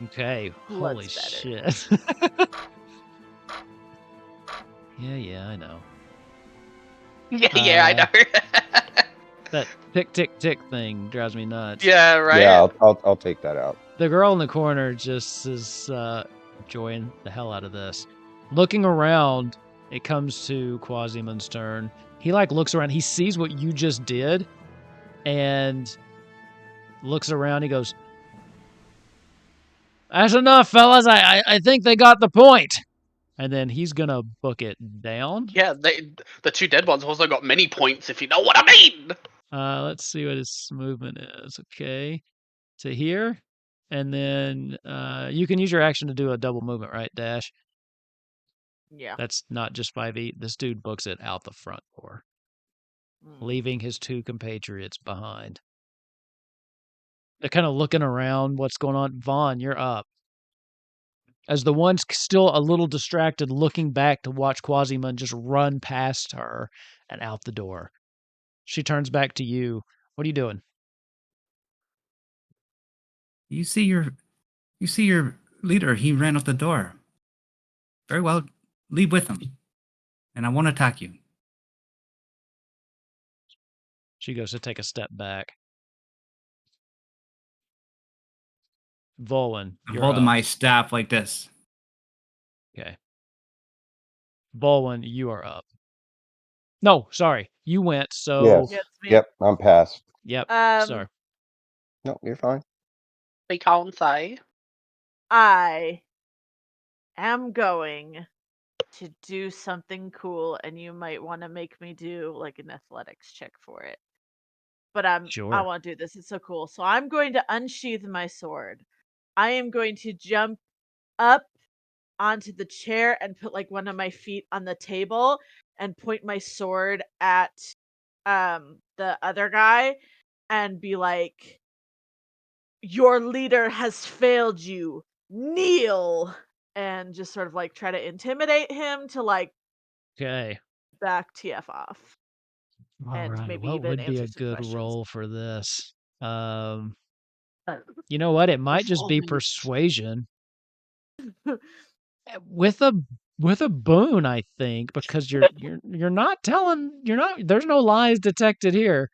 Okay, holy Blood's better. shit. Yeah, I know. Yeah, I know. That tick, tick, tick thing drives me nuts. Yeah, right. Yeah, I'll take that out. The girl in the corner just is enjoying the hell out of this. Looking around, it comes to Quasimund's turn. He looks around. He sees what you just did, and looks around. He goes, "That's enough, fellas. I think they got the point." And then he's gonna book it down. Yeah, the two dead ones also got many points, if you know what I mean. Let's see what his movement is. Okay, to here, and then you can use your action to do a double movement, right, Dash? Yeah. That's not just 5 feet. This dude books it out the front door, leaving his two compatriots behind. They're kind of looking around. What's going on? Vaughn, you're up. As the one's still a little distracted, looking back to watch Quasimund just run past her and out the door. She turns back to you. What are you doing? You see your leader. He ran out the door. Very well. Leave with him, and I won't attack you. She goes to take a step back. Volwyn, I'm you're holding up. my staff like this. Okay. Volwyn, you are up. No, sorry. You went, so... Yes. Yeah, it's me. Yep, I'm past. Yep, sorry. No, you're fine. We can't say. I am going to do something cool, and you might want to make me do like an athletics check for it. But I Sure. want to do this. It's so cool. So I'm going to unsheath my sword. I am going to jump up onto the chair and put like one of my feet on the table and point my sword at the other guy and be like, "Your leader has failed you. Kneel." And just sort of like try to intimidate him to like Okay. back TF off. All And right. maybe What even would be answer a some good questions. roll for this? You know what? It might just be persuasion. With a boon, I think, because you're not there's no lies detected here.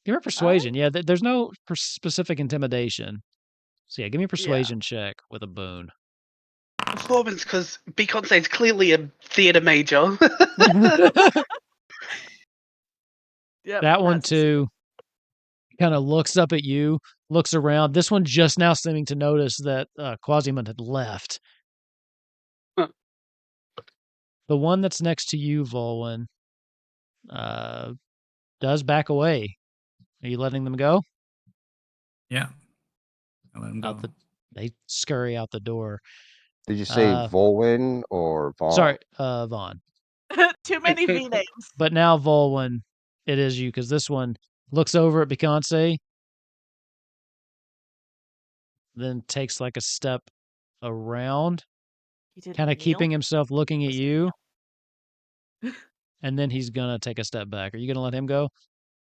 Give me persuasion. Yeah, there's no specific intimidation. So yeah, give me a persuasion check with a boon. Performance, because Beyonce is clearly a theatre major. Yep, That one that's too kind of looks up at you, looks around. This one just now seeming to notice that Quasimund had left. Huh. The one that's next to you, Volwyn, does back away. Are you letting them go? Yeah. I let him go. They scurry out the door. Did you say Volwyn or Vaughn? Sorry, Vaughn. too many V names. But now Volwyn, it is you, because this one looks over at Beyonce, then takes like a step around, kind of keeping himself looking at you, and then he's gonna take a step back. Are you gonna let him go?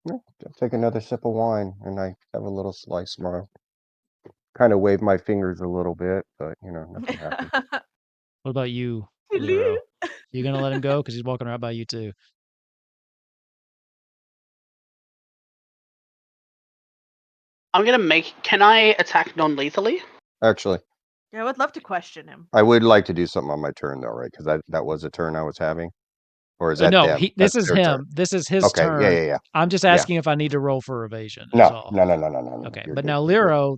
No, I'll take another sip of wine, and I have a little slight smile. Kind of wave my fingers a little bit, but nothing happened. What about you, Lero? You gonna let him go? Because he's walking right by you too. I'm gonna can I attack non-lethally? Actually, Yeah, I would love to question him. I would like to do something on my turn, though, right? Because that was a turn I was having. Or is that No, them? this That's is their him. turn. This is his Okay, turn. yeah. I'm just asking if I need to roll for evasion. Is No. all. No. Okay, You're but good, now you're good. Lero,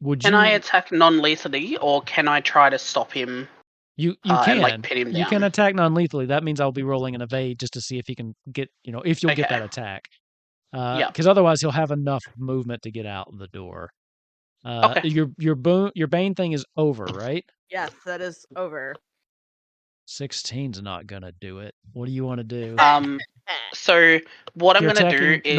would you? Can I attack non-lethally, or can I try to stop him? You And, can. pin him down. You can attack non-lethally. That means I'll be rolling an evade just to see if he can get, if you'll get that attack. Because otherwise he'll have enough movement to get out the door. Okay. Your Bane thing is over, right? Yes, that is over. 16's not gonna do it. What do you want to do? So what If I'm you're going to do attacking is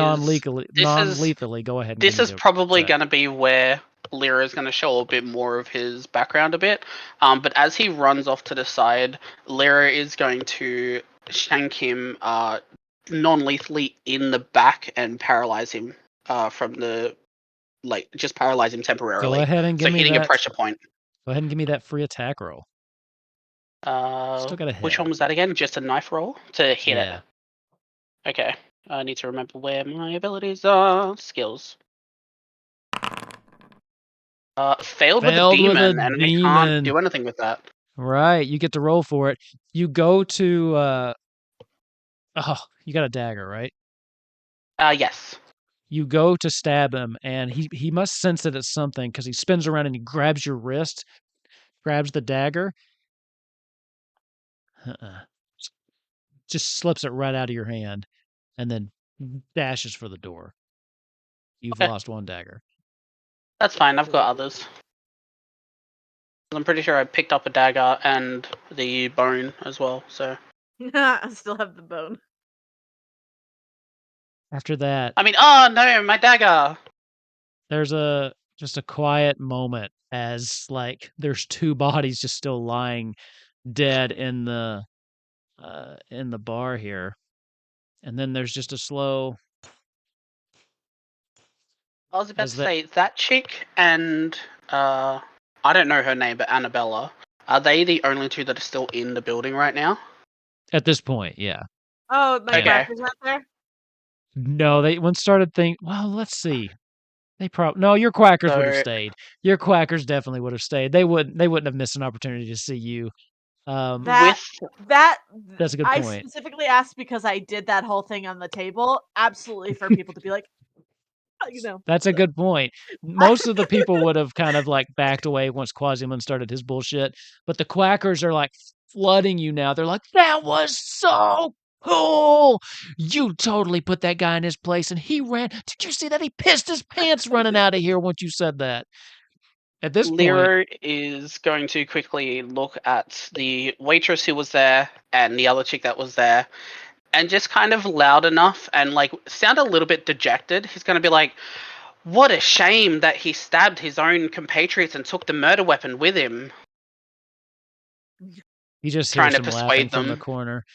non-lethally, go ahead and this give me is the probably attack. going to be where Lyra is going to show a bit more of his background a bit. But as he runs off to the side, Lyra is going to shank him non-lethally in the back and paralyze him from the just paralyze him Go temporarily. ahead and give So me hitting a that. pressure point. Go ahead and give me that free attack roll. Still got a hit. Which one was that again? Just a knife roll to hit Yeah. it. Okay. I need to remember where my abilities are. Skills. Failed with a Failed with a demon, and I can't demon. do anything with that. Right, you get to roll for it. You go to you got a dagger, right? Yes. You go to stab him, and he must sense that it's something because he spins around and he grabs your wrist, grabs the dagger, just slips it right out of your hand, and then dashes for the door. You've Okay. lost one dagger. That's fine. I've got others. I'm pretty sure I picked up a dagger and the bone as well. So I still have the bone. After that, I mean, oh no, my dagger. there's just a quiet moment as like there's two bodies just still lying dead in the bar here. And then there's just a slow I was about as to that say that chick and I don't know her name, but Annabella. Are they the only two that are still in the building right now? at this point, yeah. Oh, my Okay. crackers out there? No, they once started think, well, let's see. They probably no, your quackers would have So stayed. Your quackers definitely would have stayed. They wouldn't have missed an opportunity to see you. That with That's a good I point. specifically asked because I did that whole thing on the table, absolutely for people to be like, you know. That's a good point. Most of the people would have kind of like backed away once Quasimund started his bullshit, but the quackers are like flooding you now. They're like, that was so cool. You totally put that guy in his place and he ran. Did you see that? He pissed his pants running out of here once you said that. At this point, Lero is going to quickly look at the waitress who was there and the other chick that was there, and just kind of loud enough and like sound a little bit dejected. He's going to be like, "What a shame that he stabbed his own compatriots and took the murder weapon with him." you just hear Trying to some laughing persuade from the them. corner.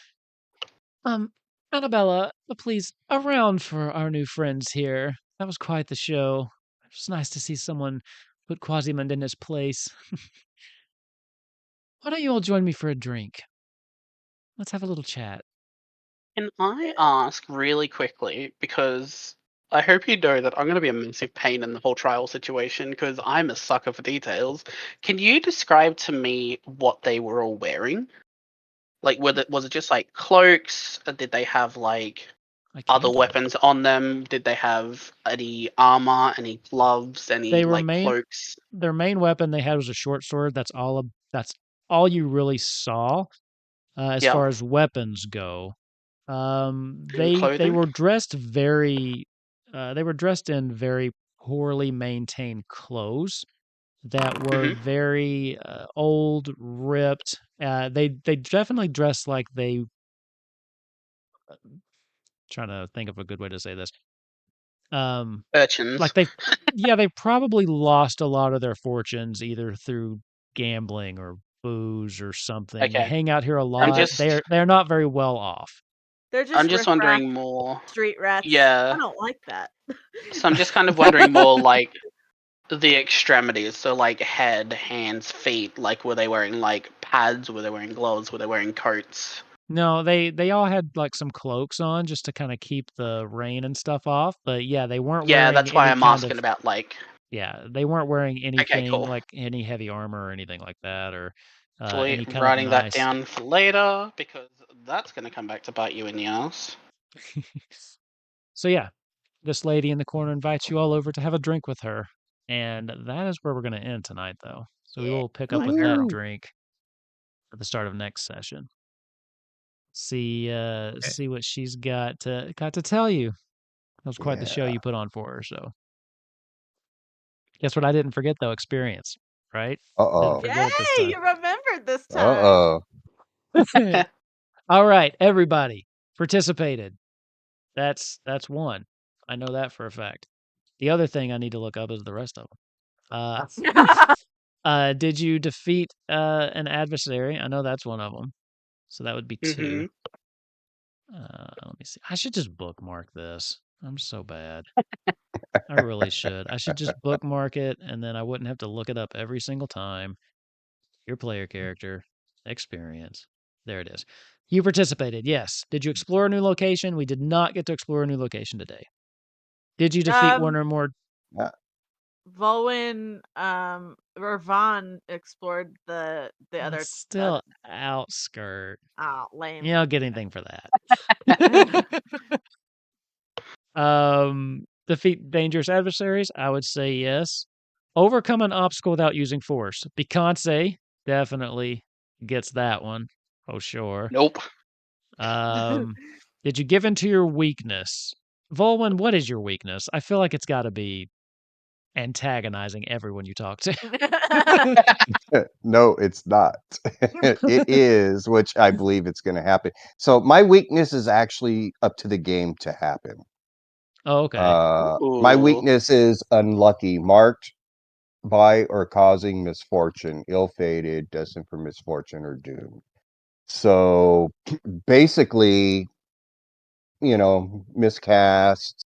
Annabella, please, around for our new friends here. That was quite the show. It's nice to see someone put Quasimund in his place. Why don't you all join me for a drink? Let's have a little chat. Can I ask really quickly, because I hope you know that I'm going to be a massive pain in the whole trial situation because I'm a sucker for details. Can you describe to me what they were all wearing? Like, was it just like cloaks? Did they have like I other can. weapons on them? Did they have any armor, any gloves, any They were like cloaks? their main weapon they had was a short sword. That's all you really saw as Yeah. far as weapons go. And They clothing? were dressed in very poorly maintained clothes that were Hmm. very old, ripped. They definitely dressed like they. Trying to think of a good way to say this. Like Urchins. they probably lost a lot of their fortunes either through gambling or booze or something. They Okay. hang out here a I'm lot. just They're not very well off. They're I'm just just riffraff wondering more. street rats. I Yeah. don't like that. So I'm just kind of wondering more like the extremities. So like head, hands, feet. Like were they wearing like pads? Were they wearing gloves? Were they wearing coats? No, they all had like some cloaks on just to kind of keep the rain and stuff off. But yeah, they weren't Yeah, wearing that's why any I'm kind of asking about like. they weren't wearing Okay, anything cool. like any heavy armor or anything like that or Actually, any kind of writing that nice. down for later because that's going to come back to bite you in the ass. So yeah, this lady in the corner invites you all over to have a drink with her. And that is where we're going to end tonight, though. So we Yeah. will pick up with that Woohoo! drink at the start of next session. Okay. See what she's got to tell you. That was quite the show Yeah. you put on for her. So guess what? I didn't forget though. Experience, right? Didn't Uh-oh. forget it this Yay! time. You remembered this time. Uh-oh. All right, everybody participated. That's one. I know that for a fact. The other thing I need to look up is the rest of them. Did you defeat an adversary? I know that's one of them. So that would be 2. Let me see. I should just bookmark this. I'm so bad. I really should. I should just bookmark it, and then I wouldn't have to look it up every single time. Your player character, experience. There it is. You participated, yes. Did you explore a new location? We did not get to explore a new location today. Did you defeat one or more? Volwyn, or Vaughn explored the other. Still Outskirt. Oh, lame. You don't get anything for that. Defeat dangerous adversaries? I would say yes. Overcome an obstacle without using force. Beyonce definitely gets that one. Oh, sure. Nope. Did you give in to your weakness? Volwyn, what is your weakness? I feel like it's got to be antagonizing everyone you talk to. No, it's not. It is, which I believe it's going to happen. So my weakness is actually up to the game to happen. Oh, okay. My weakness is unlucky, marked by or causing misfortune, ill-fated, destined for misfortune or doom. So basically, miscast.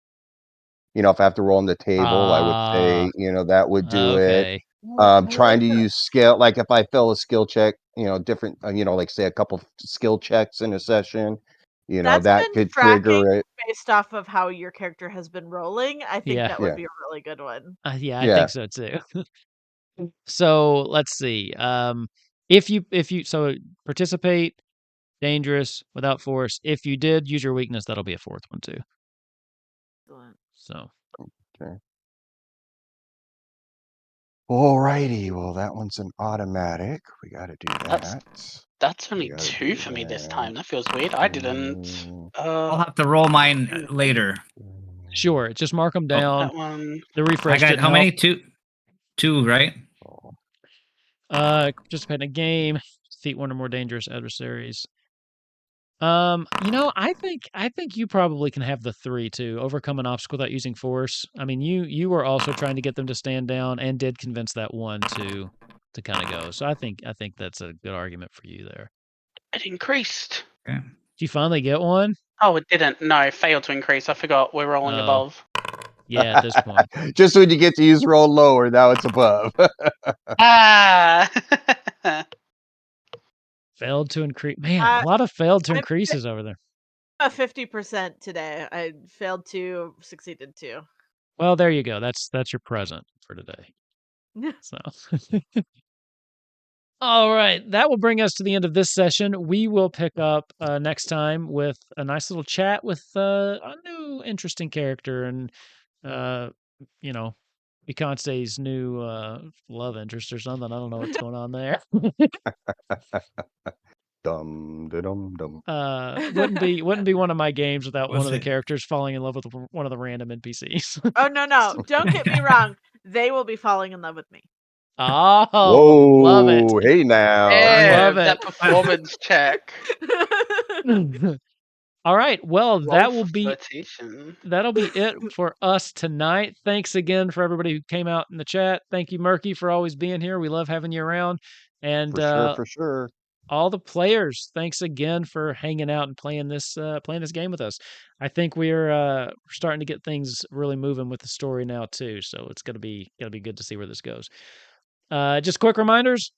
If I have to roll on the table, I would say, that would do it. Trying to use skill, like if I fail a skill check, different, like say a couple skill checks in a session, That's that been could trigger it. based off of how your character has been rolling. I think that would be a really good one. Yeah, I think so too. So let's see. If you so participate, dangerous, without force. If you did use your weakness, that'll be a 4th one too. Excellent. So. Okay. Alrighty, well that one's an automatic. We got to do that. That's only 2 for me this time. That feels weird. I didn't. I'll have to roll mine later. Sure, just mark them down. That one. The refresh. I got how many? Two, right? Participate in a game. Defeat one or more dangerous adversaries. I think you probably can have the 3 too. Overcome an obstacle without using force. I mean, you were also trying to get them to stand down and did convince that one to kind of go. So I think that's a good argument for you there. It increased. Okay. Did you finally get one? Oh, it didn't. No, it failed to increase. I forgot we're rolling above. Yeah, at this point. Just when you get to use roll lower, now it's above. Failed to increase. Man, a lot of failed to increases over there. 50% today. I failed 2, succeeded 2. Well, there you go. That's your present for today. So. All right, that will bring us to the end of this session. We will pick up next time with a nice little chat with a new interesting character and Beyonce's new love interest or something. I don't know what's going on there. Dum dum dum. Wouldn't be one of my games without one of the characters falling in love with one of the random NPCs. Oh no! Don't get me wrong. They will be falling in love with me. Oh, whoa! Love it. Hey now, love that it. performance check. All right. Well, that'll be it for us tonight. Thanks again for everybody who came out in the chat. Thank you, Murky, for always being here. We love having you around. And for sure. All the players, thanks again for hanging out and playing this game with us. I think we're starting to get things really moving with the story now too. So it's gonna be good to see where this goes. Just quick reminders.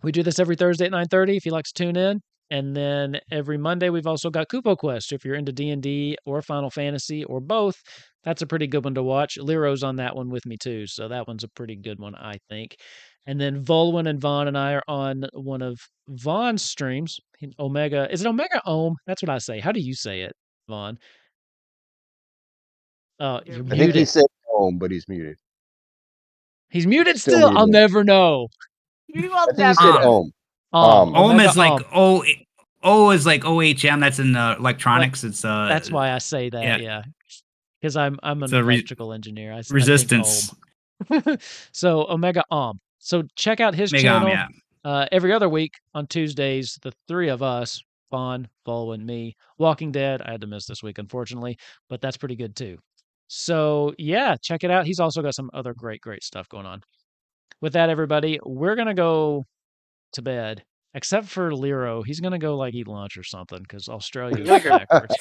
We do this every Thursday at 9:30 if you'd like to tune in. And then every Monday, we've also got Kupo Quest. If you're into D&D or Final Fantasy or both, that's a pretty good one to watch. Liro's on that one with me too, so that one's a pretty good one, I think. And then Volwyn and Vaughn and I are on one of Vaughn's streams. Omega. Is it Omega Ohm? That's what I say. How do you say it, Vaughn? You're muted. I think he said Ohm, but he's muted. He's muted still? I'll never know. We will I think he said Ohm. Ohm is like O is like OHM. That's in electronics. It's that's why I say that. Yeah, because I'm an electrical engineer. I resistance. I think Ohm. So Omega Ohm. So check out his channel every other week on Tuesdays. The 3 of us Spawn following me. Walking Dead, I had to miss this week, unfortunately, but that's pretty good too. So yeah, check it out. He's also got some other great stuff going on. With that, everybody, we're going to go to bed. Except for Lero, he's gonna go like eat lunch or something because Australia is backwards.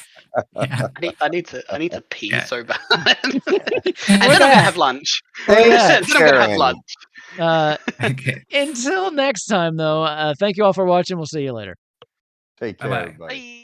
Yeah. I need to pee Yeah. so bad. We're And then I'm gonna gonna- have lunch. We're gonna- Then I'm gonna have lunch. Okay. Until next time, though, thank you all for watching. We'll see you later. Take care, Bye-bye. everybody. Bye.